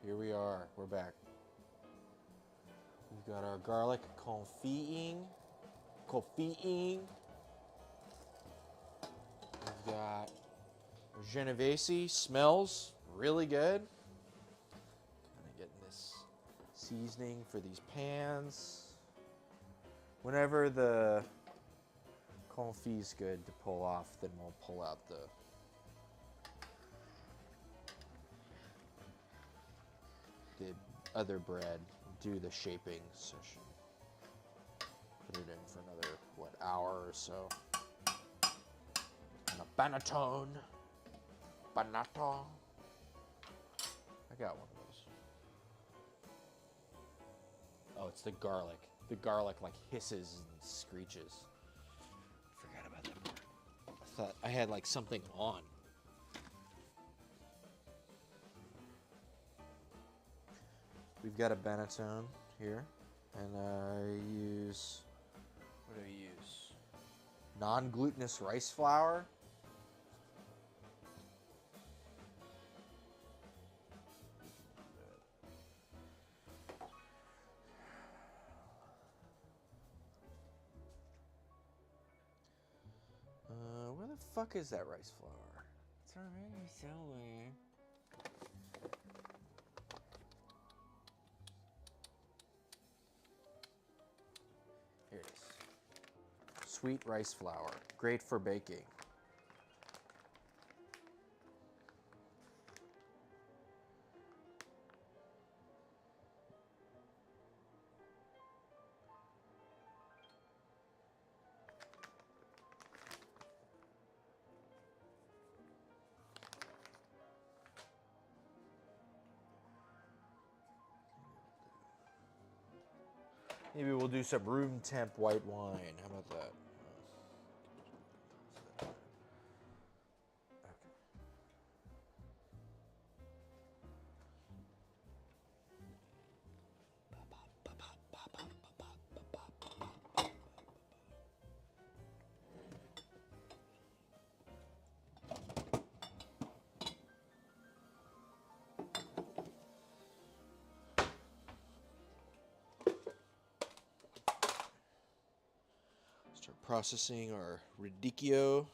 here we are. We're back. We've got our garlic confiting. We've got our genovese. Smells really good. Kind of getting this seasoning for these pans. Whenever the confit's good to pull off, then we'll pull out the other bread, do the shaping session. Put it in for another, hour or so. And a panettone. Panato. I got one of those. Oh, it's the garlic. The garlic like hisses and screeches. Forgot about that part. I thought I had like something on. We've got a panettone here, and I use, what do I use? Non-glutinous rice flour. Where the fuck is that rice flour? It's around here somewhere. Here it is. Sweet rice flour. Great for baking. Maybe we'll do some room temp white wine. How about that? Start processing our radicchio.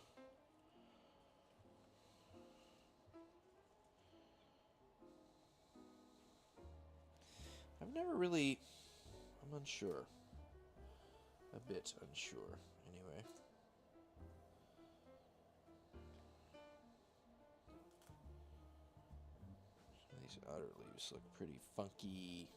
I've never really, I'm unsure. A bit unsure, anyway. These outer leaves look pretty funky.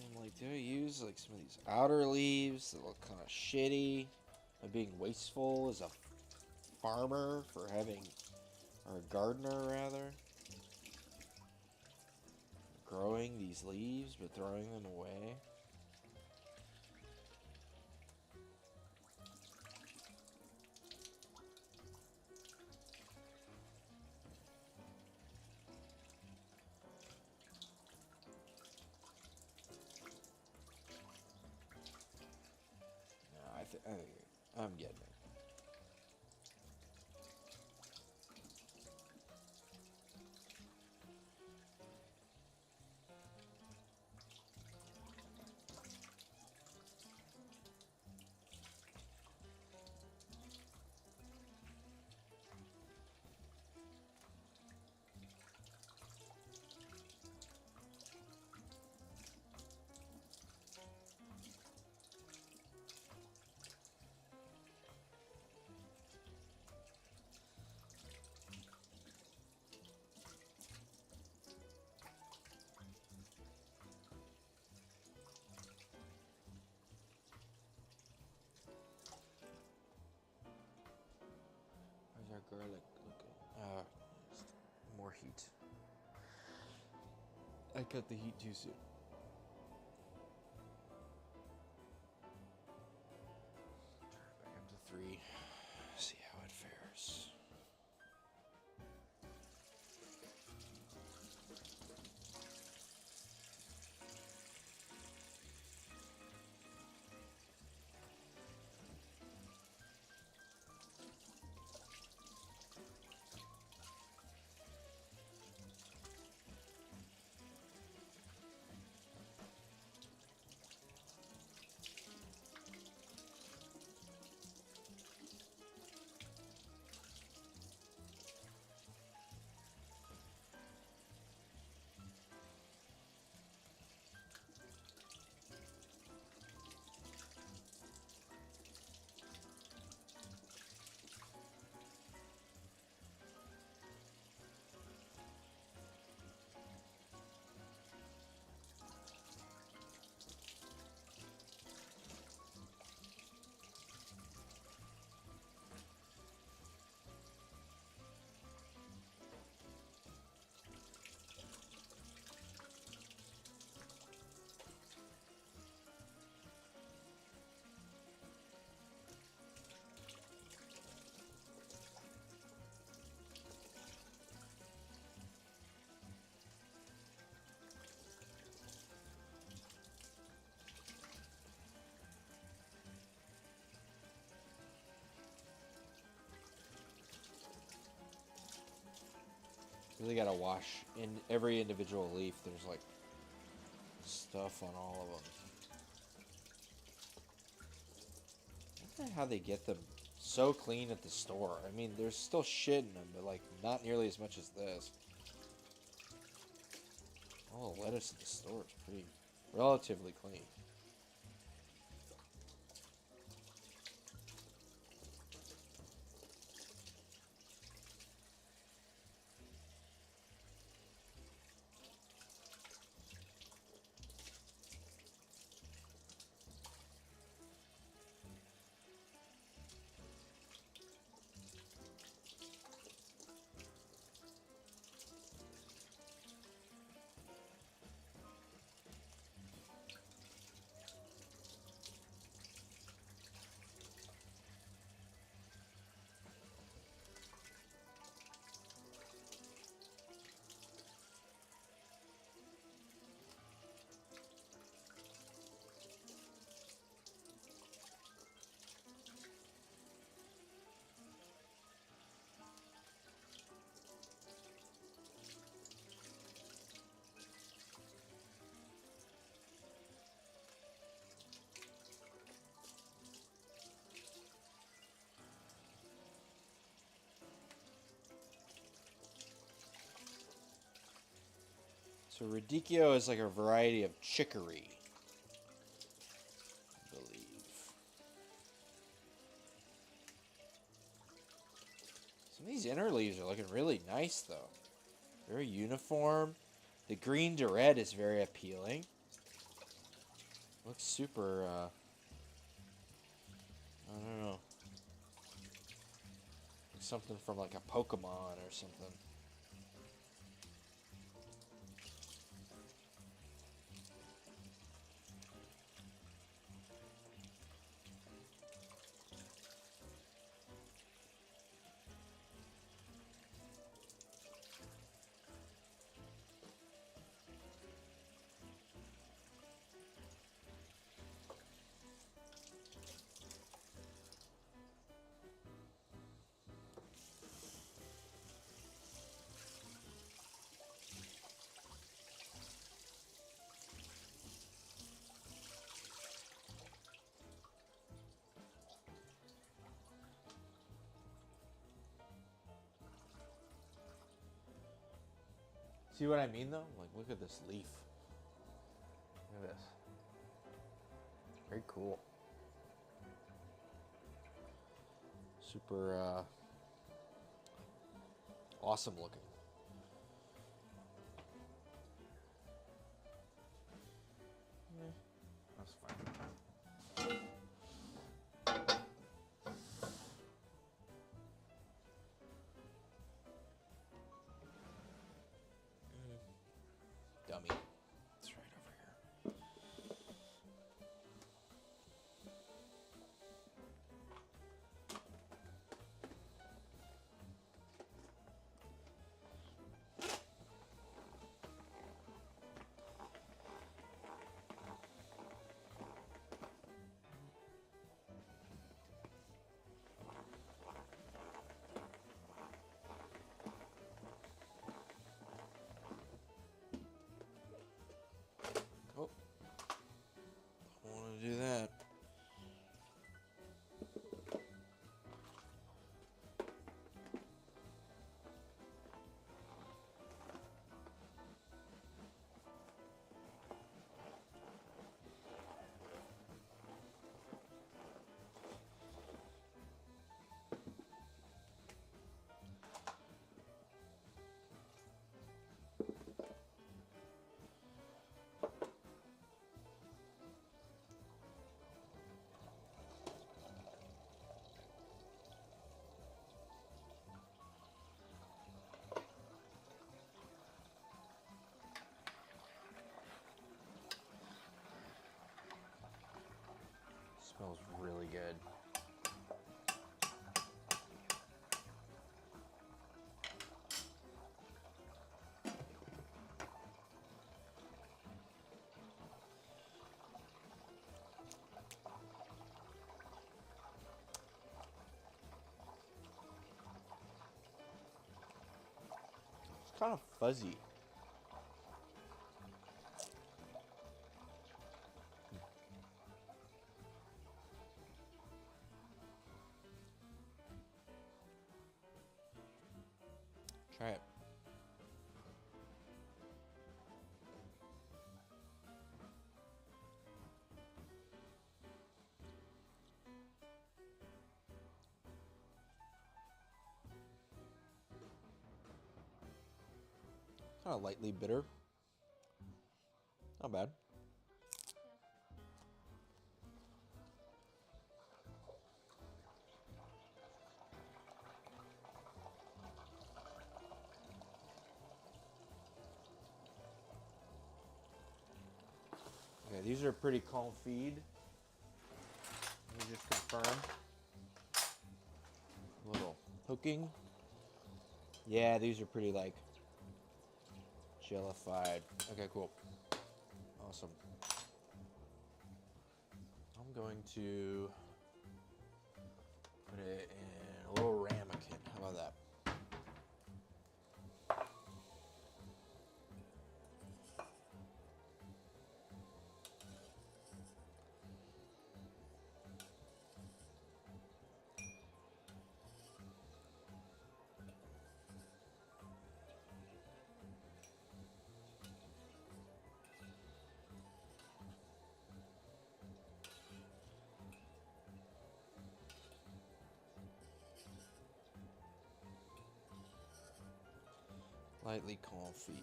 I'm like, do I use like some of these outer leaves that look kind of shitty? Am I being wasteful as a farmer for having, or a gardener rather, growing these leaves but throwing them away? getting it. How's our garlic looking? More heat. I cut the heat too soon. Turn it back up to 3. See how it fares. Really gotta wash in every individual leaf. There's like stuff on all of them. I don't know how they get them so clean at the store. I mean, there's still shit in them, but like not nearly as much as this. All the lettuce at the store is pretty relatively clean. So radicchio is like a variety of chicory, I believe. Some of these inner leaves are looking really nice, though. Very uniform. The green to red is very appealing. Looks super, I don't know. Something from like a Pokemon or something. See what I mean though? Like, look at this leaf. Look at this. Very cool. Super awesome looking. That's fine. Dummy. It's right over here. Oh, I want to do that. Smells really good. It's kind of fuzzy. Try it. Kind of lightly bitter. Not bad. Okay, these are pretty confit. Let me just confirm. A little hooking. Yeah, these are pretty like jellified. Okay, cool. Awesome. I'm going to put it in a little ramekin. How about that? Lightly confit.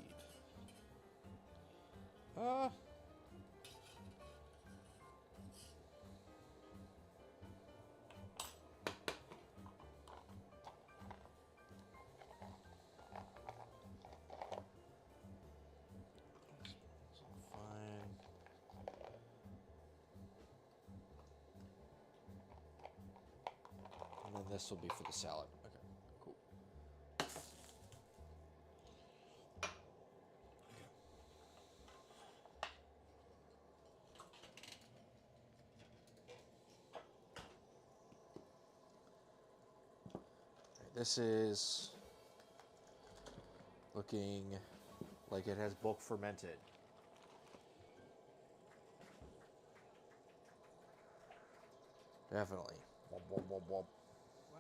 Fine. And then this will be for the salad. Okay, cool. This is looking like it has bulk fermented. Definitely. Womp, womp, womp, womp. Wow.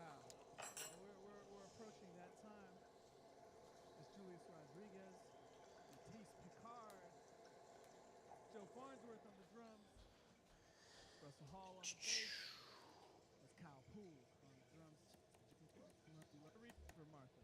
Well, we're approaching that time. It's Julius Rodriguez. Russell Hall on the bass. That's Kyle Poole on the drums. For Martha.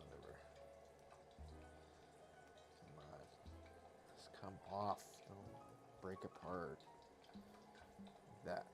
Whatever. Come on. Just come off. Don't break apart. Like that.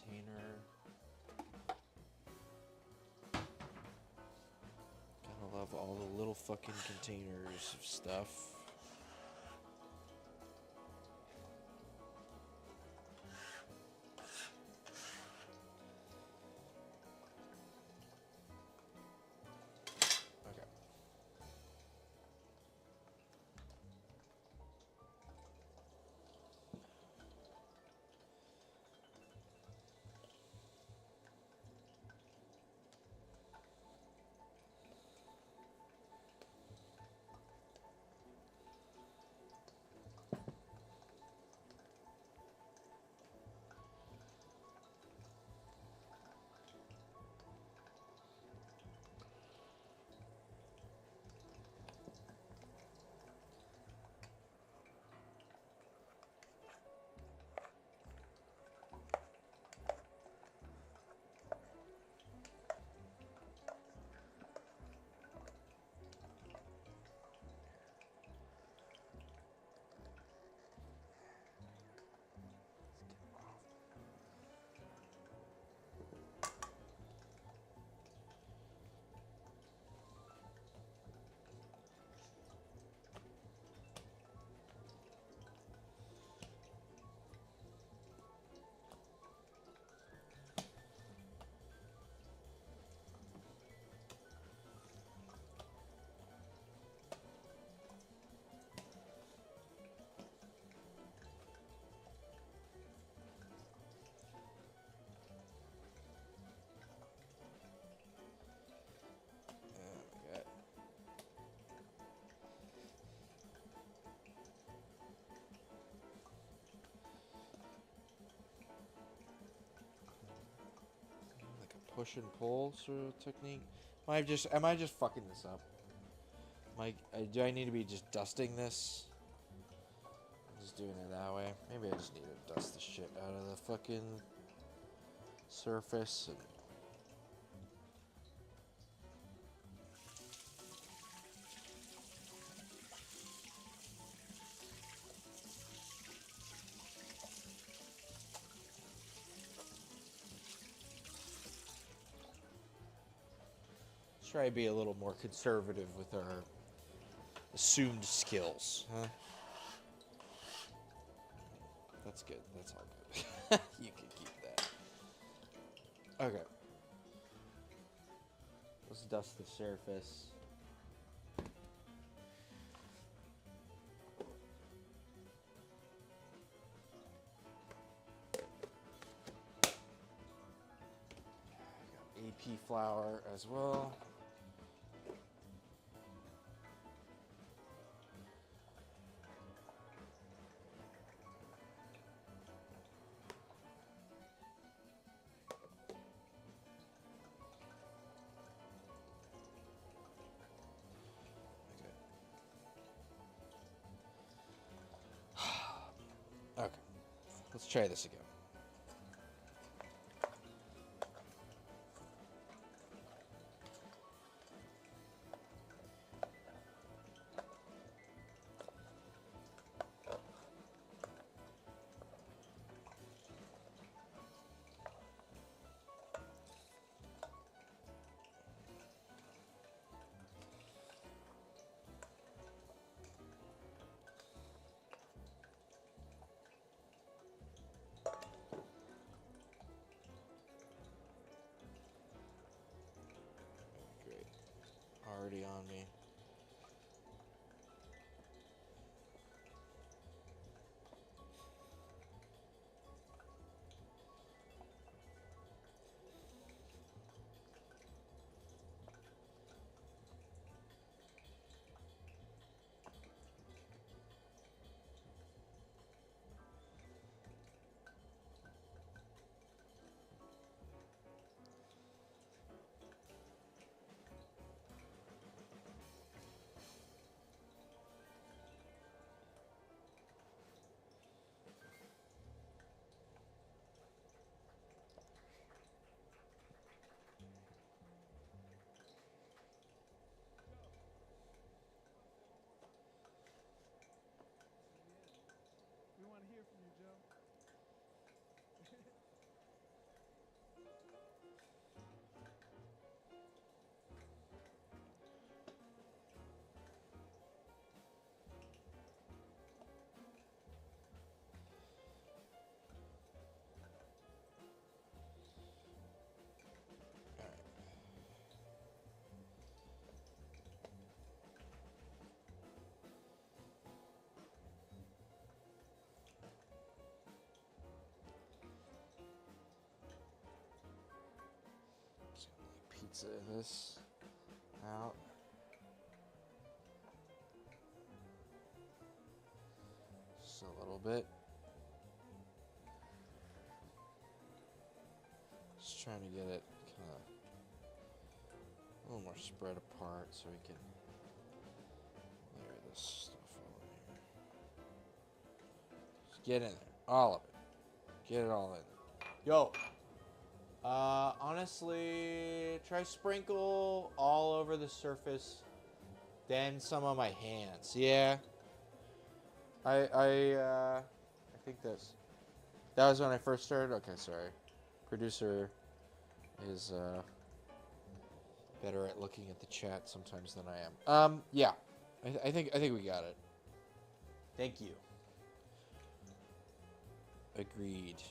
Container. Gotta love all the little fucking containers of stuff. push and pull sort of technique. Am I just fucking this up? Do I need to be just dusting this? Just doing it that way. Maybe I just need to dust the shit out of the fucking surface. And try to be a little more conservative with our assumed skills, huh? That's good. That's all good. You can keep that. Okay. Let's dust the surface. I got AP flour as well. Okay, let's try this again. Great. Already on me. We want to hear from you, Joe. Just gonna pizza this out. Just a little bit. Just trying to get it kind of a little more spread apart so we can layer this stuff over here. Just get in there. All of it. Get it all in there. Yo! Honestly, try sprinkle all over the surface, then some on my hands. Yeah. I think that was when I first started. Okay, sorry. Producer is better at looking at the chat sometimes than I am. Yeah. I think we got it. Thank you. Agreed.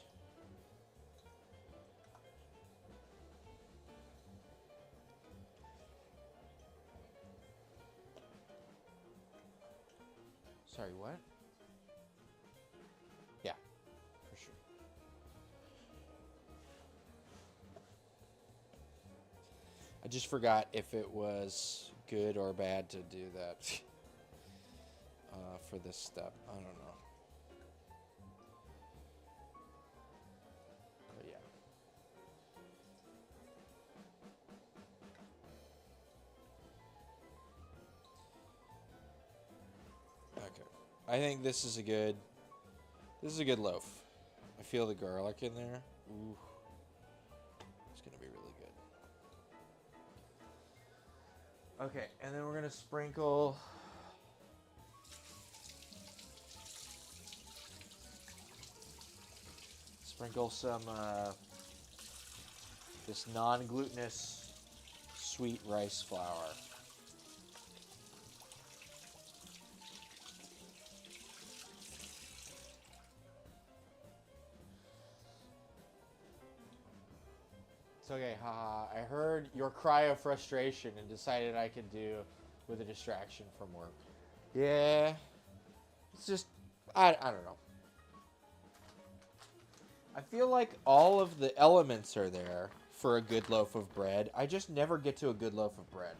Sorry, what? Yeah, for sure. I just forgot if it was good or bad to do that for this step. I don't know. But yeah. I think this is a good loaf. I feel the garlic in there. Ooh. It's going to be really good. Okay, and then we're going to sprinkle some this non-glutinous sweet rice flour. It's okay, haha. I heard your cry of frustration and decided I could do with a distraction from work. Yeah, it's just, I don't know. I feel like all of the elements are there for a good loaf of bread. I just never get to a good loaf of bread.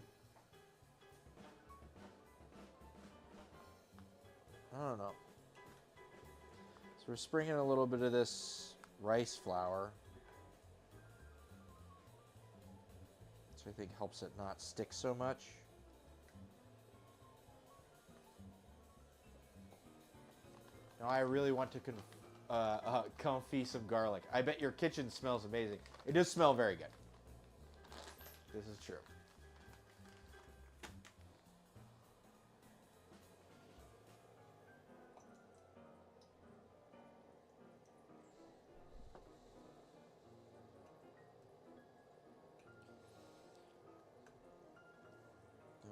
I don't know. So we're sprinkling a little bit of this rice flour. I think helps it not stick so much. Now I really want to confit some garlic. I bet your kitchen smells amazing. It does smell very good. This is true.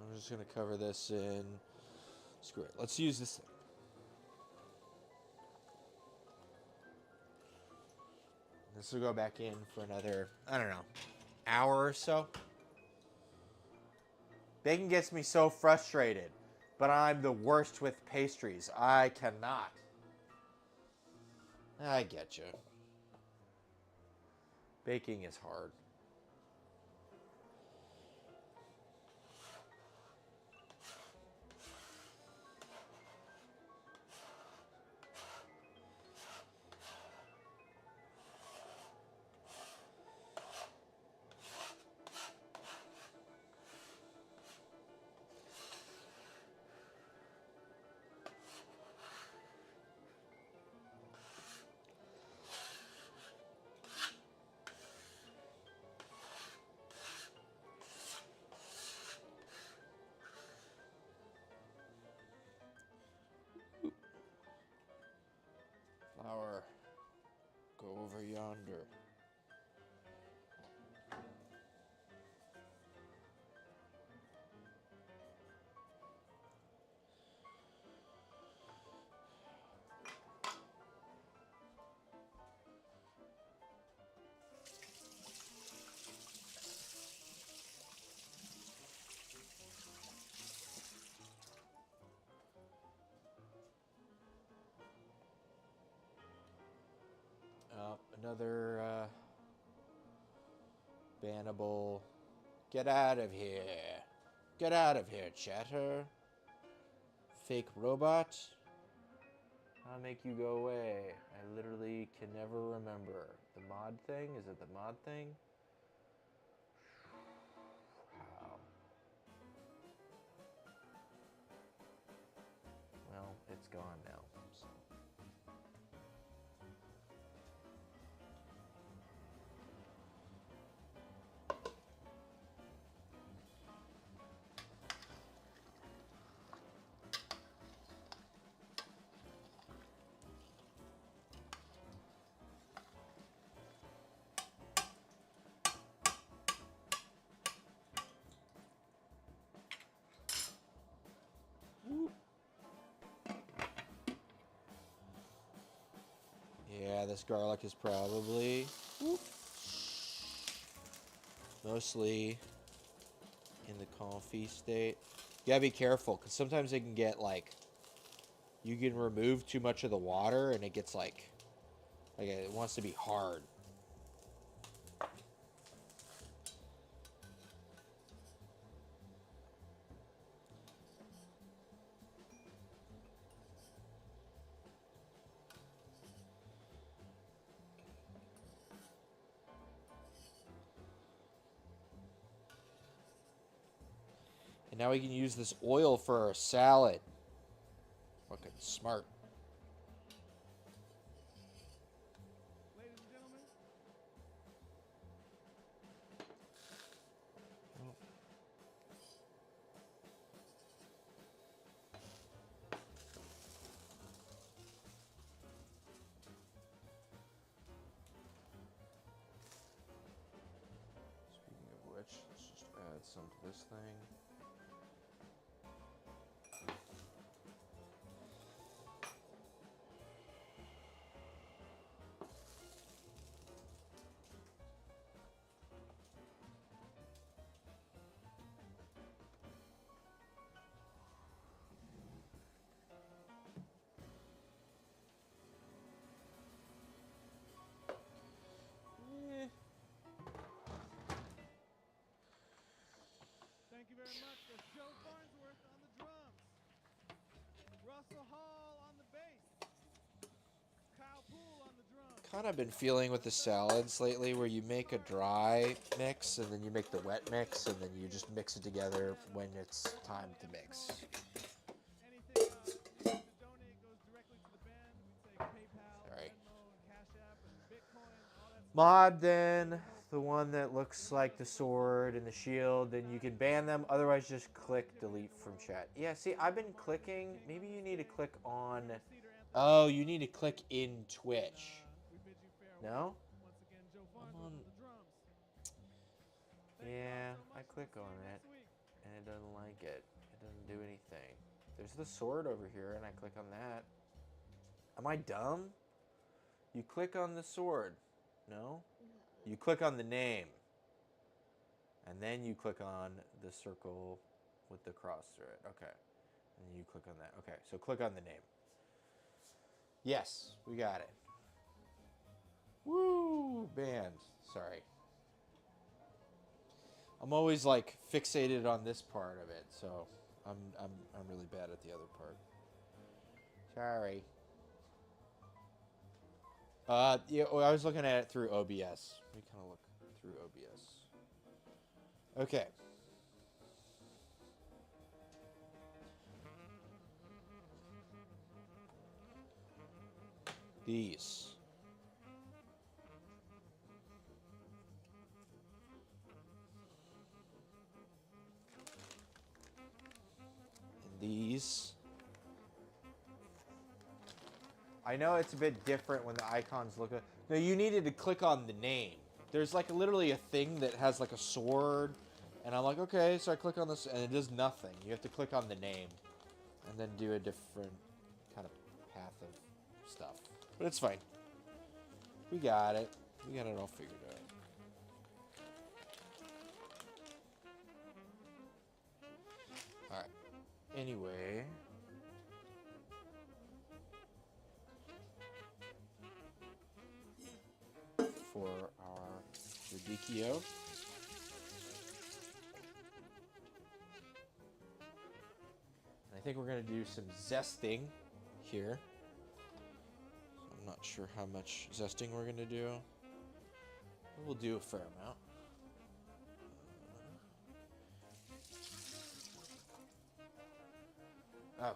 I'm just going to cover this in. Screw it. Let's use this thing. This will go back in for another, I don't know, hour or so. Baking gets me so frustrated, but I'm the worst with pastries. I cannot. I get you. Baking is hard. Flour, go over yonder. Another bannable. Get out of here. Get out of here, chatter. Fake robot. I'll make you go away. I literally can never remember. The mod thing? Is it the mod thing? Wow. Well, it's gone now. So. Yeah, this garlic is probably mostly in the confit state. You gotta be careful, because sometimes it can get like, you can remove too much of the water and it gets like it wants to be hard. And now we can use this oil for our salad. Fucking smart. Ladies and gentlemen, Speaking of which, let's just add some to this thing. thank you very much. That's Joe Farnsworth on the drums, Russell Hall on the bass, Kyle Poole on the drums. Kind of been feeling with the salads lately where you make a dry mix and then you make the wet mix and then you just mix it together when it's time to mix. Anything you want to donate goes directly to the band. We'd say PayPal, Alright. Venmo, and Cash App, and Bitcoin, all that stuff. Mod then, the one that looks like the sword and the shield, then you can ban them, otherwise just click delete from chat. Yeah, see, I've been clicking, maybe you need to click on, oh, you need to click in Twitch. We bid you farewell. No? Once again, Joe I'm Farnsworth on, on the drums. Thank you all yeah, so much, I and click we'll see on you it, next week. and it doesn't like it. It doesn't do anything. There's the sword over here, and I click on that. Am I dumb? You click on the sword. No? You click on the name. And then you click on the circle with the cross through it. Okay. And you click on that. Okay, so click on the name. Yes, we got it. Woo! Band. Sorry. I'm always like fixated on this part of it, so I'm really bad at the other part. Sorry. Yeah, well, I was looking at it through OBS. Let me kind of look through OBS. Okay. These. And these. I know it's a bit different when the icons look at. No, you needed to click on the name. There's like literally a thing that has like a sword, and I'm like, okay, so I click on this, and it does nothing. You have to click on the name, and then do a different kind of path of stuff. But it's fine. We got it. We got it all figured out. All right. Anyway. For our radicchio. I think we're going to do some zesting here. I'm not sure how much zesting we're going to do. We'll do a fair amount. Okay.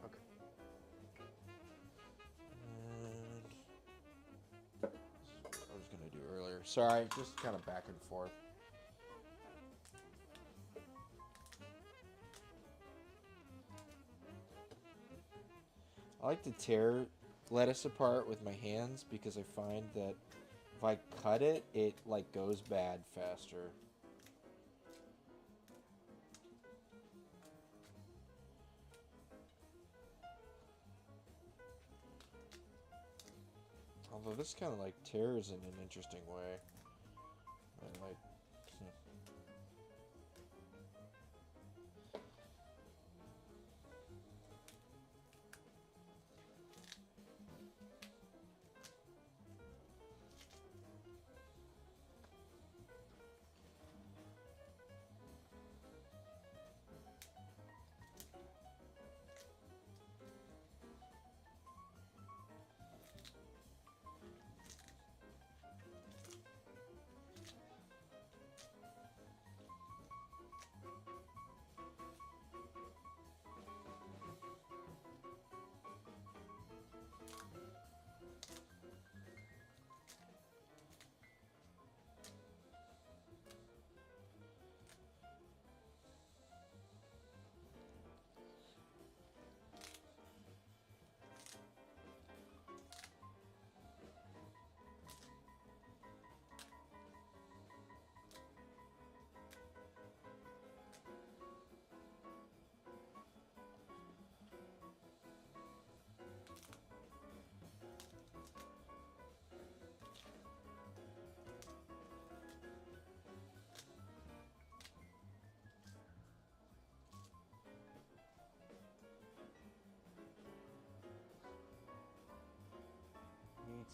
Okay. And this is what I was going to do earlier. Sorry, just kind of back and forth. I like to tear lettuce apart with my hands because I find that if I cut it, it like goes bad faster. Although this kind of like tears in an interesting way. I might.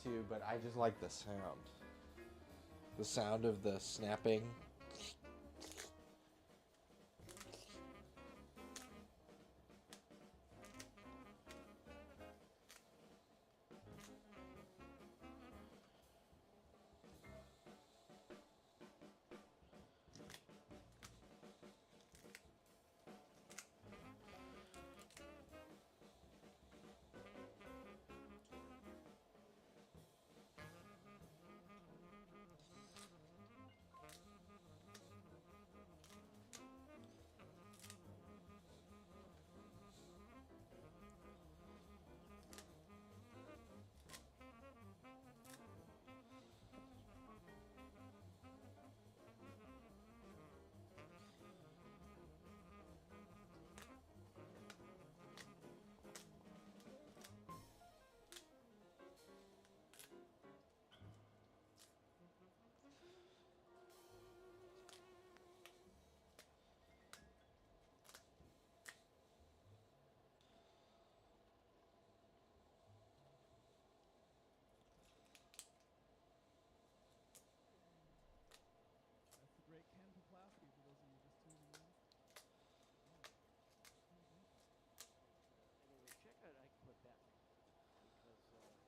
too, but I just like the sound. The sound of the snapping. That's the great Ken Poplawski, for those of you just tuning in. Anyway, check out Ike Quebec because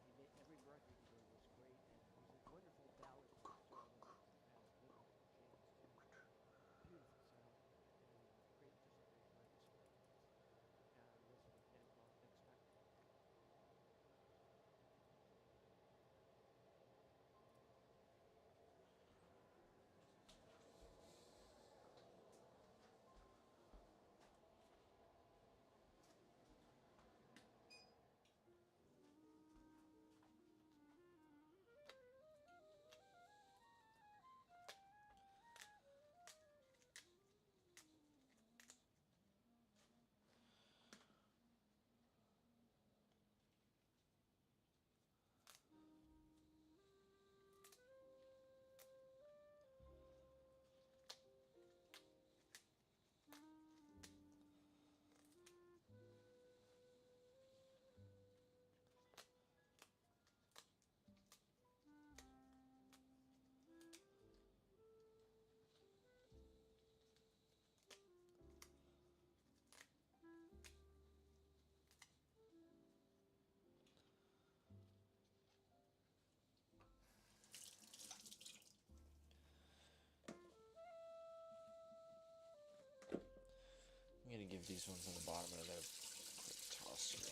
he made every record he made was great, and he's a wonderful ballad composer. I know Al Goodman and James too. Beautiful sound and great, just a great artist. And Elizabeth Danquah expected. I'm gonna give these ones on the bottom another quick toss here.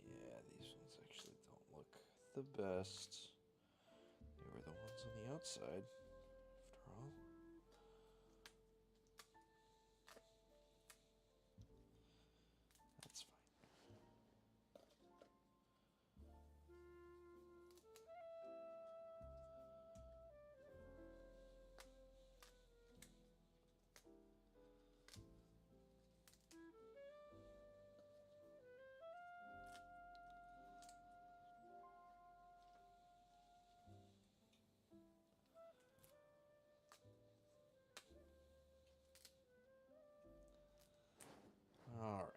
Yeah, these ones actually don't look the best. They were the ones on the outside, after all. That's fine. All right.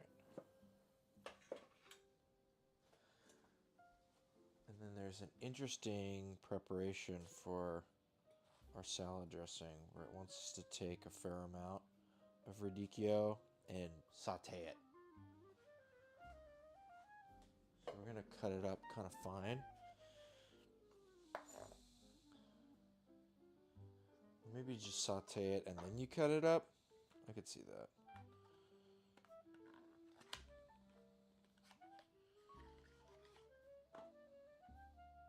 And then there's an interesting preparation for our salad dressing where it wants us to take a fair amount of radicchio and saute it. So we're going to cut it up kind of fine. Maybe just saute it and then you cut it up. I could see that.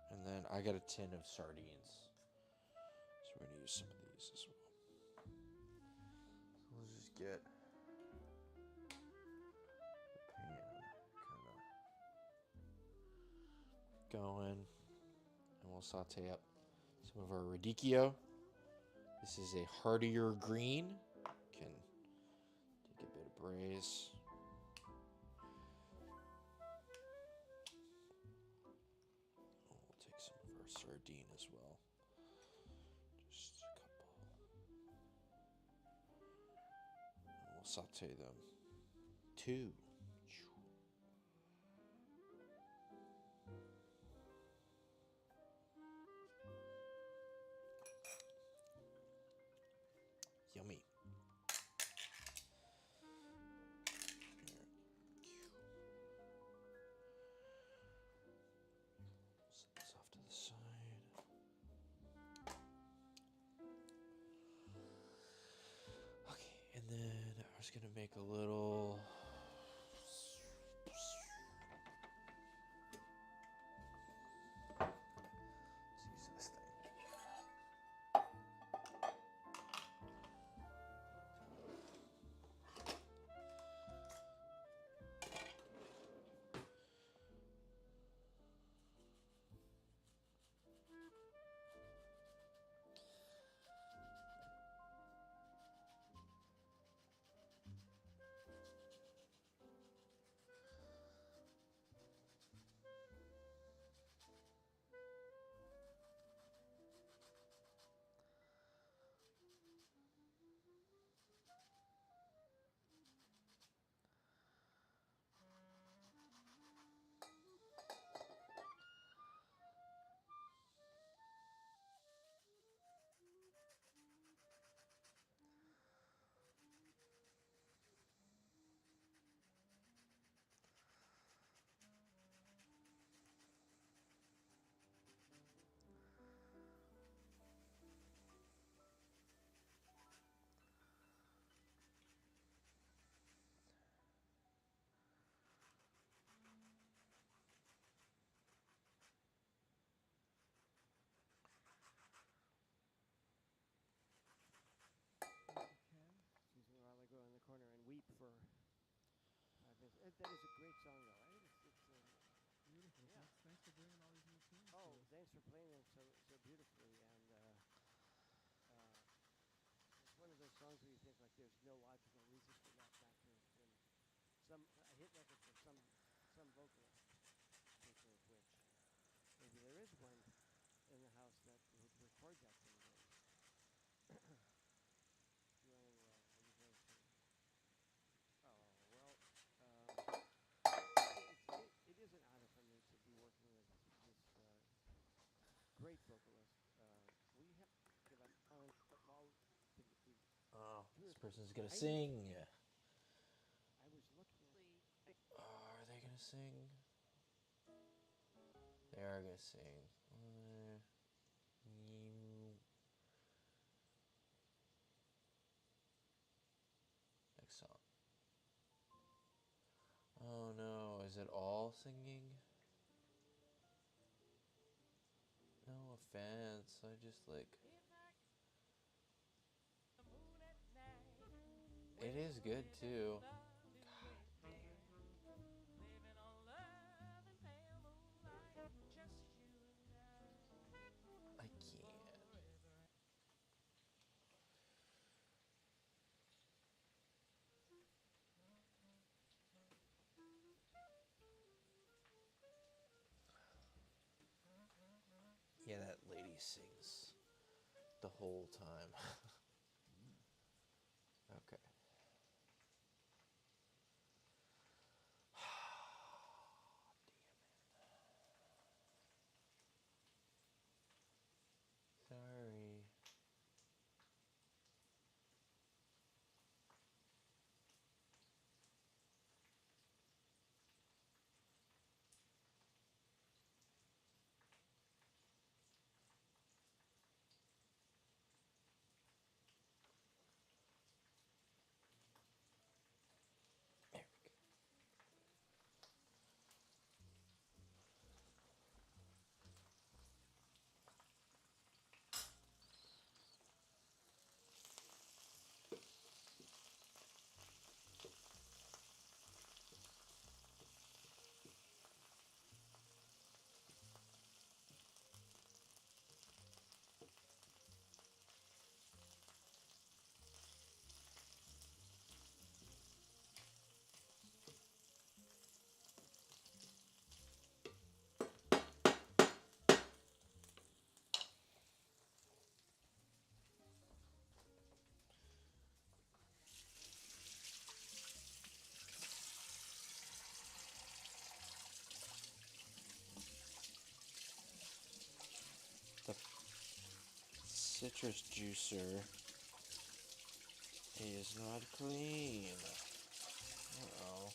And then I got a tin of sardines. So we're gonna use some of these as well. So let's just get the pan kind of going, and we'll saute up some of our radicchio. This is a heartier green. Can take a bit of braise. We'll take some of our sardine as well. Just a couple. And we'll saute them too. Yummy. Set this off to the side. Okay, and then I was gonna make a little. Let's use this thing. Thank you, Ken. Excuse me while I go in the corner and weep for 5 minutes. That is a great song, though, right? Beautiful. Yeah. Thanks for bringing all these new tunes to Oh, us. thanks for playing them so beautifully. And it's one of those songs where you think like there's no logical reason for that factor. And a hit record for some vocalist, thinking of which maybe there is one in the house that would record that someday. Joanne, are you going to? Oh well, it is an honor for me to be working with this great vocalist. We have to give up on all the Oh, this beautiful. person's gonna sing. I was looking at. Are they gonna sing? They are gonna sing. Next song. Oh no, is it all singing? No offense, I just like. It is good too. God damn. I can't. Yeah, that lady sings the whole time. Okay. Damn it. Sorry. citrus juicer is not clean. Uh-oh.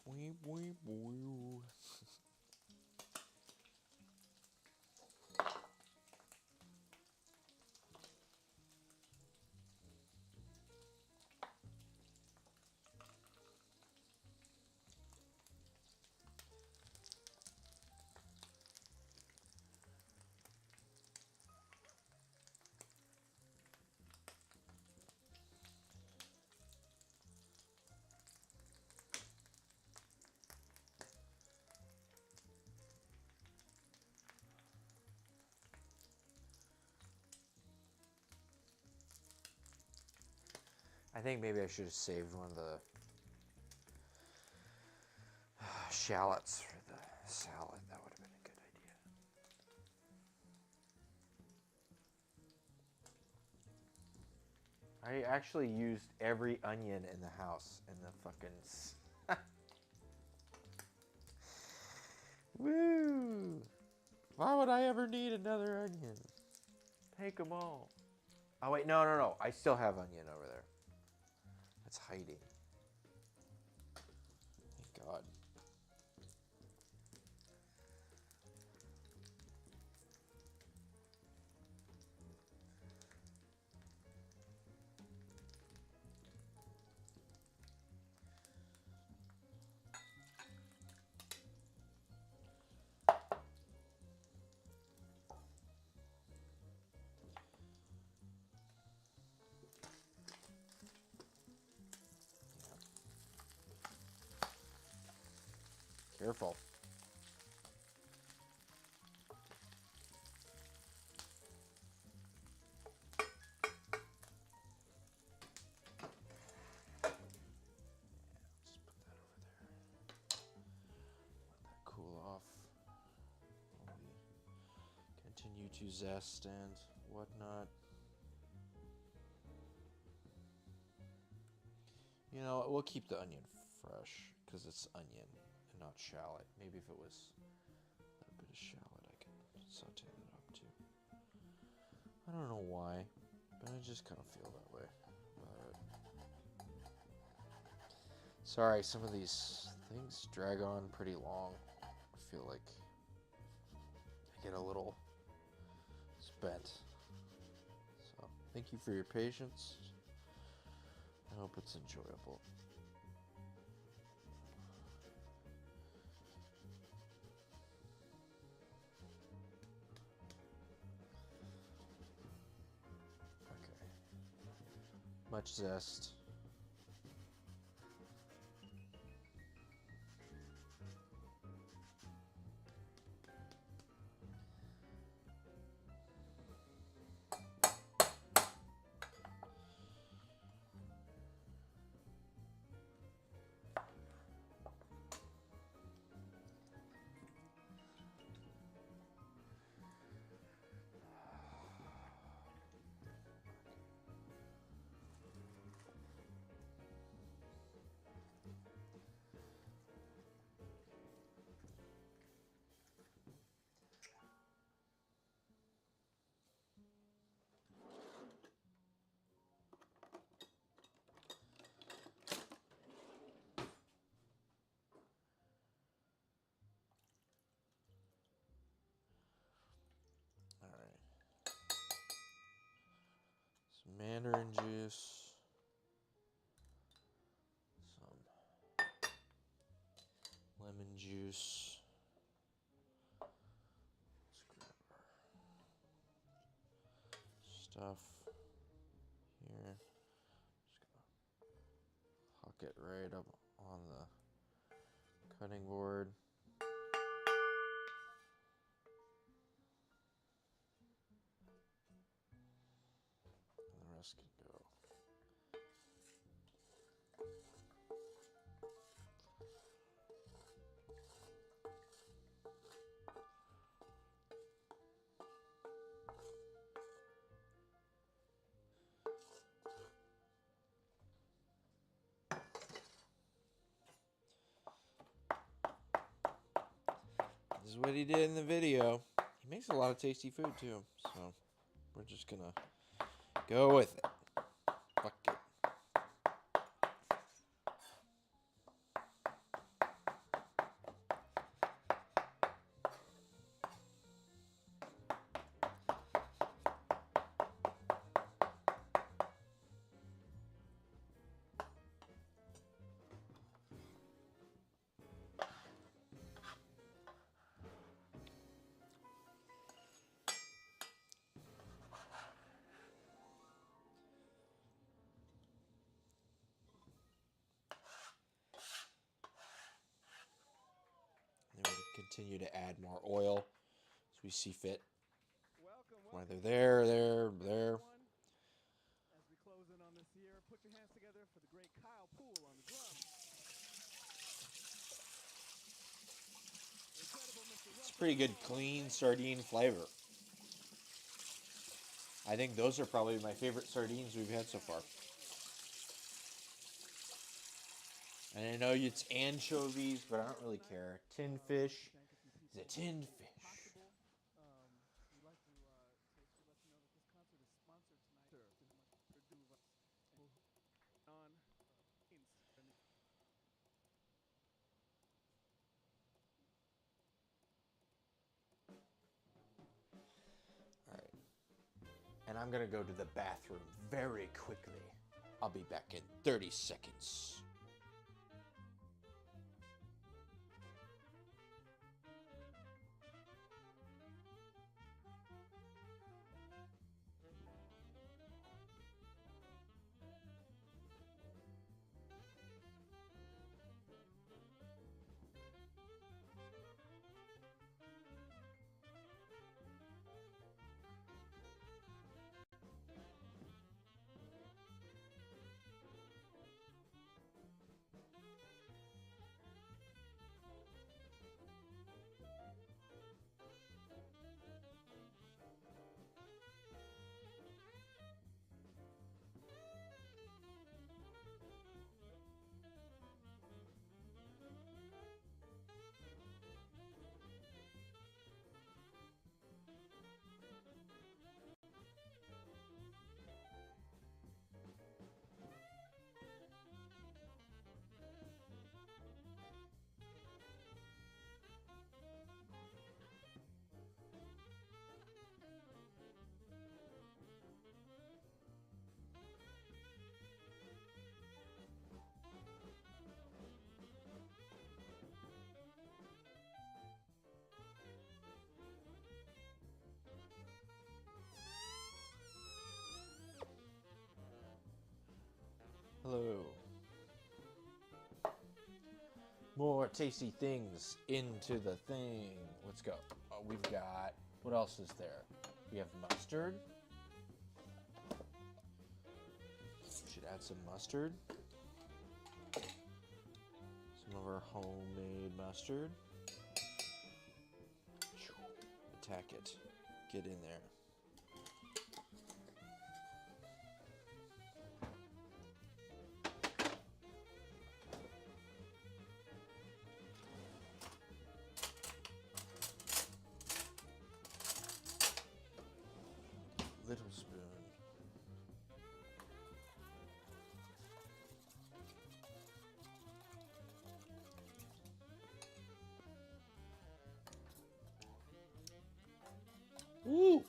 Wee, wee, wee. I think maybe I should have saved one of the shallots for the salad. That would have been a good idea. I actually used every onion in the house in the fucking... Woo! Why would I ever need another onion? Take them all. Oh, wait, no. I still have onion over there. It's hiding. Thank God. Careful. Just put that over there. Let that cool off. While we continue to zest and whatnot. You know, we'll keep the onion fresh because it's onion and not shallot. Maybe if it was a bit of shallot, I could saute that up too. I don't know why, but I just kind of feel that way about it. Sorry, some of these things drag on pretty long. I feel like I get a little spent. So, thank you for your patience. I hope it's enjoyable. Okay. Much zest. juice, some lemon juice. Let's grab our stuff here. Just gonna huck it right up on the cutting board. And the rest can go. This is what he did in the video. He makes a lot of tasty food too, so we're just gonna go with it. Fuck it. Then we continue to add more oil as we see fit. Welcome, Whether there. everyone. As we close in on this year, put your hands together for the great Kyle Poole on the drums. Incredible Mr. It's a pretty good, clean sardine flavor. I think those are probably my favorite sardines we've had so far. And I know it's anchovies, but I don't really care. Tinned fish is a tinned fish. We'd like to let you know that this concert is sponsored tonight. On All right. And I'm going to go to the bathroom very quickly. I'll be back in 30 seconds. Hello. More tasty things into the thing. Let's go. Oh, we've got, what else is there? We have mustard. We should add some mustard. Some of our homemade mustard. Attack it. Get in there. Little spoon. Woo!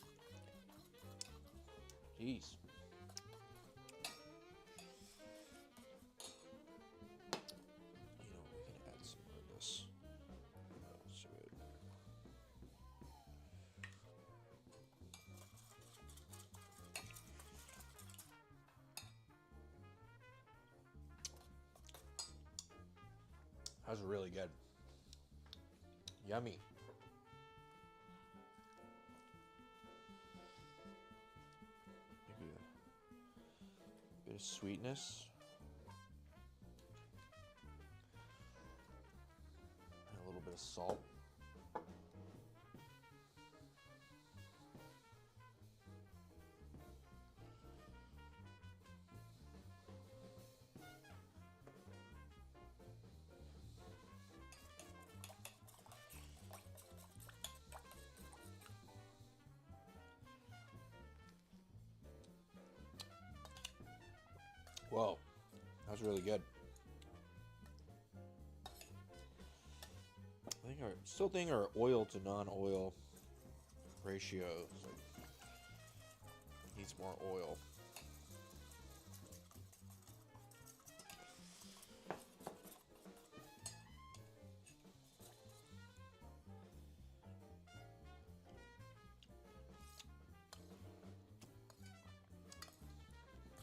Jeez. That was really good. Yummy. Maybe a bit of sweetness. And a little bit of salt. Whoa, that was really good. Still think our oil to non-oil ratio is like, needs more oil.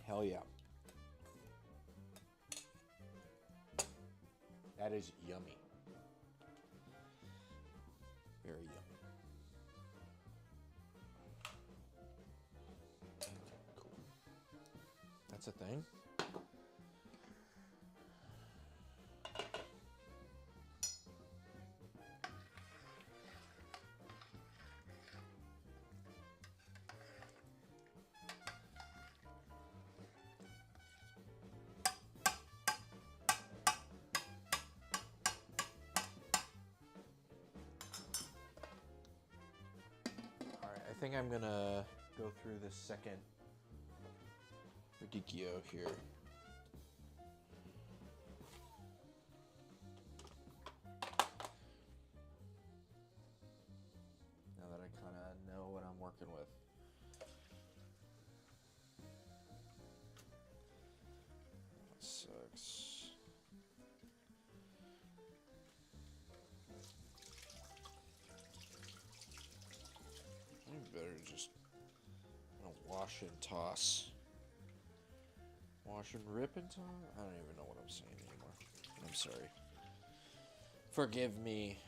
Hell yeah. That is yummy. Very yummy. Cool. That's a thing. I think I'm gonna go through this second radicchio here. Now that I kind of know what I'm working with. That sucks. You better just wash and toss. Wash and rip and toss? I don't even know what I'm saying anymore. I'm sorry. Forgive me.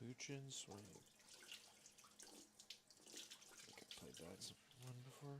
Capuchin swing. I think I played that one before.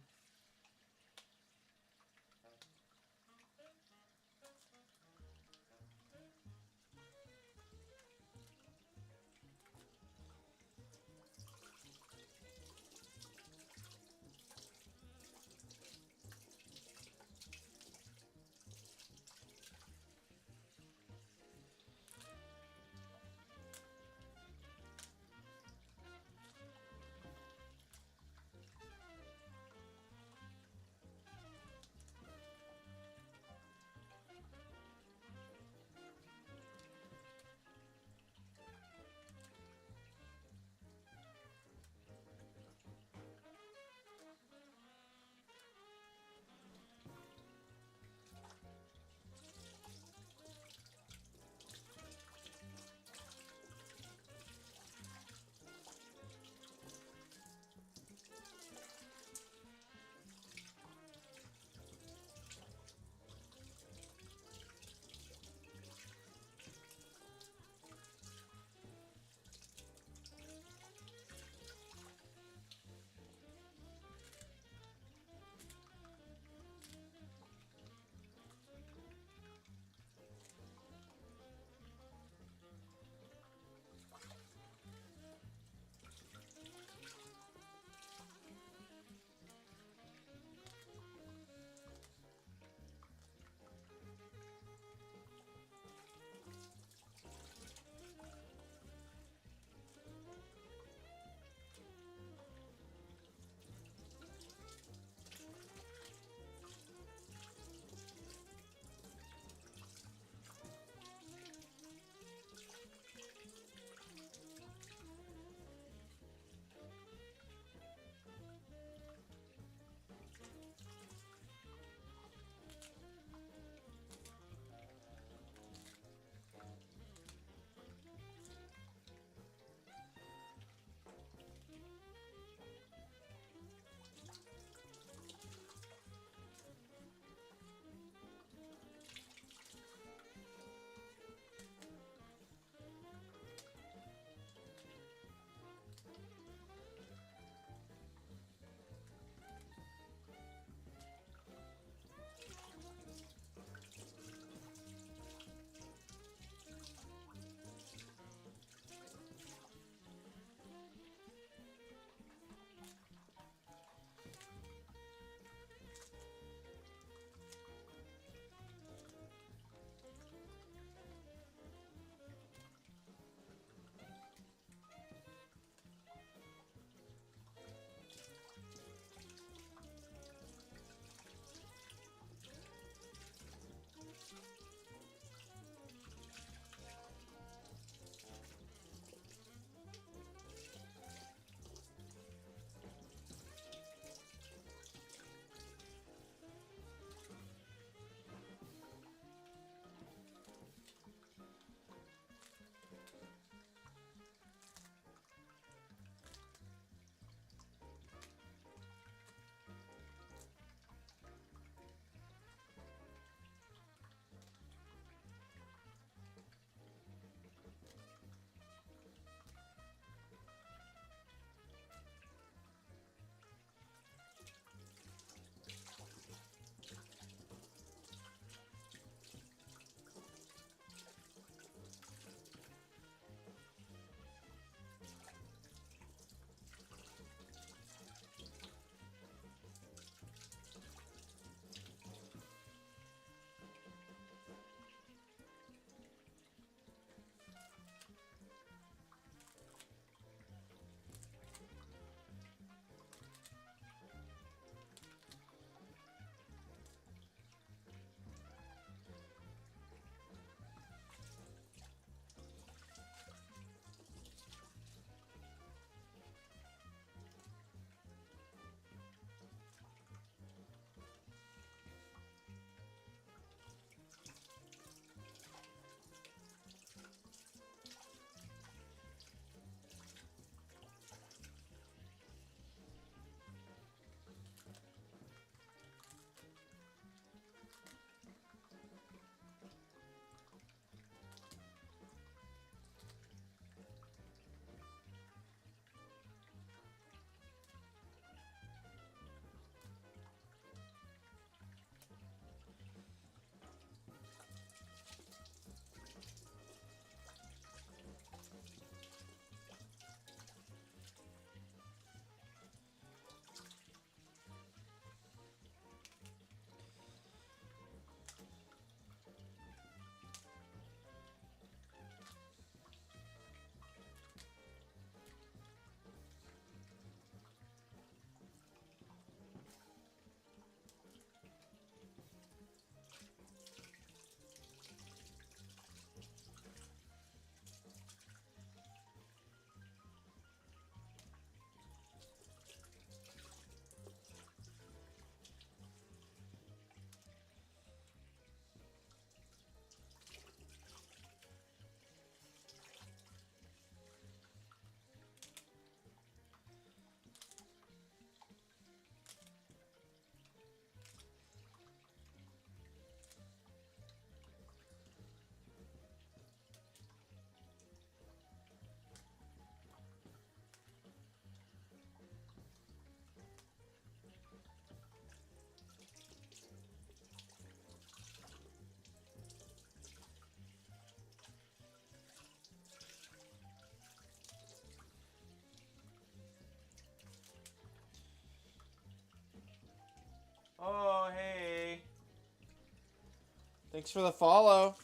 Thanks for the follow.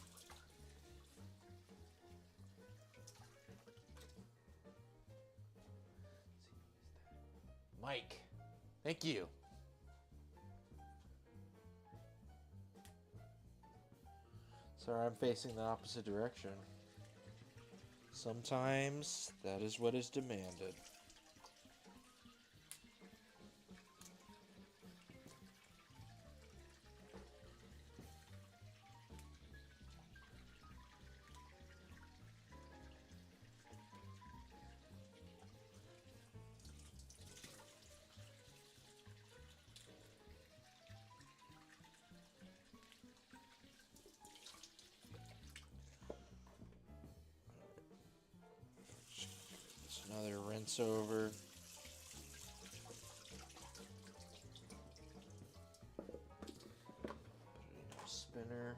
Mike, thank you. Sorry, I'm facing the opposite direction. Sometimes that is what is demanded. Just another rinse over. Put it in a spinner.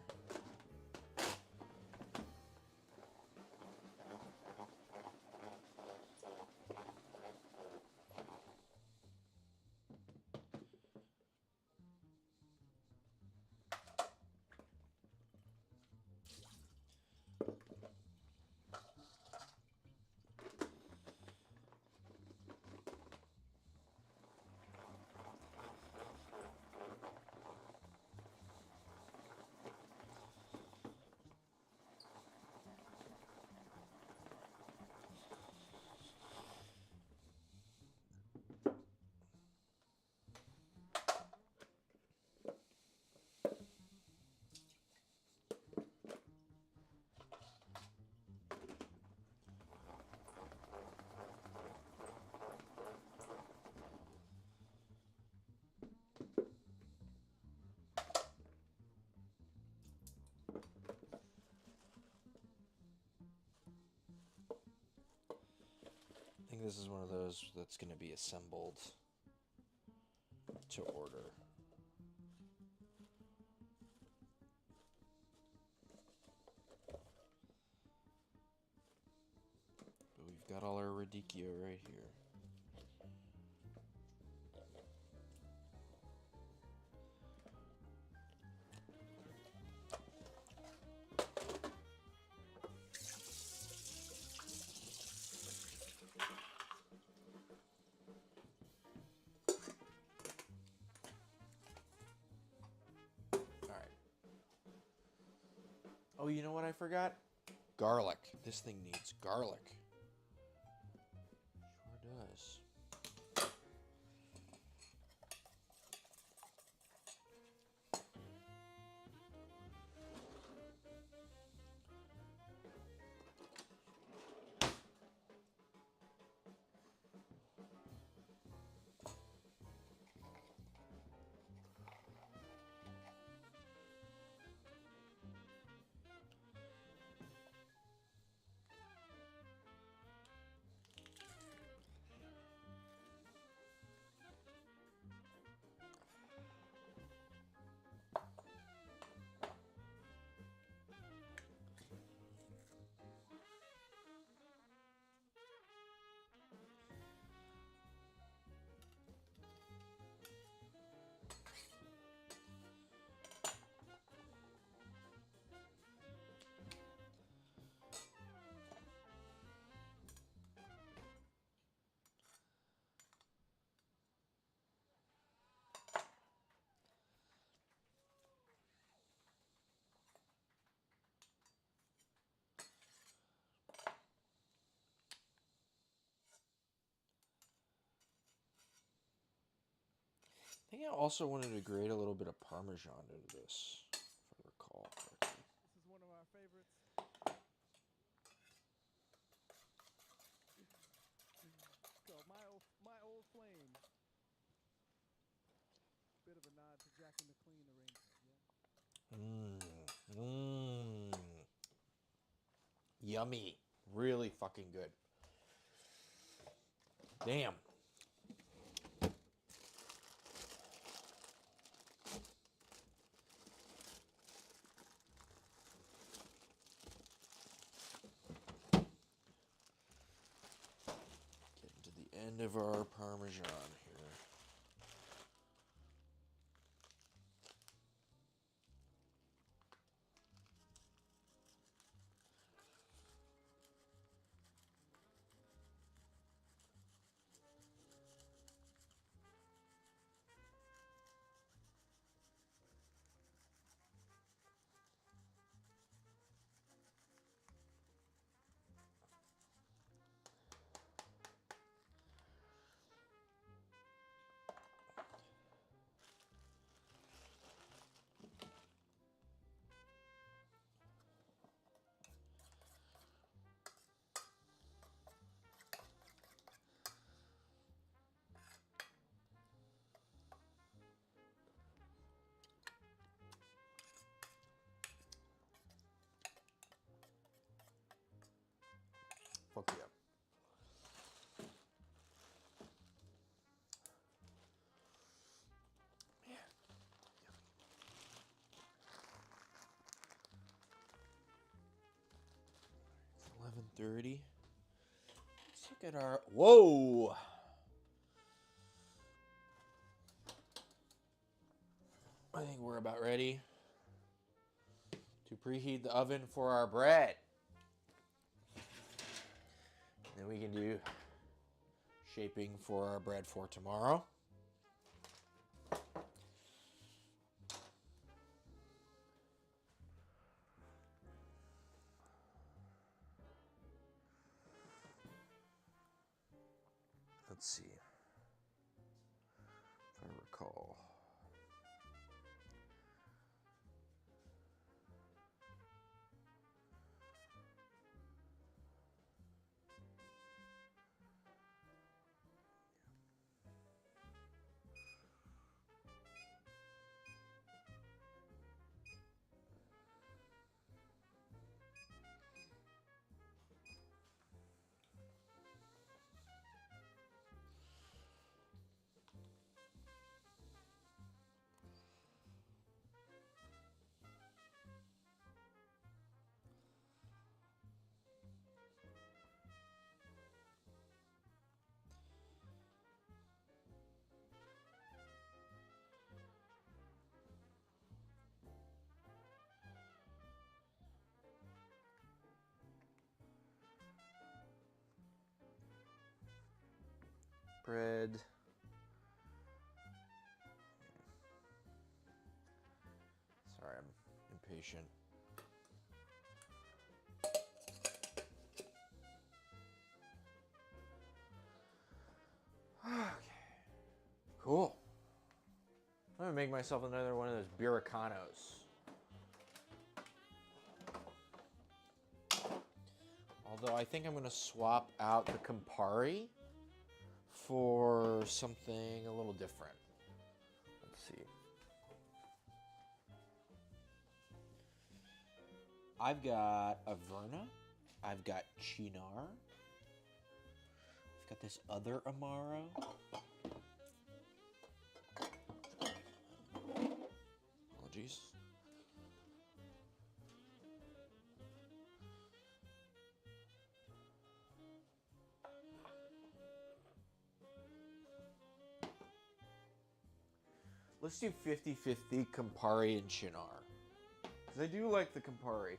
I think this is one of those that's going to be assembled to order. But we've got all our radicchio right here. Oh, you know what I forgot? Garlic. This thing needs garlic. Sure does. I think I also wanted to grate a little bit of Parmesan into this, if I recall correctly. This is one of our favorites. So my old flame. Bit of a nod to Jack and the Clean arrangement. Yeah. Yummy. Really fucking good. Damn. Getting to the end of our Parmesan here. Fuck yeah. It's 11:30. Let's look at our. Whoa! I think we're about ready to preheat the oven for our bread. Then we can do shaping for our bread for tomorrow. Let's see. If I recall. Bread. Sorry, I'm impatient. Okay. Cool. I'm gonna make myself another one of those beericanos. Although I think I'm gonna swap out the Campari for something a little different. Let's see. I've got Averna. I've got Chinar. I've got this other Amaro. Apologies. Let's do 50-50 Campari and Chinar. Because I do like the Campari.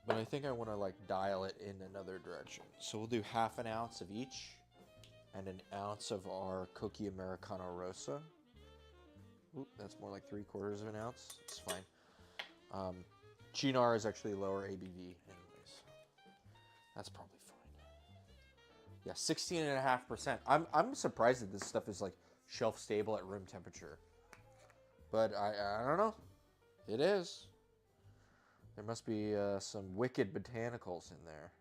But I think I want to like dial it in another direction. So we'll do half an ounce of each. And an ounce of our Cookie Americano Rosa. Oop, that's more like 3/4 of an ounce. It's fine. Chinar is actually lower ABV anyways. That's probably fine. Yeah, 16.5%. I'm surprised that this stuff is like shelf stable at room temperature. But I don't know. It is. There must be some wicked botanicals in there.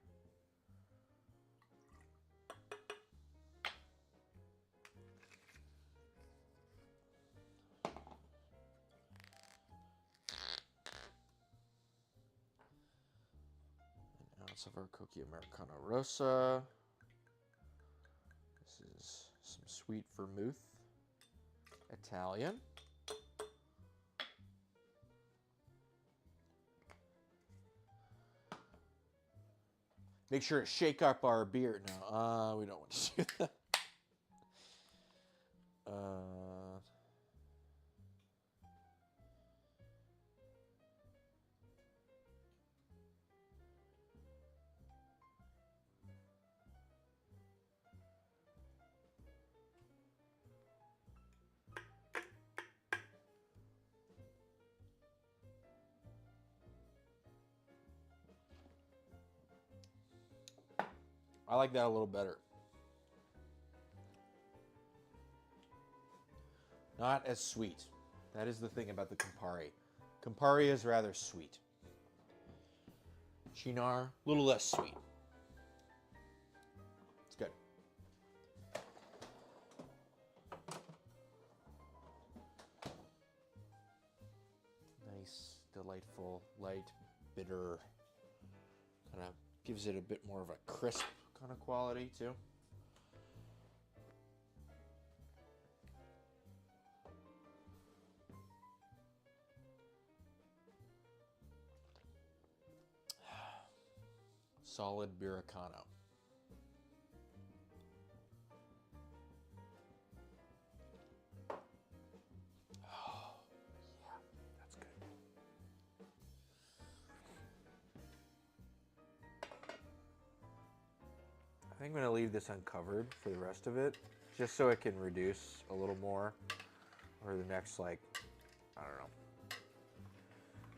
An ounce of our Cookie Americano Rosa. This is some sweet vermouth. Italian. Make sure to shake up our beer. No, we don't want to do that. I like that a little better. Not as sweet. That is the thing about the Campari. Campari is rather sweet. Chinar, a little less sweet. It's good. Nice, delightful, light, bitter, kind of Gives it a bit more of a crisp kind of quality too. Solid beericano. Oh, yeah, that's good. I think I'm going to leave this uncovered for the rest of it, just so it can reduce a little more over the next, like, I don't know.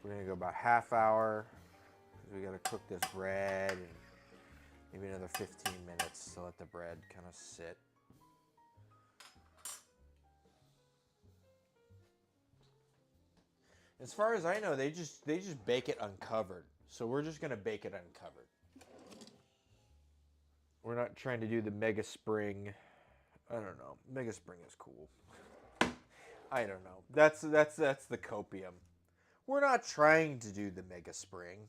We're going to go about half hour. We got to cook this bread, and maybe another 15 minutes to let the bread kind of sit. As far as I know, they just bake it uncovered. So we're just gonna bake it uncovered. We're not trying to do the Mega Spring. I don't know. Mega Spring is cool. I don't know. That's the copium. We're not trying to do the Mega Spring.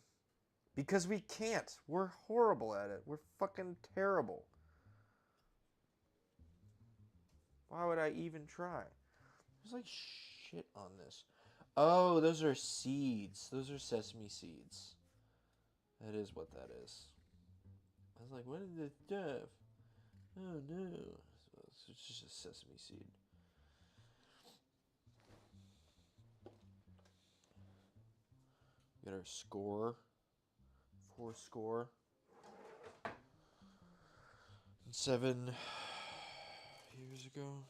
Because we can't. We're horrible at it. We're fucking terrible. Why would I even try? There's like shit on this. Oh, those are seeds. Those are sesame seeds. That is what that is. I was like, what is this stuff? Oh no. So it's just a sesame seed. We got our score. 4 score. 7 years ago.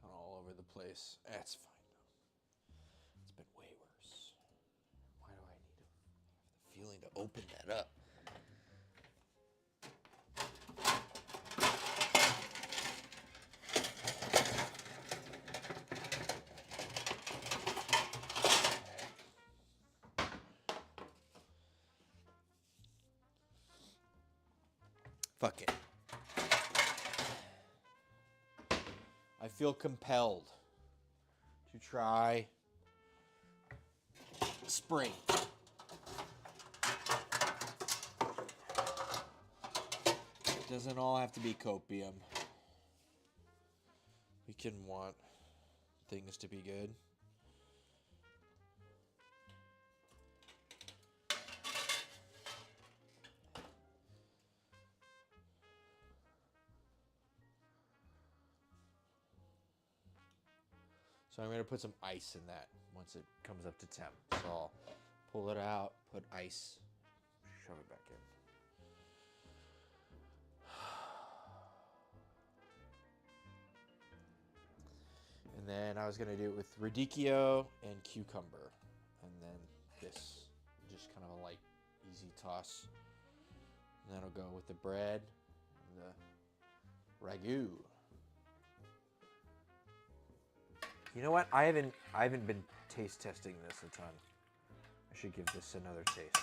All over the place. That's fine though. It's been way worse. Why do I need the feeling to open that up? Fuck it. I feel compelled to try spring. It doesn't all have to be copium. We can want things to be good. So I'm going to put some ice in that once it comes up to temp. So I'll pull it out, put ice, shove it back in. And then I was going to do it with radicchio and cucumber. And then this, just kind of a light, easy toss. And that'll go with the bread and the ragu. You know what? I haven't been taste testing this a ton. I should give this another taste.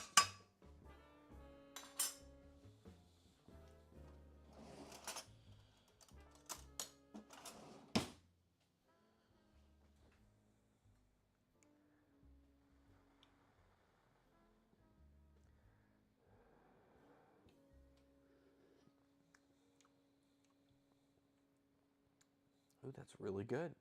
Ooh, that's really good.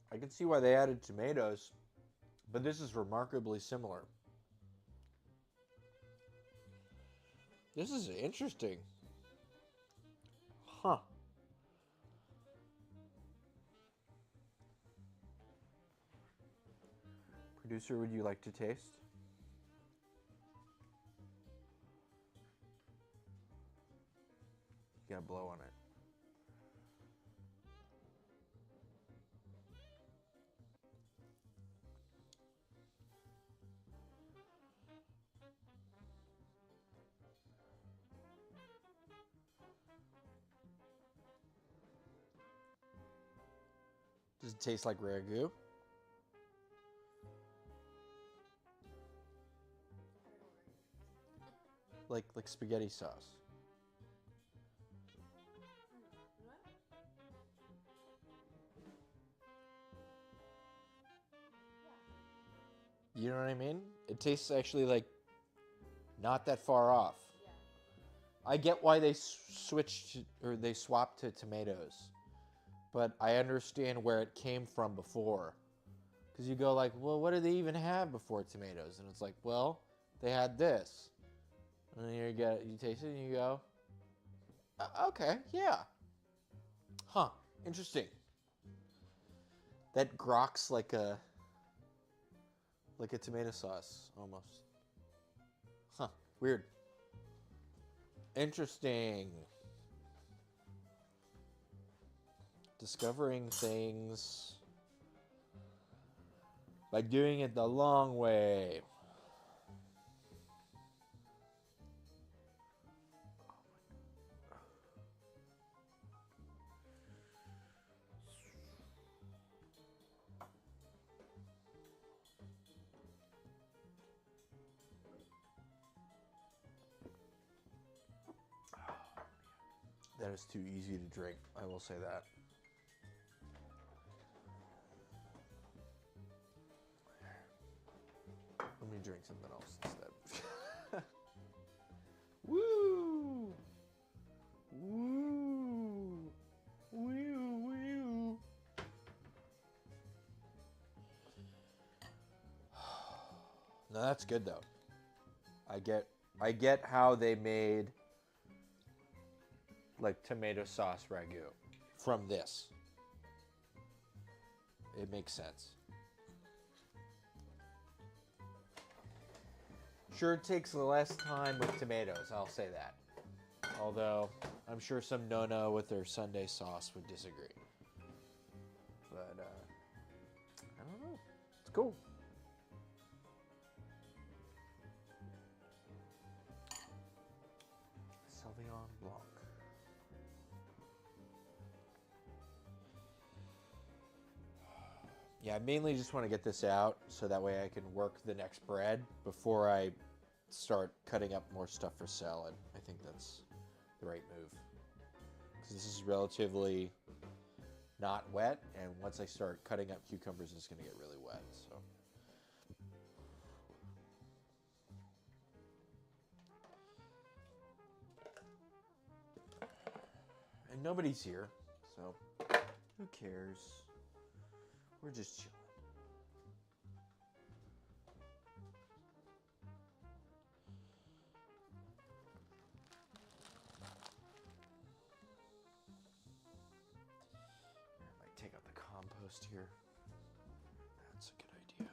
I can see why they added tomatoes, but this is remarkably similar. This is interesting. Huh. Producer, would you like to taste? You gotta blow on it. Does it taste like ragu? Like spaghetti sauce. You know what I mean? It tastes actually like not that far off. I get why they switched or they swapped to tomatoes, but I understand where it came from before. Because you go like, well, what did they even have before tomatoes? And it's like, well, they had this. And then you taste it and you go, okay, yeah. Huh, interesting. That groks like a tomato sauce almost. Huh, weird. Interesting. Discovering things by doing it the long way. That is too easy to drink, I will say that. Let me drink something else instead. Woo! Woo! Woo! Woo! No, that's good though. I get how they made like tomato sauce ragu from this. It makes sense. Sure, it takes less time with tomatoes, I'll say that. Although, I'm sure some no-no with their Sunday sauce would disagree. But, I don't know. It's cool. Sauvignon Blanc. Yeah, I mainly just want to get this out so that way I can work the next bread before I start cutting up more stuff for salad. I think that's the right move. Because this is relatively not wet, and once I start cutting up cucumbers, it's going to get really wet. So. And nobody's here, so who cares? We're just chilling. I might take out the compost here. That's a good idea.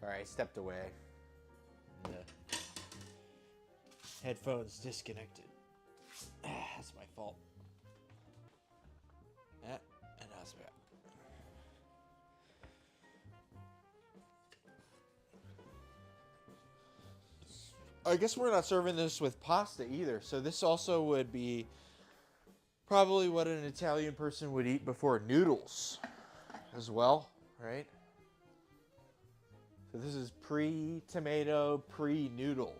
Alright, I stepped away. The headphones disconnected. That's my fault. Yeah, and now it's back. I guess we're not serving this with pasta either, so this also would be probably what an Italian person would eat before noodles as well, right? So this is pre-tomato, pre-noodle.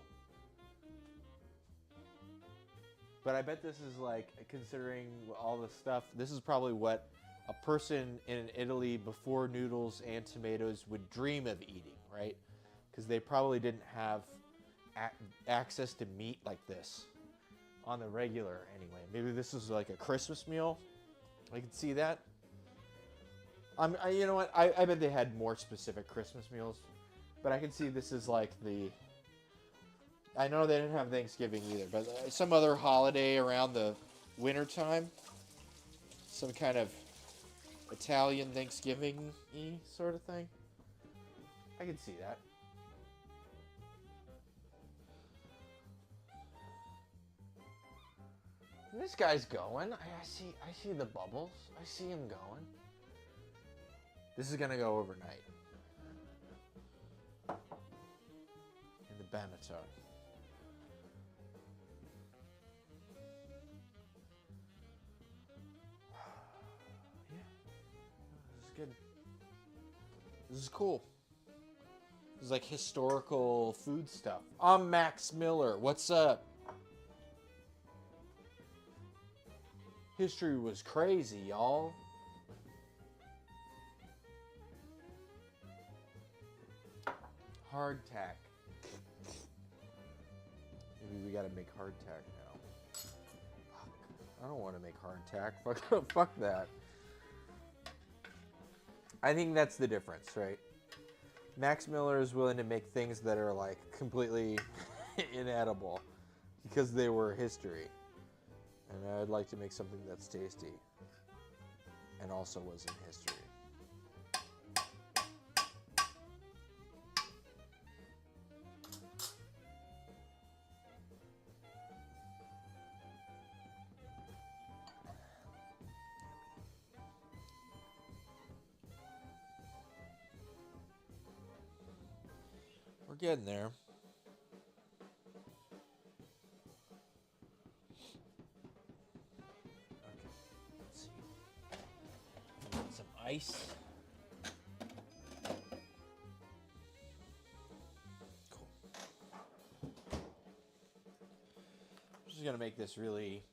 But I bet this is like, considering all the stuff, this is probably what a person in Italy before noodles and tomatoes would dream of eating, right? Because they probably didn't have access to meat like this on the regular anyway. Maybe this is like a Christmas meal. I can see that. You know what? I bet they had more specific Christmas meals, but I can see this is like the. I know they didn't have Thanksgiving either, but some other holiday around the winter time. Some kind of Italian Thanksgiving-y sort of thing. I can see that. This guy's going. I see the bubbles. I see him going. This is gonna go overnight. In the Banatone. Yeah. This is good. This is cool. This is like historical food stuff. I'm Max Miller. What's up? History was crazy, y'all. Hardtack. Maybe we gotta make hardtack now. Fuck. I don't want to make hardtack. Fuck that. I think that's the difference, right? Max Miller is willing to make things that are like completely inedible because they were history. And I'd like to make something that's tasty and also was in history. We're getting there. Ice. Cool. I'm just gonna make this really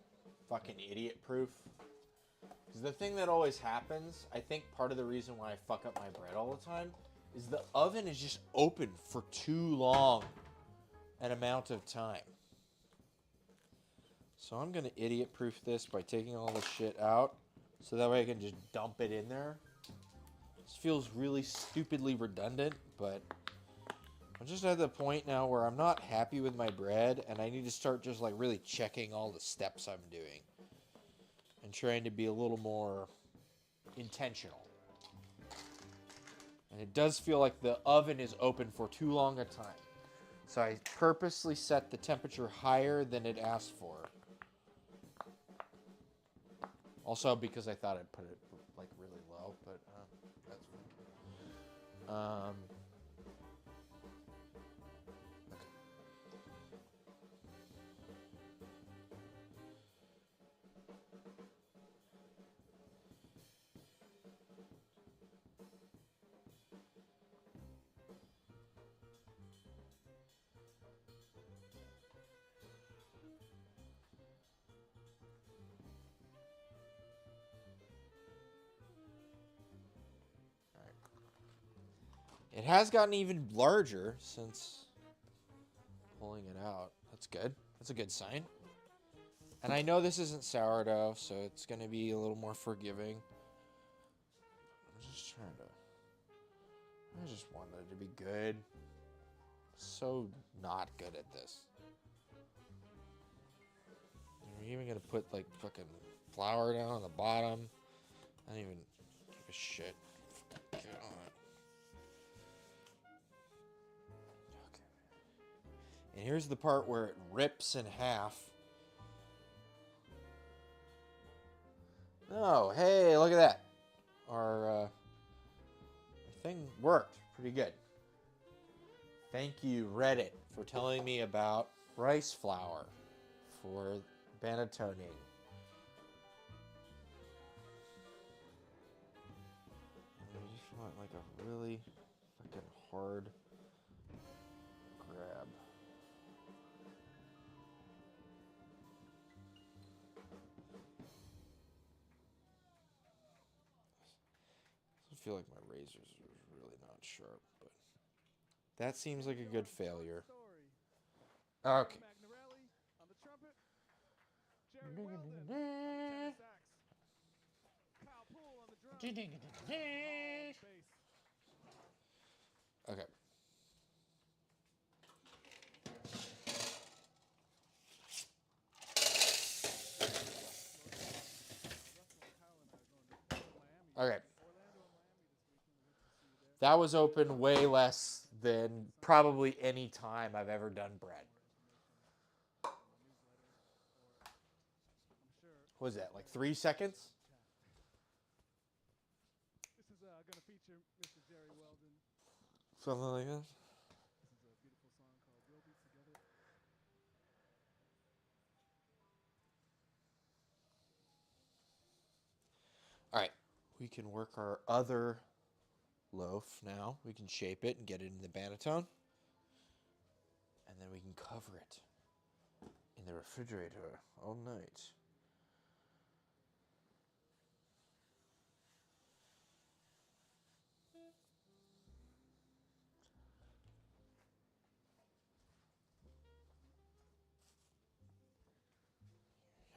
fucking idiot proof. Because the thing that always happens, I think part of the reason why I fuck up my bread all the time, is the oven is just open for too long an amount of time. So I'm gonna idiot proof this by taking all the shit out. So that way I can just dump it in there. This feels really stupidly redundant, but I'm just at the point now where I'm not happy with my bread and I need to start just like really checking all the steps I'm doing and trying to be a little more intentional. And it does feel like the oven is open for too long a time. So I purposely set the temperature higher than it asked for. Also because I thought I'd put it like really low, but that's fine. It has gotten even larger since pulling it out. That's good. That's a good sign. And I know this isn't sourdough, so it's going to be a little more forgiving. I'm just trying to... I just wanted it to be good. So not good at this. You're even going to put like fucking flour down on the bottom. I don't even give a shit. Get on it. And here's the part where it rips in half. Oh, hey, look at that. Our thing worked pretty good. Thank you, Reddit, for telling me about rice flour for bannotoning. I just want like a really fucking hard grab. I feel like my razors are really not sharp, but that seems like a good failure. Okay. Magnarelli on the trumpet. Jerry Weldon on the tenor sax. Kyle Poole on the drums. Bass. Okay. Okay. That was open way less than probably any time I've ever done bread. What was that, like 3 seconds? This is going to feature Mr. Jerry Weldon. Something like that? This is a beautiful song called We'll Be Together. All right. We can work our other loaf now. We can shape it and get it in the bannoton. And then we can cover it in the refrigerator all night.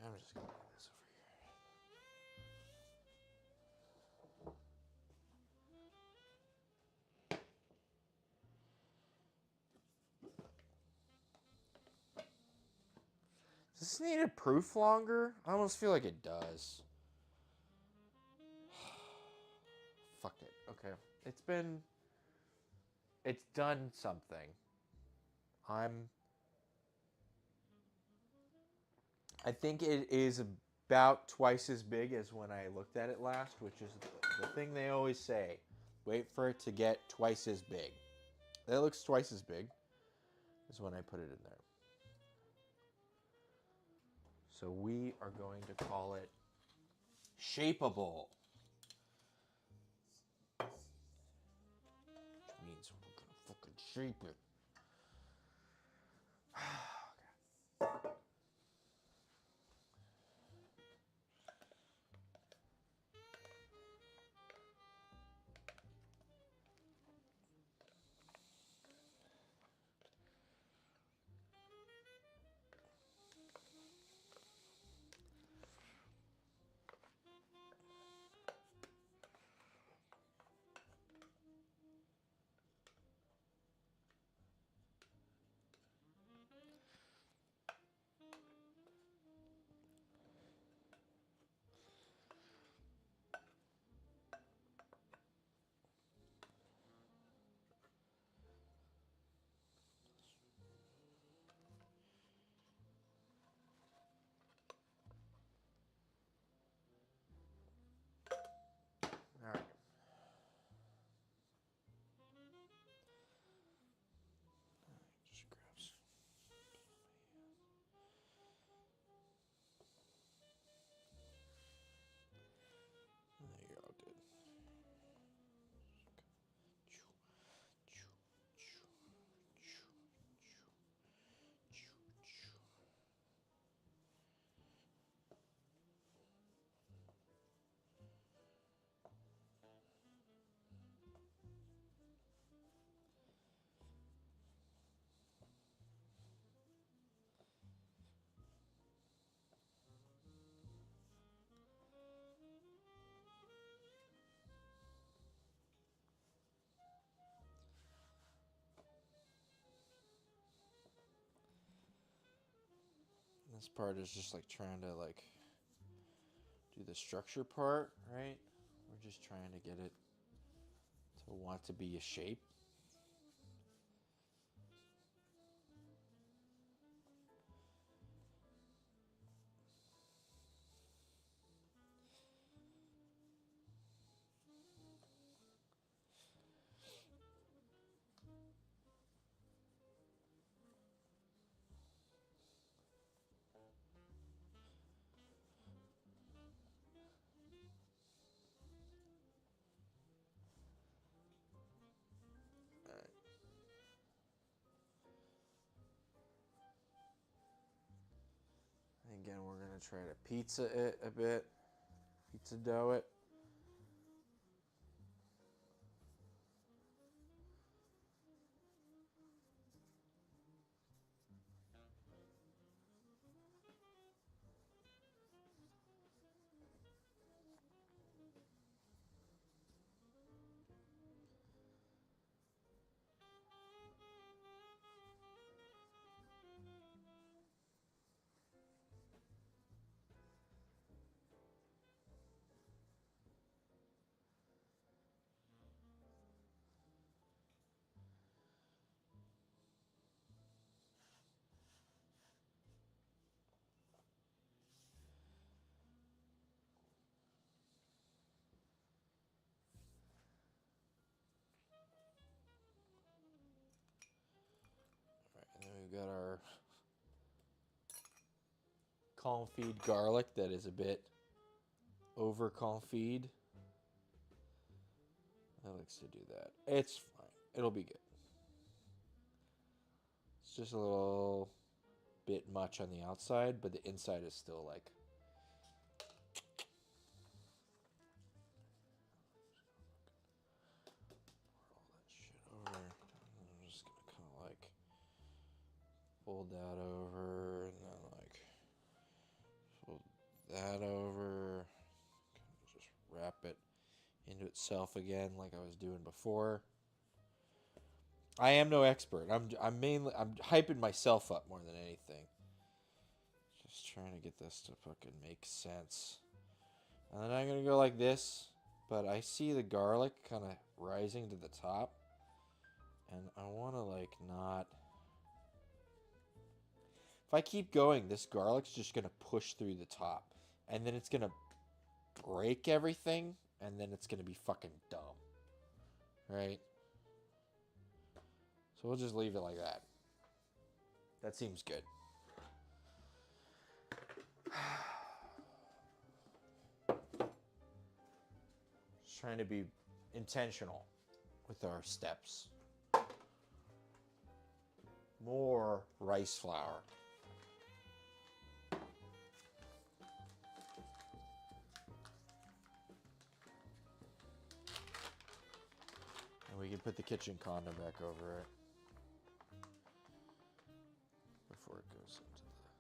I'm just going to do this over here. Does this need to proof longer? I almost feel like it does. Fuck it. Okay. It's done something. I think it is about twice as big as when I looked at it last, which is the thing they always say. Wait for it to get twice as big. That looks twice as big as when I put it in there. So we are going to call it shapeable. Which means we're going to fucking shape it. All right. Just grabs. There you go, dude. This part is just like trying to like do the structure part, right? We're just trying to get it to want to be a shape. gonna try to pizza it a bit. Pizza dough it. And then we've got our confit garlic that is a bit over confit. That likes to do that. It's fine. It'll be good. It's just a little bit much on the outside, but the inside is still like... Pour all that shit over. I'm just gonna kind of like fold that over, and then like fold that over. Kind of just wrap it into itself again, like I was doing before. I am no expert. I'm hyping myself up more than anything. Just trying to get this to fucking make sense. And then I'm gonna go like this, but I see the garlic kind of rising to the top, and I want to like not. If I keep going, this garlic's just gonna push through the top, and then it's gonna break everything, and then it's gonna be fucking dumb, right? So we'll just leave it like that. That seems good. Just trying to be intentional with our steps. More rice flour. And we can put the kitchen condom back over it before it goes into the...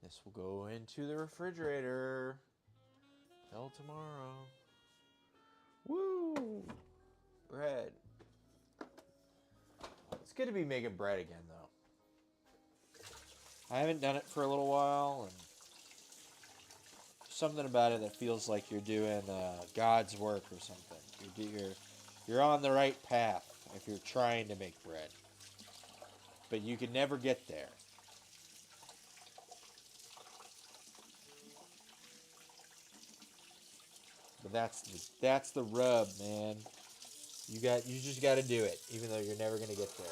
This will go into the refrigerator till tomorrow. Woo! Bread. It's good to be making bread again, though. I haven't done it for a little while, and something about it that feels like you're doing God's work or something. You're on the right path if you're trying to make bread. But you can never get there. But that's the rub, man. You just got to do it, even though you're never going to get there.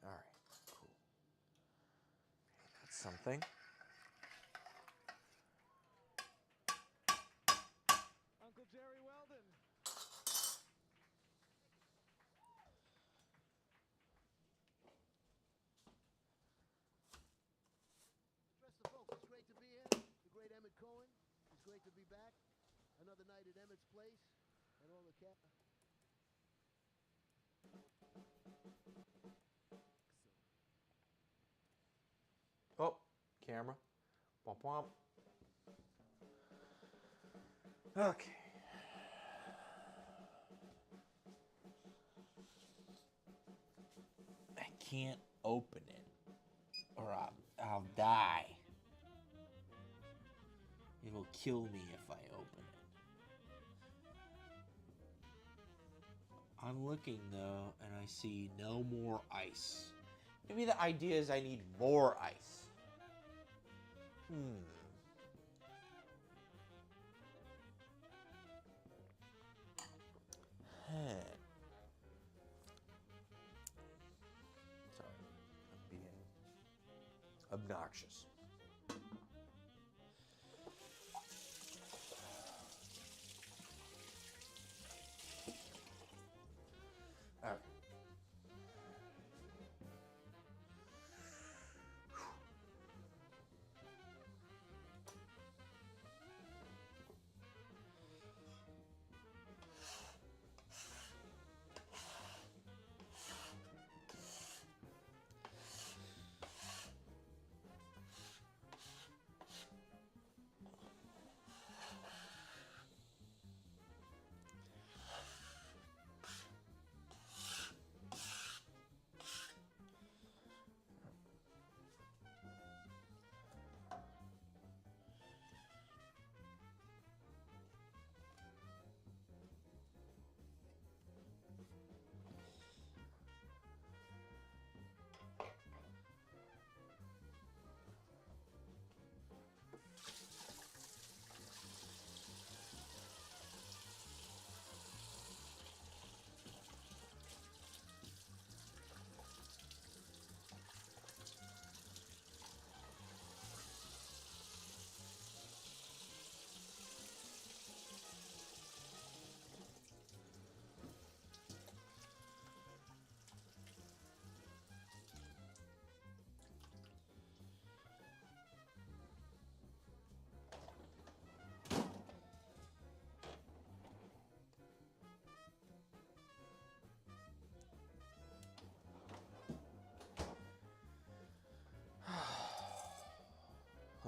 All right, cool. That's something. Uncle Jerry Weldon. Address the folks. It's great to be here. The great Emmett Cohen. It's great to be back. Another night at Emmett's place. And all the cat. camera. Womp womp. Okay. I can't open it, or I'll die. It'll kill me if I open it. I'm looking though, and I see no more ice. Maybe the idea is I need more ice. Sorry, I'm being obnoxious. All right.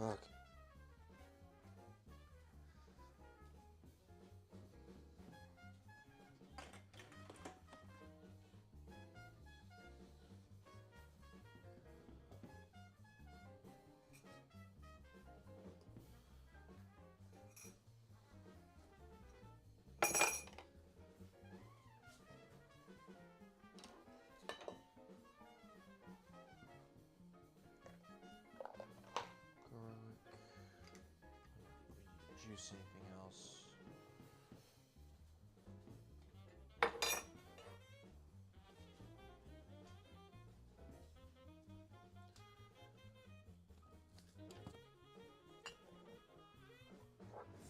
Okay. Juice anything else? I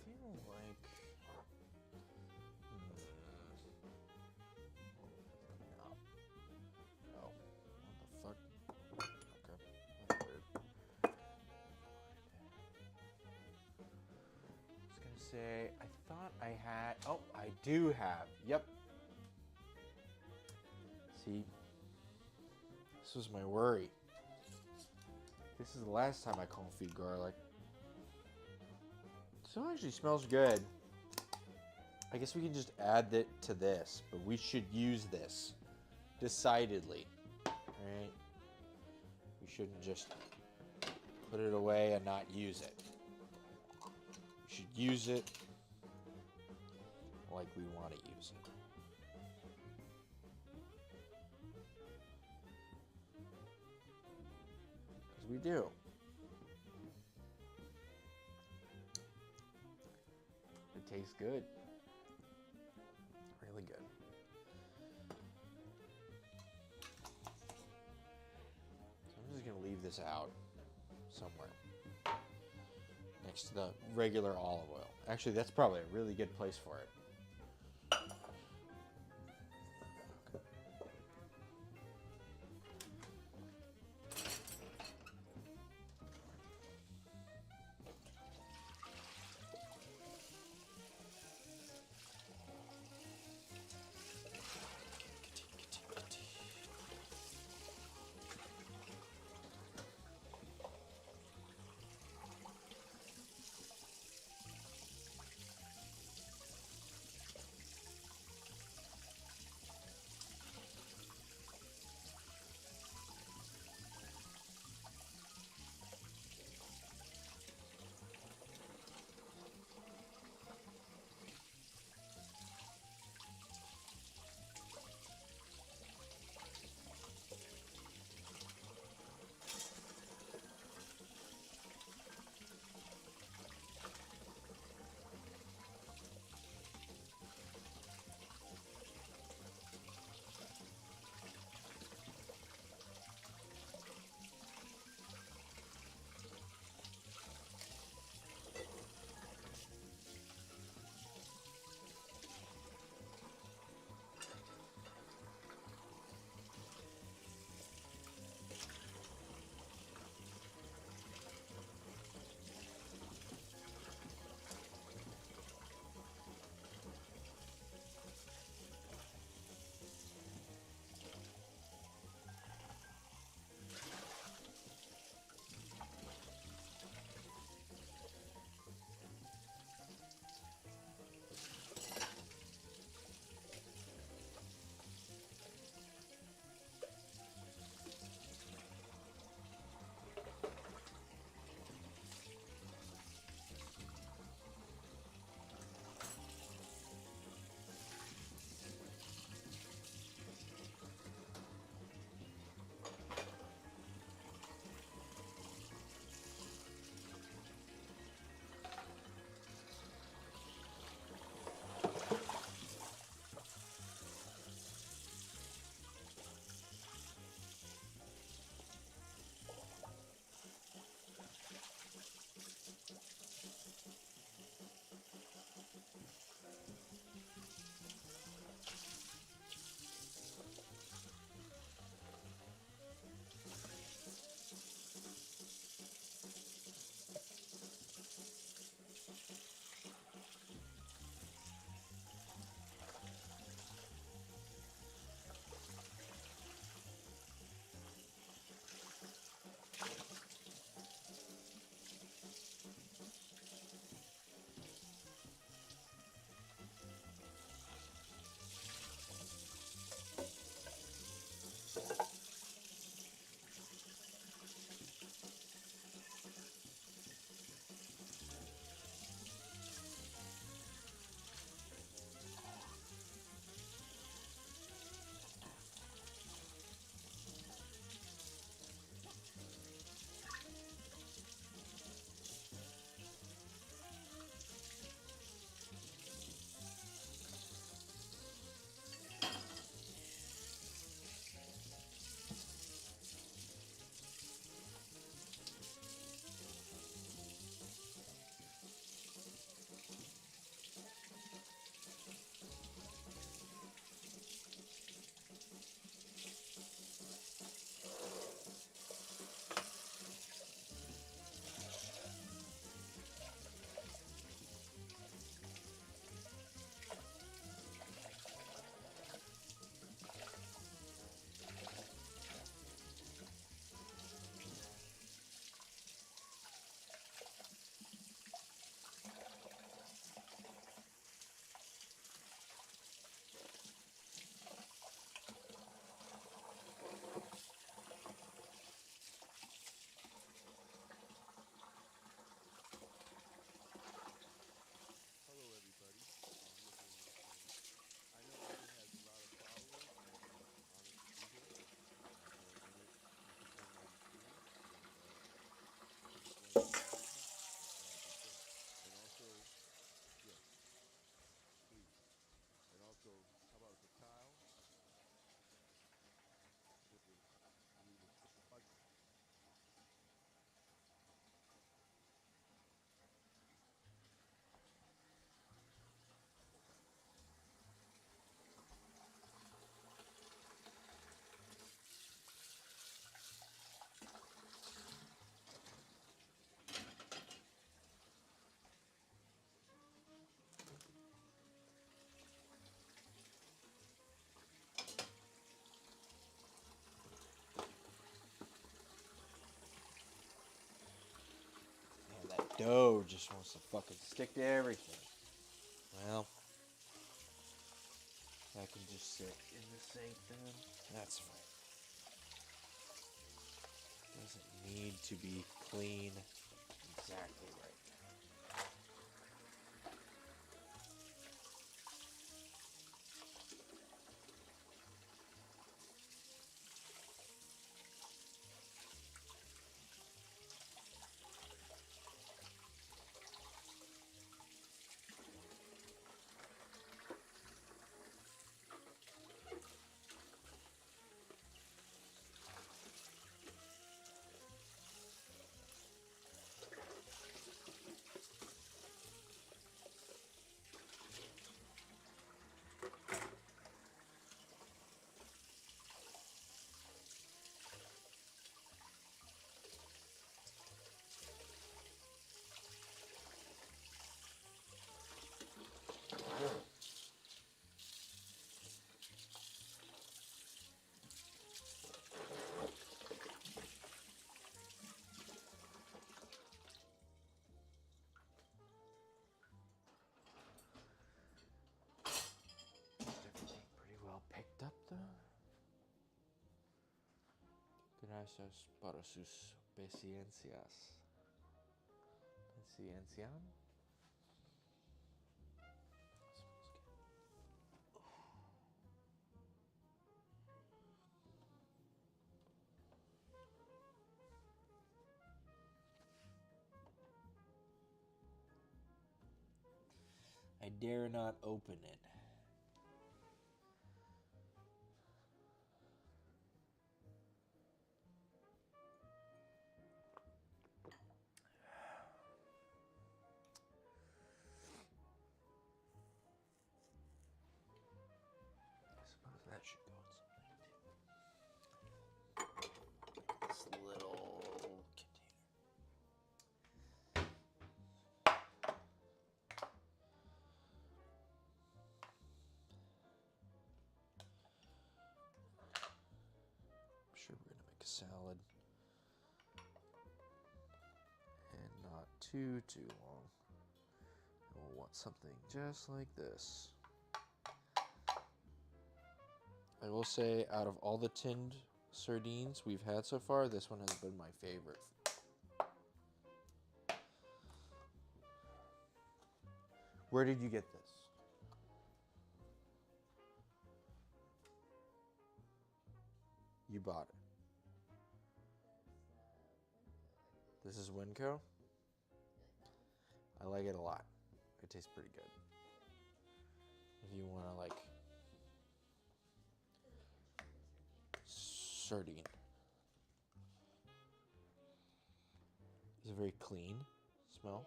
feel like no. No. What the fuck? Okay. That's weird. I was gonna say, I thought I had. Oh, I do have. Yep. See, this was my worry. This is the last time I confit garlic. So it actually smells good. I guess we can just add it to this, but we should use this decidedly. Right? We shouldn't just put it away and not use it. We should use it like we want to use it. Because we do. It tastes good. Really good. So I'm just going to leave this out somewhere next to the regular olive oil. Actually, that's probably a really good place for it. dough just wants to fucking stick to everything. Well, that can just sit in the sink then. That's fine. Doesn't need to be clean. Exactly right. Everything pretty well picked up though. Gracias para sus paciencias. Paciencia. I dare not open it. I suppose that should go in something too. This little container. I'm sure we're gonna make a salad. And not too long. And we'll want something just like this. I will say, out of all the tinned sardines we've had so far, this one has been my favorite. Where did you get this? You bought it. This is Winco? I like it a lot. It tastes pretty good. If you want to like sardine. It's a very clean smell,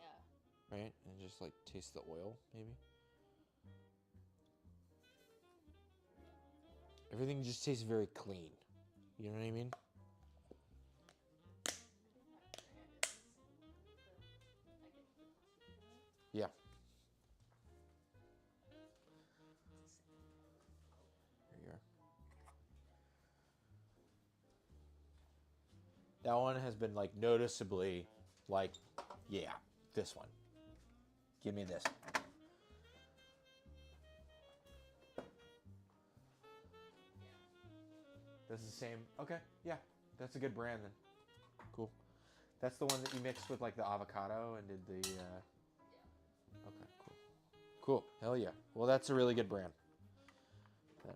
right? And just like taste the oil, maybe. Everything just tastes very clean. You know what I mean? Yeah. There you are. That one has been like noticeably like, yeah, this one. Give me this. That's the same. Okay, yeah, that's a good brand then. Cool. That's the one that you mixed with like the avocado and did the. Okay, cool. Cool. Hell yeah. Well, that's a really good brand. Then.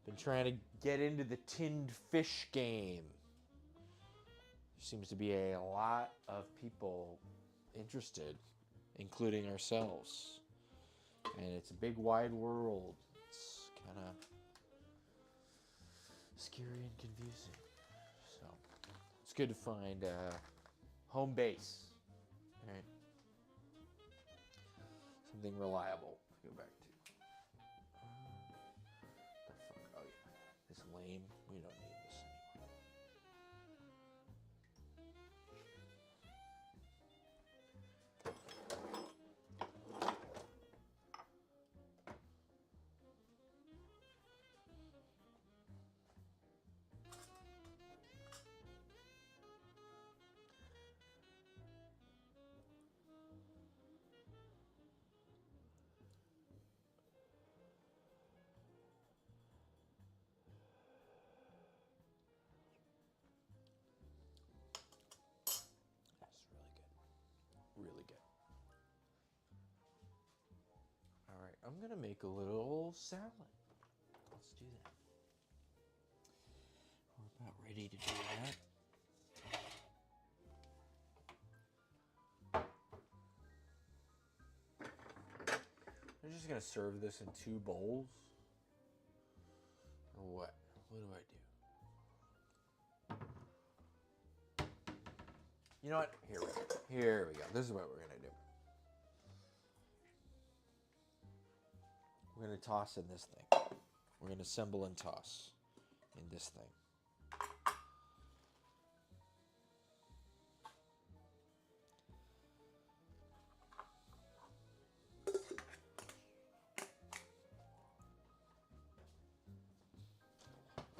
Been trying to get into the tinned fish game. There seems to be a lot of people interested, including ourselves. And it's a big wide world. It's kind of scary and confusing. So it's good to find home base. Right? Something reliable to go back to. The fuck? Oh yeah. This lame. We don't need this anymore. I'm gonna make a little salad. Let's do that. We're about ready to do that. I'm just gonna serve this in 2 bowls. Or what? What do I do? You know what? Here we go. This is what we're gonna do. We're gonna toss in this thing. We're gonna assemble and toss in this thing.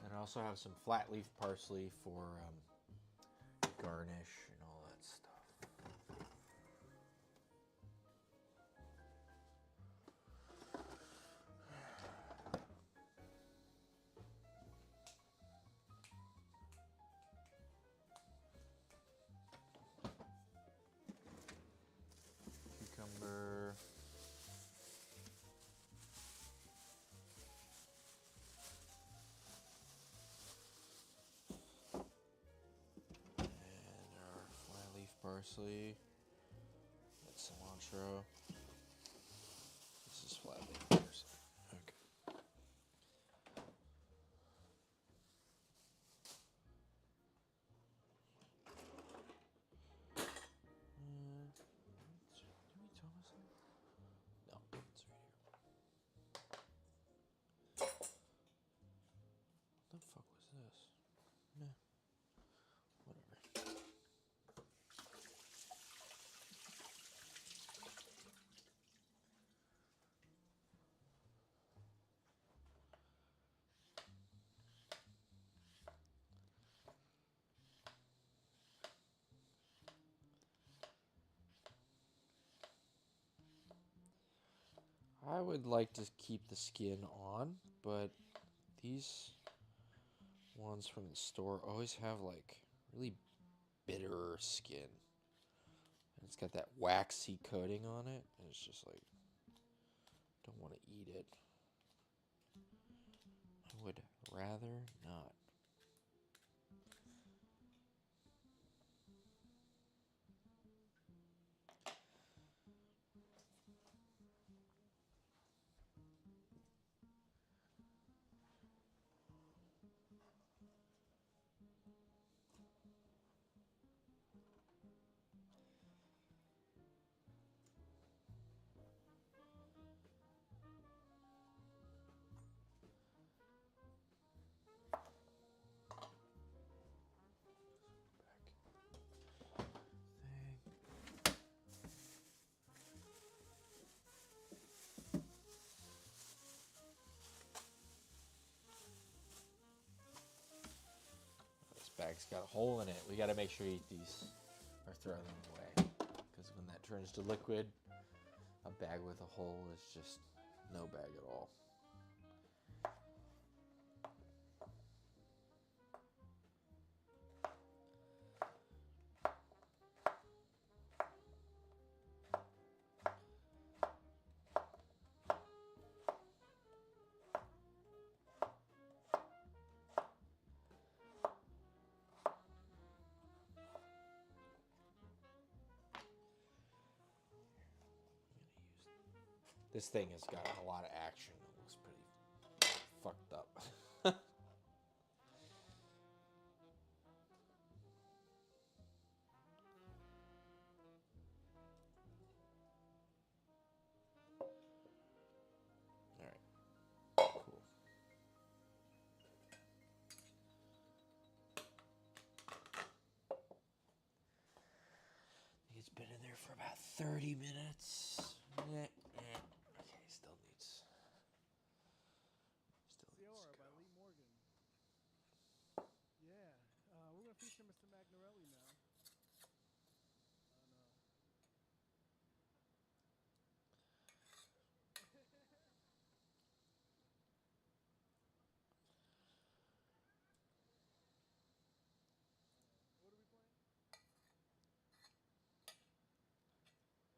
And I also have some flat leaf parsley for garnish and all that stuff. Cucumber. Parsley, that's cilantro. This is flat leaf parsley. Okay. Do we toss it? No, it's right here. What the fuck was this? Nah. Whatever. I would like to keep the skin on, but these ones from the store always have like really bitter skin. And it's got that waxy coating on it, and it's just like, don't want to eat it. I would rather not. This bag's got a hole in it. We got to make sure you eat these or throw them away. Because when that turns to liquid, a bag with a hole is just no bag at all. This thing has got a lot of action. It looks pretty fucked up. Alright. Cool. It's been in there for about 30 minutes. Okay, still needs Sierra by Lee Morgan. Yeah, we're gonna feature Mr. Magnarelli now. What are we playing?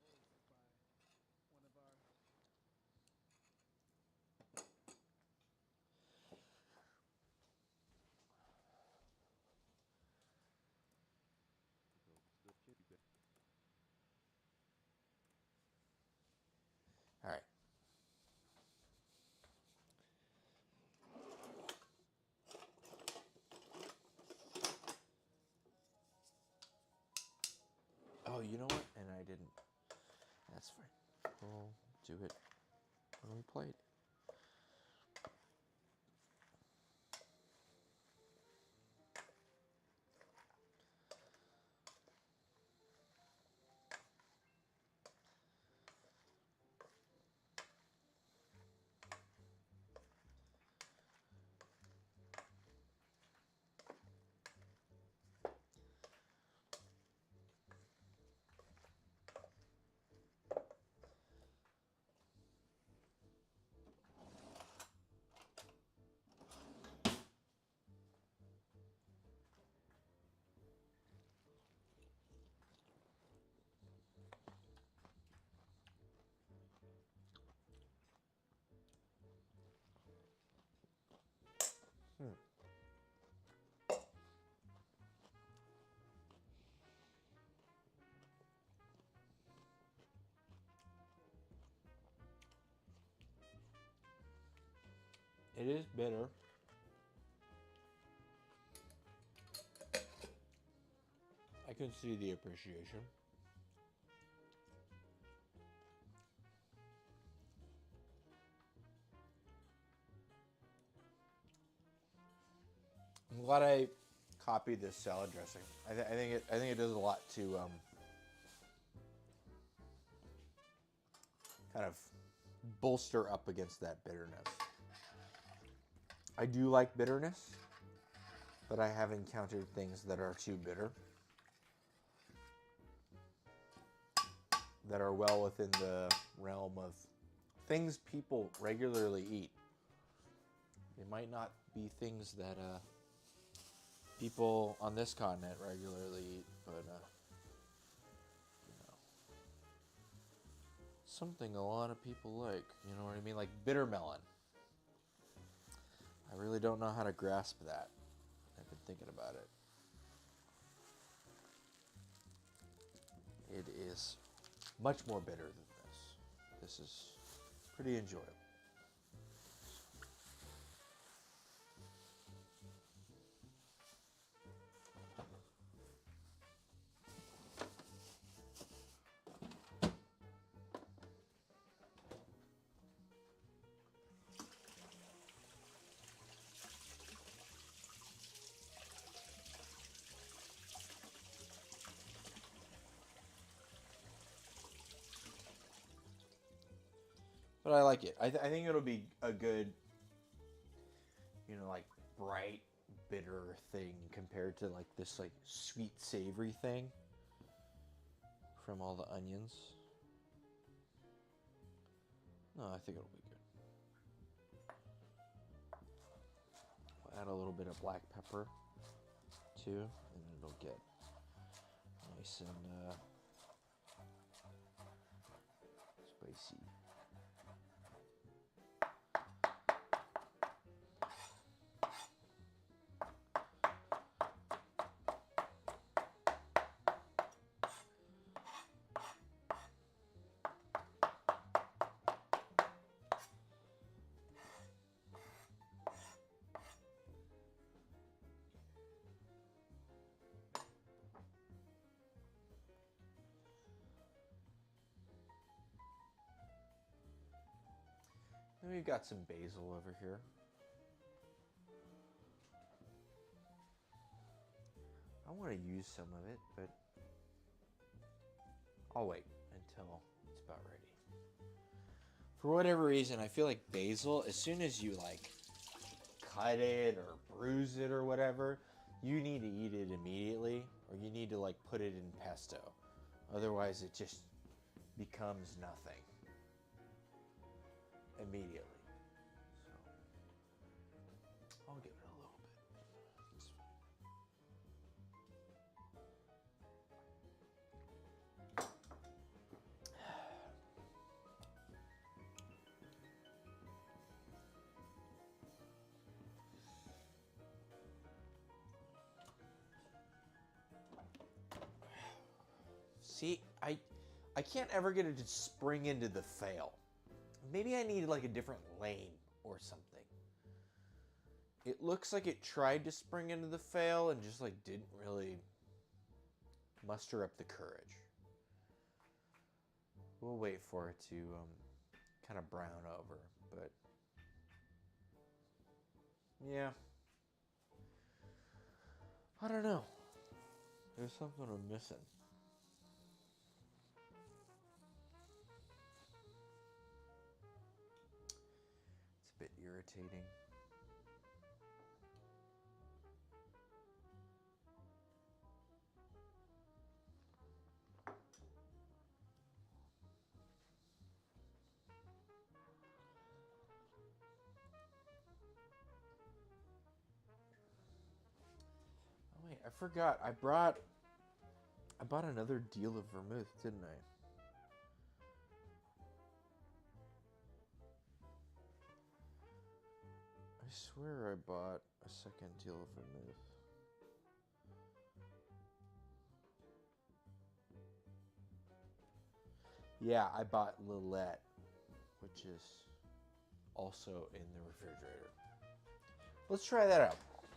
Oh, this is by do it when we played. It is bitter. I can see the appreciation. I'm glad I copied this salad dressing. I think it does a lot to kind of bolster up against that bitterness. I do like bitterness, but I have encountered things that are too bitter, that are well within the realm of things people regularly eat. They might not be things that people on this continent regularly eat, but you know, something a lot of people like. You know what I mean? Like bitter melon. I really don't know how to grasp that. I've been thinking about it. It is much more bitter than this. This is pretty enjoyable. But I like it. I think it'll be a good, like bright, bitter thing compared to like this like sweet, savory thing from all the onions. No, I think it'll be good. We'll add a little bit of black pepper too, and it'll get nice and spicy. And we've got some basil over here. I want to use some of it, but I'll wait until it's about ready. For whatever reason, I feel like basil, as soon as you like cut it or bruise it or whatever, you need to eat it immediately, or you need to like put it in pesto. Otherwise, it just becomes nothing immediately. So I'll give it a little bit. It's fine. See, I can't ever get it to spring into the fail. Maybe I need like a different lane or something. It looks like it tried to spring into the fail and just like didn't really muster up the courage. We'll wait for it to kind of brown over, but yeah. I don't know. There's something I'm missing. It's a bit irritating. Oh wait, I forgot. I bought another deal of vermouth, didn't I? I swear I bought a second deal of vermouth. Yeah, I bought Lillet, which is also in the refrigerator. Let's try that out.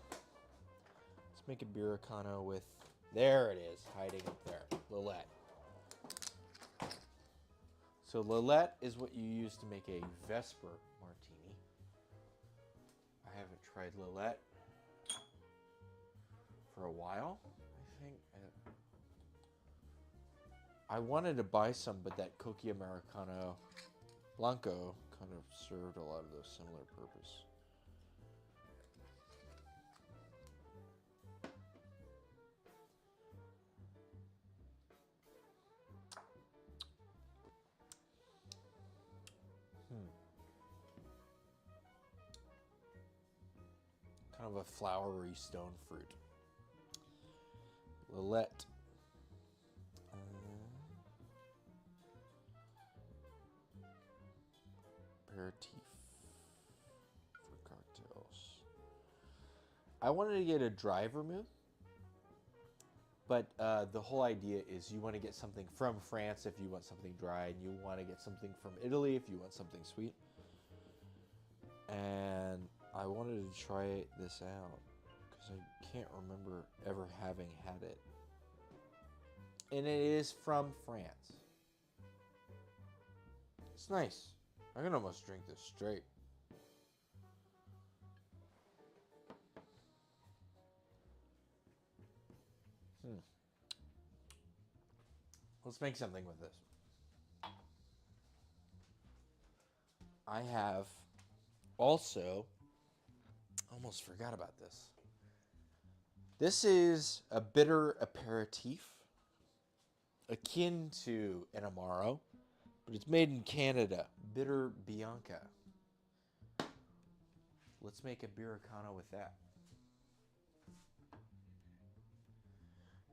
Let's make a beericano with, there it is, hiding up there, Lillet. So Lillet is what you use to make a Vesper martini. I haven't tried Lillet for a while, I think. I wanted to buy some, but that Cocchi Americano Blanco kind of served a lot of those similar purpose. Kind of a flowery stone fruit. Lillet. Aperitif for cocktails. I wanted to get a dry vermouth, but the whole idea is you want to get something from France if you want something dry, and you want to get something from Italy if you want something sweet. And I wanted to try this out because I can't remember ever having had it. And it is from France. It's nice. I can almost drink this straight. Let's make something with this. I have also, almost forgot about this. This is a bitter aperitif, akin to an Amaro, but it's made in Canada. Bitter Bianca. Let's make a beericano with that.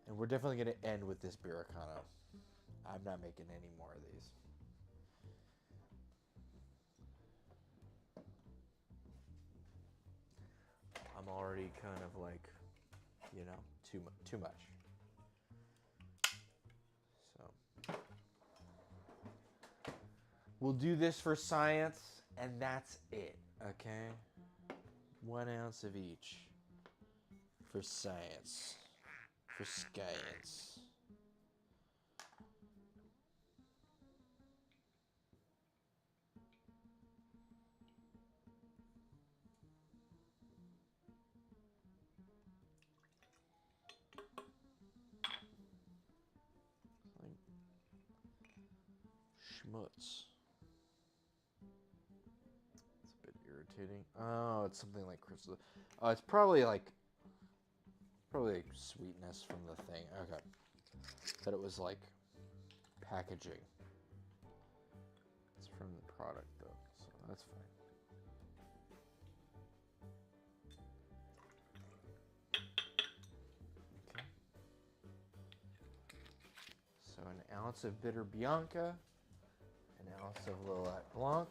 And we're definitely going to end with this beericano. I'm not making any more of these. I'm already kind of like, you know, too much. So we'll do this for science, and that's it, okay? 1 ounce of each for science, for science. Schmutz. It's a bit irritating. Oh, it's something like crystal. Oh, it's probably like sweetness from the thing. Okay. But it was like packaging. It's from the product though, so that's fine. Okay. So an ounce of bitter Bianca, an ounce of Lillet Blanc.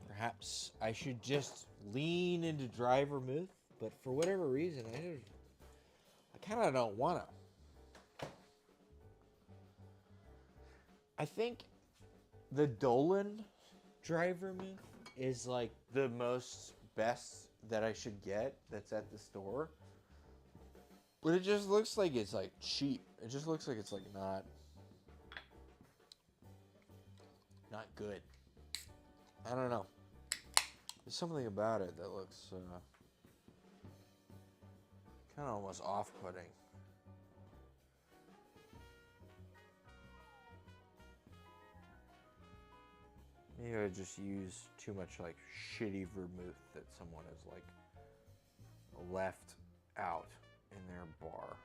Perhaps I should just lean into dry vermouth, but for whatever reason, I kind of don't want to. I think the Dolan dry vermouth is like the most best that I should get that's at the store. But it just looks like it's like cheap. It just looks like it's like not not good. I don't know. There's something about it that looks kind of almost off-putting. Maybe I just use too much like shitty vermouth that someone has like left out in their bar.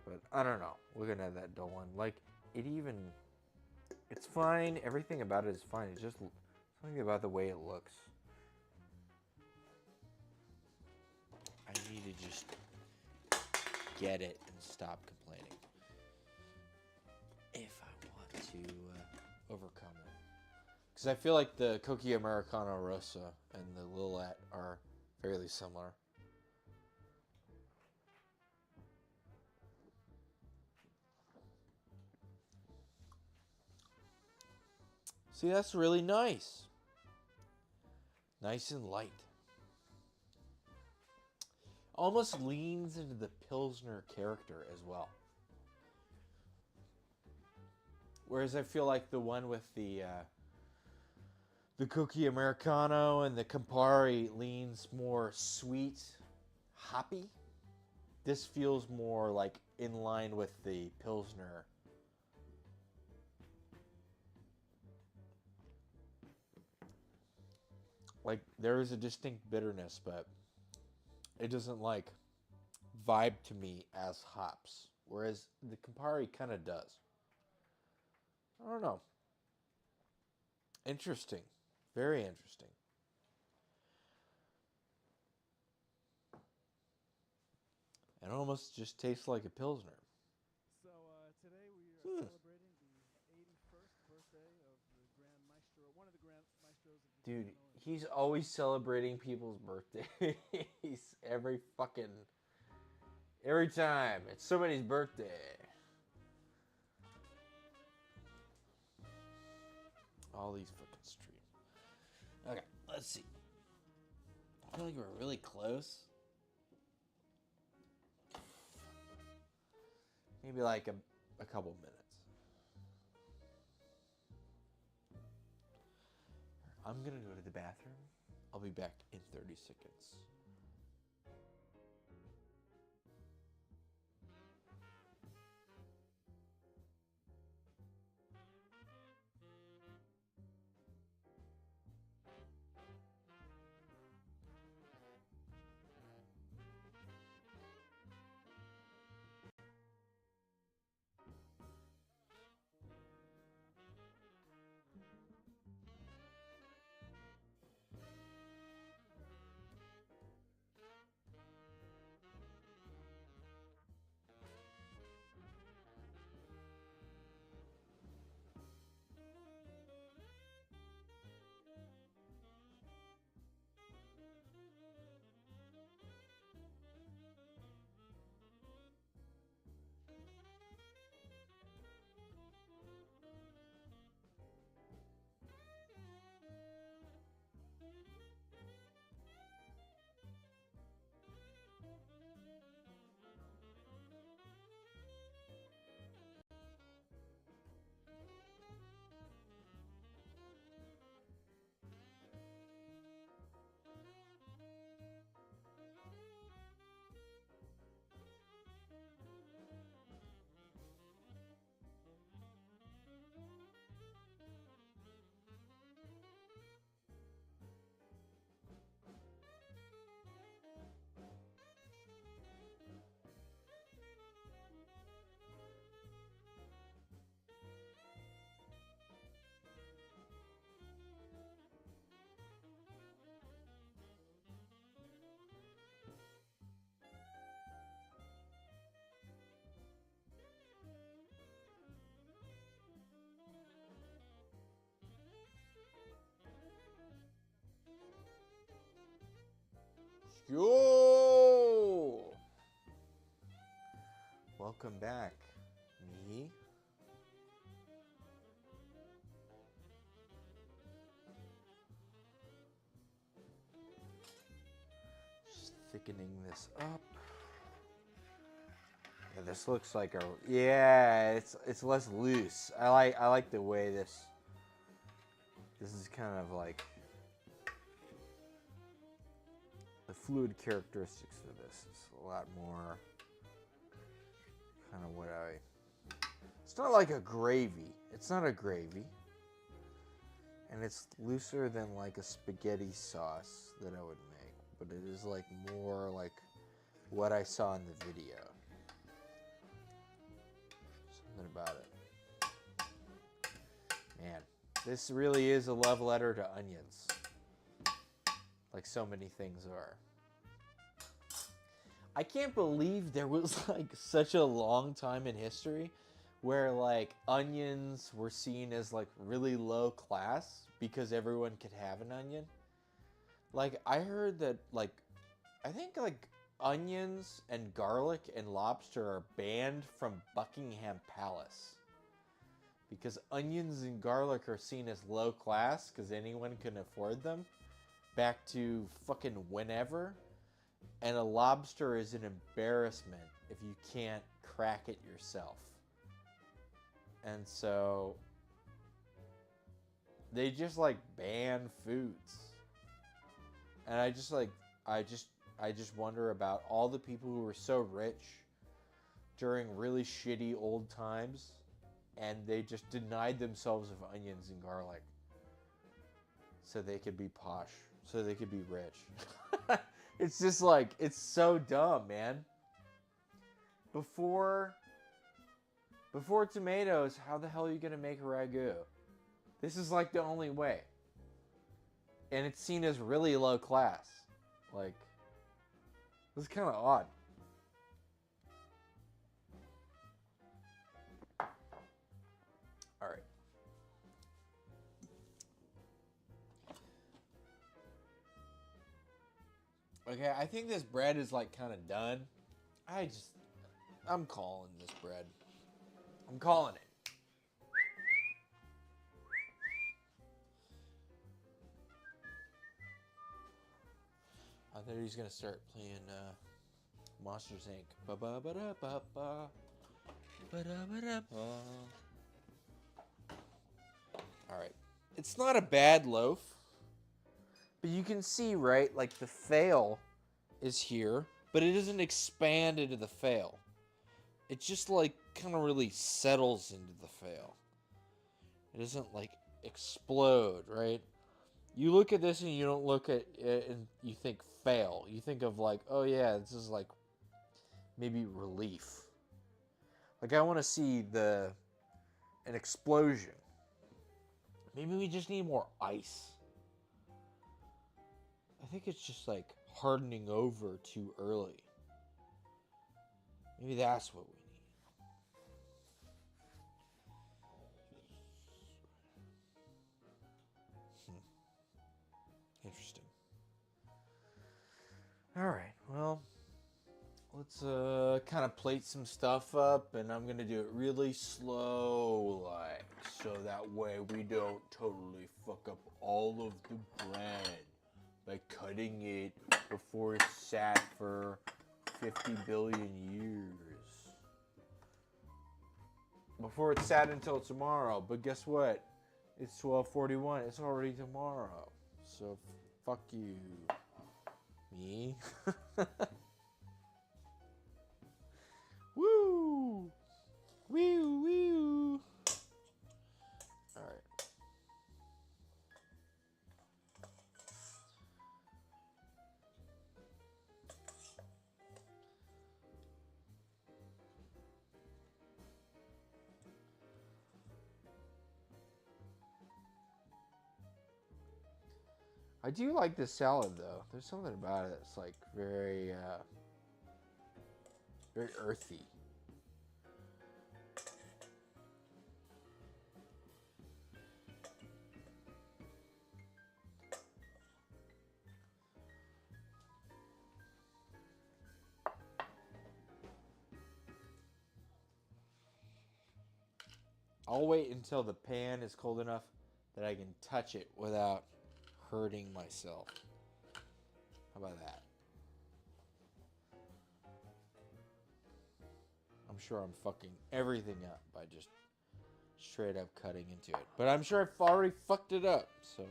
But I don't know. Looking at that Dolan, like it's fine. Everything about it is fine. It's just something about the way it looks. I need to just get it and stop complaining if I want to overcome it. Because I feel like the Cookie Americano Rosa and the Lillet are fairly similar. See, that's really nice. Nice and light. Almost leans into the Pilsner character as well. Whereas I feel like the one with the Cookie Americano and the Campari leans more sweet, hoppy. This feels more like in line with the Pilsner. Like there is a distinct bitterness, but it doesn't like vibe to me as hops. Whereas the Campari kind of does. I don't know. Interesting. Very interesting. It almost just tastes like a Pilsner. So today we are celebrating the 81st birthday of the Grand Maestro, one of the Grand Maestros of the Dude, piano. he's always celebrating people's birthdays. Every time. It's somebody's birthday. All these fucking streams. Okay, let's see. I feel like we're really close. Maybe like a couple minutes. I'm gonna go to the bathroom. I'll be back in 30 seconds. Yo! Welcome back, me. Just thickening this up. This looks like a, yeah, it's less loose. I like the way this is kind of like the fluid characteristics of this is a lot more kind of what it's not like a gravy. It's not a gravy. And it's looser than like a spaghetti sauce that I would make, but it is like more like what I saw in the video. Something about it. Man, this really is a love letter to onions. Like so many things are. I can't believe there was like such a long time in history where like onions were seen as like really low class because everyone could have an onion. Like I heard that like I think like onions and garlic and lobster are banned from Buckingham Palace because onions and garlic are seen as low class because anyone can afford them back to fucking whenever, and a lobster is an embarrassment if you can't crack it yourself. And so they just like ban foods. And I just wonder about all the people who were so rich during really shitty old times and they just denied themselves of onions and garlic so they could be posh, so they could be rich. It's just like, it's so dumb, man. Before tomatoes, how the hell are you going to make a ragu? This is like the only way. And it's seen as really low class. Like, this is kind of odd. All right. Okay, I think this bread is like kind of done. I'm calling this bread. I'm calling it. I thought he was gonna start playing Monsters Inc. Ba-ba-ba-da-ba-ba. Ba-da-ba-da-ba. Alright. It's not a bad loaf. But you can see, right, like the fail is here, but it doesn't expand into the fail. It just like kind of really settles into the fail. It doesn't like explode, right? You look at this and you don't look at it and you think fail. You think of like, oh yeah, this is like maybe relief. Like I want to see an explosion. Maybe we just need more ice. I think it's just like hardening over too early. Maybe that's what we need. Interesting. All right, well, let's kind of plate some stuff up, and I'm gonna do it really slow, like, so that way we don't totally fuck up all of the bread by cutting it before it's sat for 50 billion years. Before it's sat until tomorrow, but guess what? It's 12:41. It's already tomorrow. So fuck you. Me? Woo! Woo woo! Alright. I do like this salad though. There's something about it that's like very very earthy. I'll wait until the pan is cold enough that I can touch it without hurting myself. How about that? I'm sure I'm fucking everything up by just straight up cutting into it. But I'm sure I've already fucked it up, so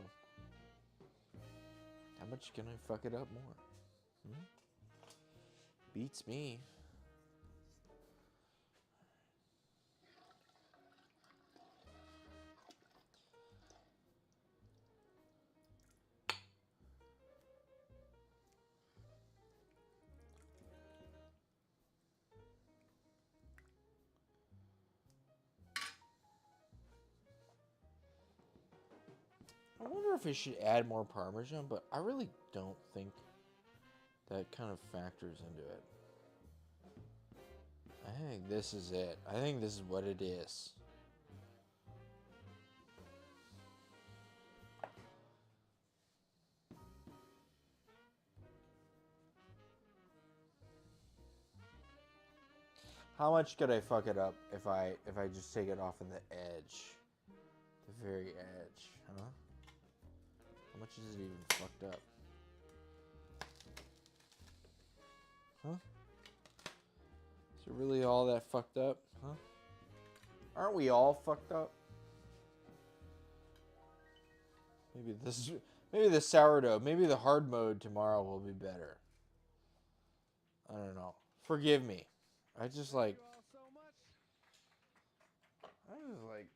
how much can I fuck it up more? Beats me. I wonder if I should add more Parmesan, but I really don't think that kind of factors into it. I think this is it. I think this is what it is. How much could I fuck it up if I just take it off in the edge? The very edge, huh? How much is it even fucked up? Huh? Is it really all that fucked up? Huh? Aren't we all fucked up? Maybe the sourdough, maybe the hard mode tomorrow will be better. I don't know. Forgive me. I just like. Thank you all so much. I was like.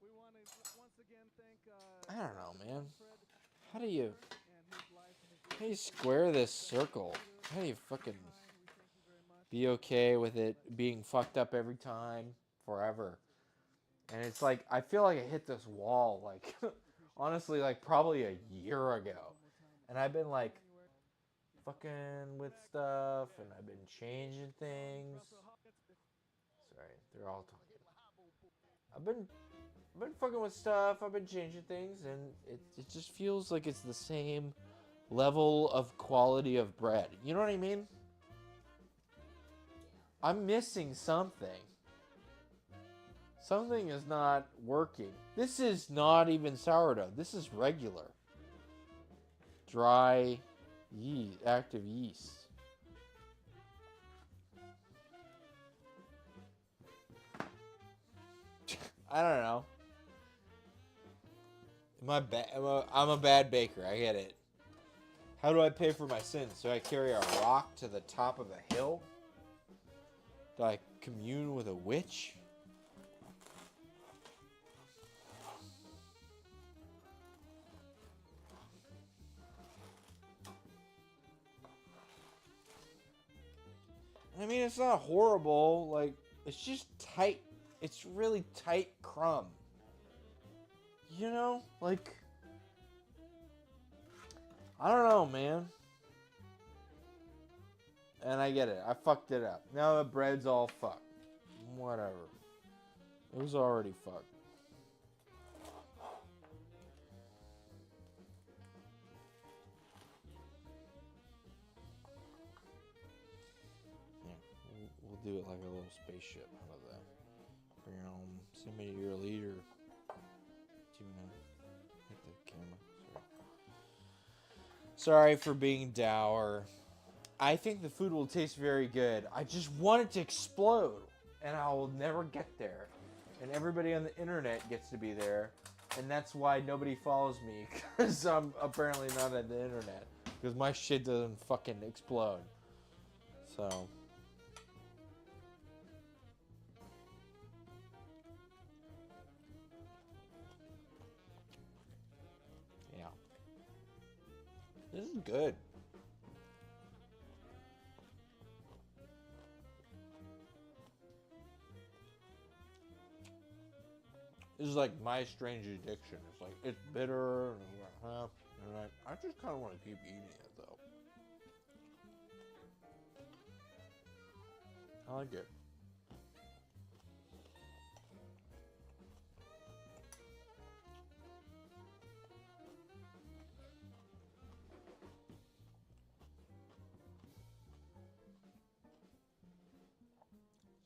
We want to once again thank. I don't know, man. Fred How do you and his life and his how do you square this circle? How do you fucking time. We thank you very much. be okay with it being fucked up every time, forever? And it's like I feel like I hit this wall like honestly like probably a year ago, and I've been like fucking with stuff, and I've been changing things. Sorry, they're all talking. I've been fucking with stuff. I've been changing things, and it just feels like it's the same level of quality of bread. You know what I mean? I'm missing something. Something is not working. This is not even sourdough. This is regular. Dry yeast, active yeast. I don't know. I'm a bad baker. I get it. How do I pay for my sins? Do I carry a rock to the top of a hill? Do I commune with a witch? I mean, it's not horrible. Like, it's just tight. It's really tight crumb. You know? Like, I don't know, man. And I get it. I fucked it up. Now the bread's all fucked. Whatever. It was already fucked. Yeah, we'll do it like a little spaceship. How about that? Send me your leader. Tuna. Hit the camera. Sorry for being dour. I think the food will taste very good. I just want it to explode. And I will never get there. And everybody on the internet gets to be there. And that's why nobody follows me. Because I'm apparently not on the internet. Because my shit doesn't fucking explode. So. Yeah. This is good. This is like my strange addiction. It's like, it's bitter, and I'm like, huh? And I just kind of want to keep eating it, though. I like it.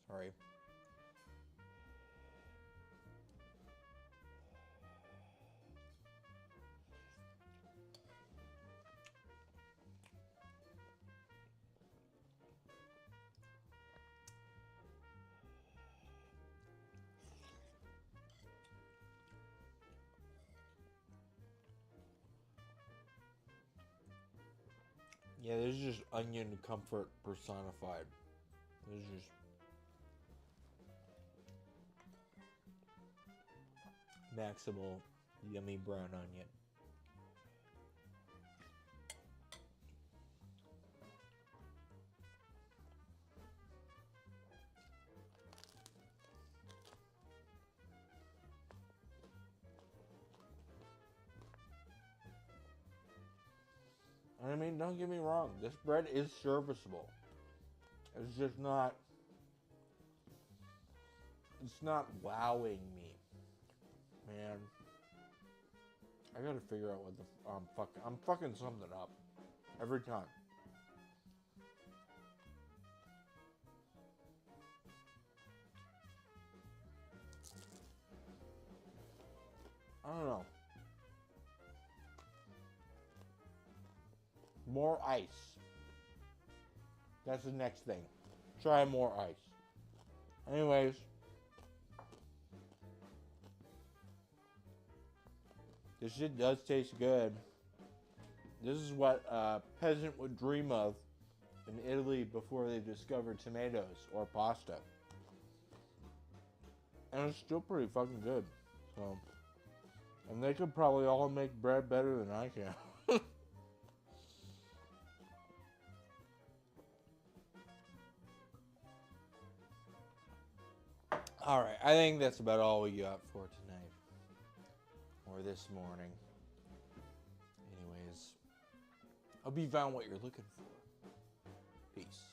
Sorry. Yeah, this is just onion comfort personified. This is just maximal yummy brown onion. I mean, don't get me wrong, this bread is serviceable. It's just not, it's not wowing me. Man, I gotta figure out what the, I'm fucking something up every time. I don't know. More ice. That's the next thing. Try more ice. Anyways. This shit does taste good. This is what a peasant would dream of in Italy before they discovered tomatoes or pasta. And it's still pretty fucking good. So, and they could probably all make bread better than I can. Alright, I think that's about all we got for tonight. Or this morning. Anyways, hope you found what you're looking for. Peace.